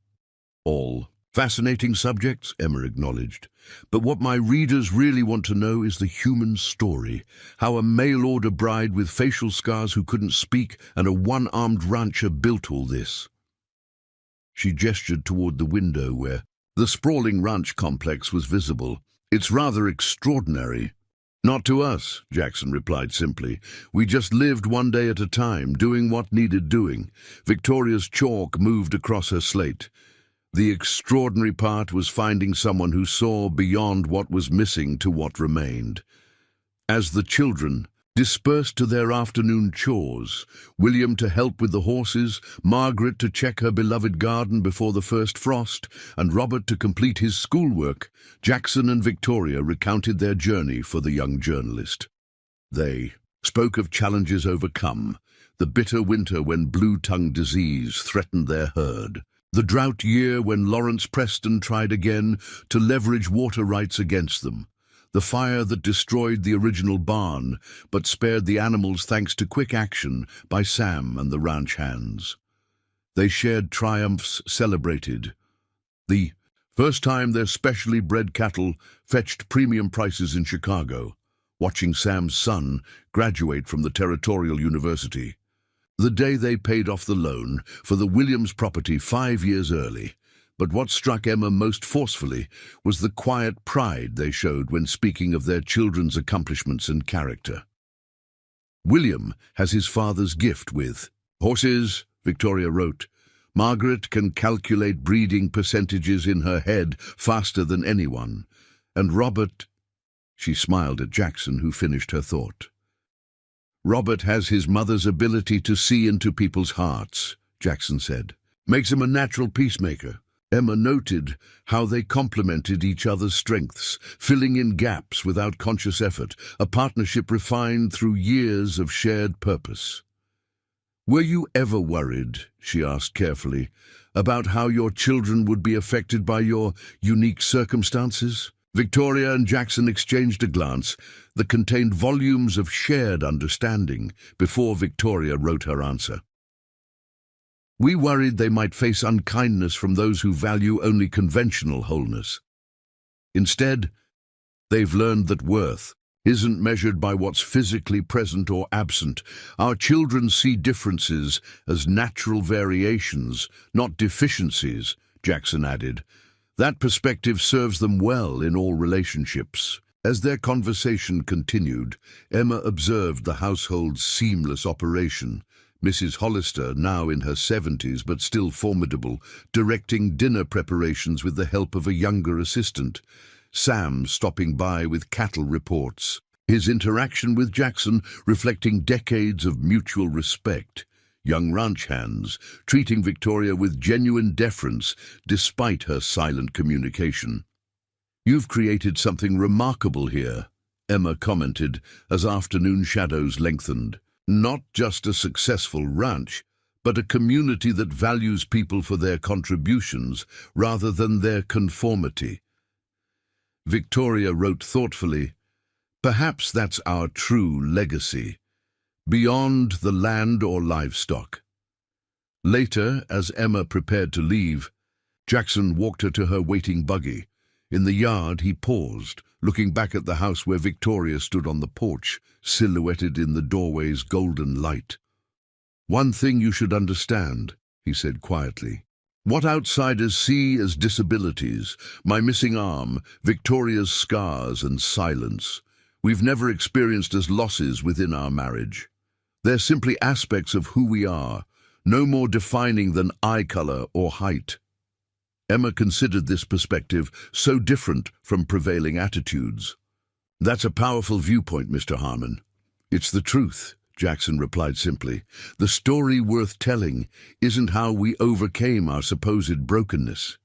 "All. Fascinating subjects," Emma acknowledged. "But what my readers really want to know is the human story, how a mail-order bride with facial scars who couldn't speak and a one-armed rancher built all this." She gestured toward the window where the sprawling ranch complex was visible. "It's rather extraordinary." "Not to us," Jackson replied simply. "We just lived one day at a time, doing what needed doing." Victoria's chalk moved across her slate. The extraordinary part was finding someone who saw beyond what was missing to what remained. As the children dispersed to their afternoon chores, William to help with the horses, Margaret to check her beloved garden before the first frost, and Robert to complete his schoolwork, Jackson and Victoria recounted their journey for the young journalist. They spoke of challenges overcome, the bitter winter when blue-tongue disease threatened their herd, the drought year when Lawrence Preston tried again to leverage water rights against them, the fire that destroyed the original barn but spared the animals thanks to quick action by Sam and the ranch hands. They shared triumphs celebrated. The first time their specially bred cattle fetched premium prices in Chicago, watching Sam's son graduate from the Territorial University. The day they paid off the loan for the Williams property 5 years early. But what struck Emma most forcefully was the quiet pride they showed when speaking of their children's accomplishments and character. William has his father's gift with horses, Victoria wrote. Margaret can calculate breeding percentages in her head faster than anyone. And Robert, she smiled at Jackson, who finished her thought. Robert has his mother's ability to see into people's hearts, Jackson said. Makes him a natural peacemaker. Emma noted how they complemented each other's strengths, filling in gaps without conscious effort, a partnership refined through years of shared purpose. Were you ever worried, she asked carefully, about how your children would be affected by your unique circumstances? Victoria and Jackson exchanged a glance that contained volumes of shared understanding before Victoria wrote her answer. We worried they might face unkindness from those who value only conventional wholeness. Instead, they've learned that worth isn't measured by what's physically present or absent. Our children see differences as natural variations, not deficiencies, Jackson added. That perspective serves them well in all relationships. As their conversation continued, Emma observed the household's seamless operation. Mrs. Hollister, now in her 70s but still formidable, directing dinner preparations with the help of a younger assistant. Sam stopping by with cattle reports. His interaction with Jackson reflecting decades of mutual respect. Young ranch hands treating Victoria with genuine deference despite her silent communication. You've created something remarkable here, Emma commented as afternoon shadows lengthened. Not just a successful ranch, but a community that values people for their contributions rather than their conformity. Victoria wrote thoughtfully, perhaps that's our true legacy, beyond the land or livestock. Later, as Emma prepared to leave, Jackson walked her to her waiting buggy. In the yard, he paused, looking back at the house where Victoria stood on the porch, silhouetted in the doorway's golden light. One thing you should understand, he said quietly. What outsiders see as disabilities, my missing arm, Victoria's scars and silence, we've never experienced as losses within our marriage. They're simply aspects of who we are, no more defining than eye color or height. Emma considered this perspective so different from prevailing attitudes. That's a powerful viewpoint, Mr. Harmon. It's the truth, Jackson replied simply. The story worth telling isn't how we overcame our supposed brokenness.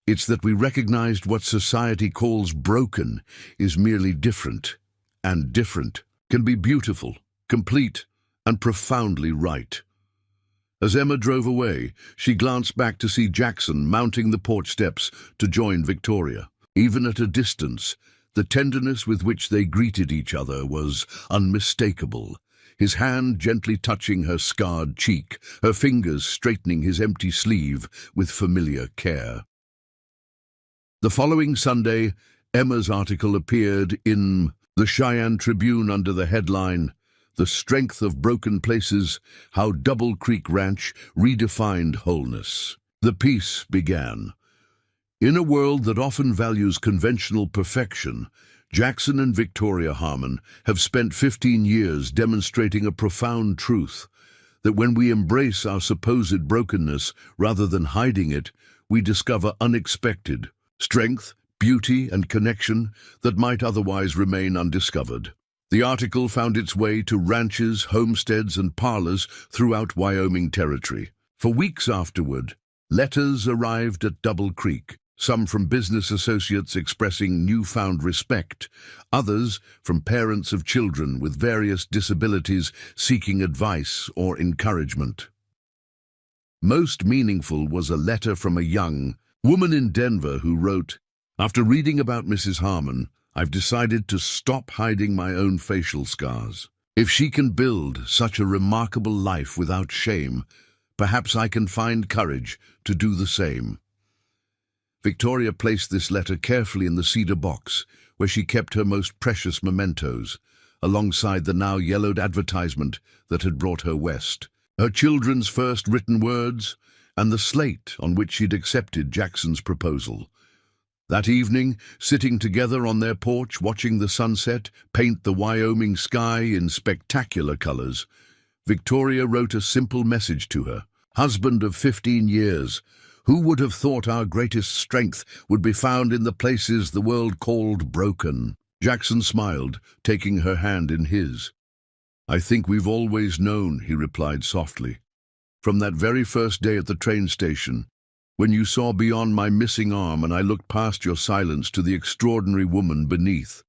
It's that we recognized what society calls broken is merely different, and different can be beautiful, complete, and profoundly right. As Emma drove away, she glanced back to see Jackson mounting the porch steps to join Victoria. Even at a distance, the tenderness with which they greeted each other was unmistakable. His hand gently touching her scarred cheek, her fingers straightening his empty sleeve with familiar care. The following Sunday, Emma's article appeared in the Cheyenne Tribune under the headline, The Strength of Broken Places, How Double Creek Ranch Redefined Wholeness. The piece began. In a world that often values conventional perfection, Jackson and Victoria Harmon have spent 15 years demonstrating a profound truth, that when we embrace our supposed brokenness rather than hiding it, we discover unexpected strength, beauty, and connection that might otherwise remain undiscovered. The article found its way to ranches, homesteads, and parlors throughout Wyoming territory. For weeks afterward, letters arrived at Double Creek, some from business associates expressing newfound respect, others from parents of children with various disabilities seeking advice or encouragement. Most meaningful was a letter from a young woman in Denver who wrote, "After reading about Mrs. Harmon, I've decided to stop hiding my own facial scars. If she can build such a remarkable life without shame, perhaps I can find courage to do the same." Victoria placed this letter carefully in the cedar box, where she kept her most precious mementos, alongside the now yellowed advertisement that had brought her west, her children's first written words, and the slate on which she'd accepted Jackson's proposal. That evening, sitting together on their porch watching the sunset paint the Wyoming sky in spectacular colors, Victoria wrote a simple message to her. Husband of 15 years, who would have thought our greatest strength would be found in the places the world called broken? Jackson smiled, taking her hand in his. I think we've always known, he replied softly. From that very first day at the train station, when you saw beyond my missing arm and I looked past your silence to the extraordinary woman beneath.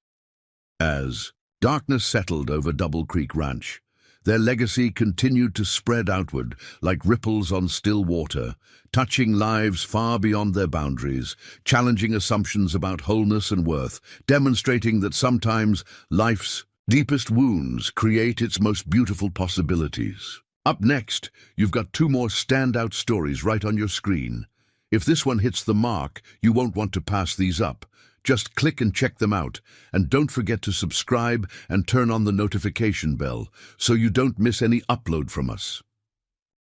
As darkness settled over Double Creek Ranch, their legacy continued to spread outward like ripples on still water, touching lives far beyond their boundaries, challenging assumptions about wholeness and worth, demonstrating that sometimes life's deepest wounds create its most beautiful possibilities. Up next, you've got two more standout stories right on your screen. If this one hits the mark, you won't want to pass these up. Just click and check them out, and don't forget to subscribe and turn on the notification bell so you don't miss any upload from us.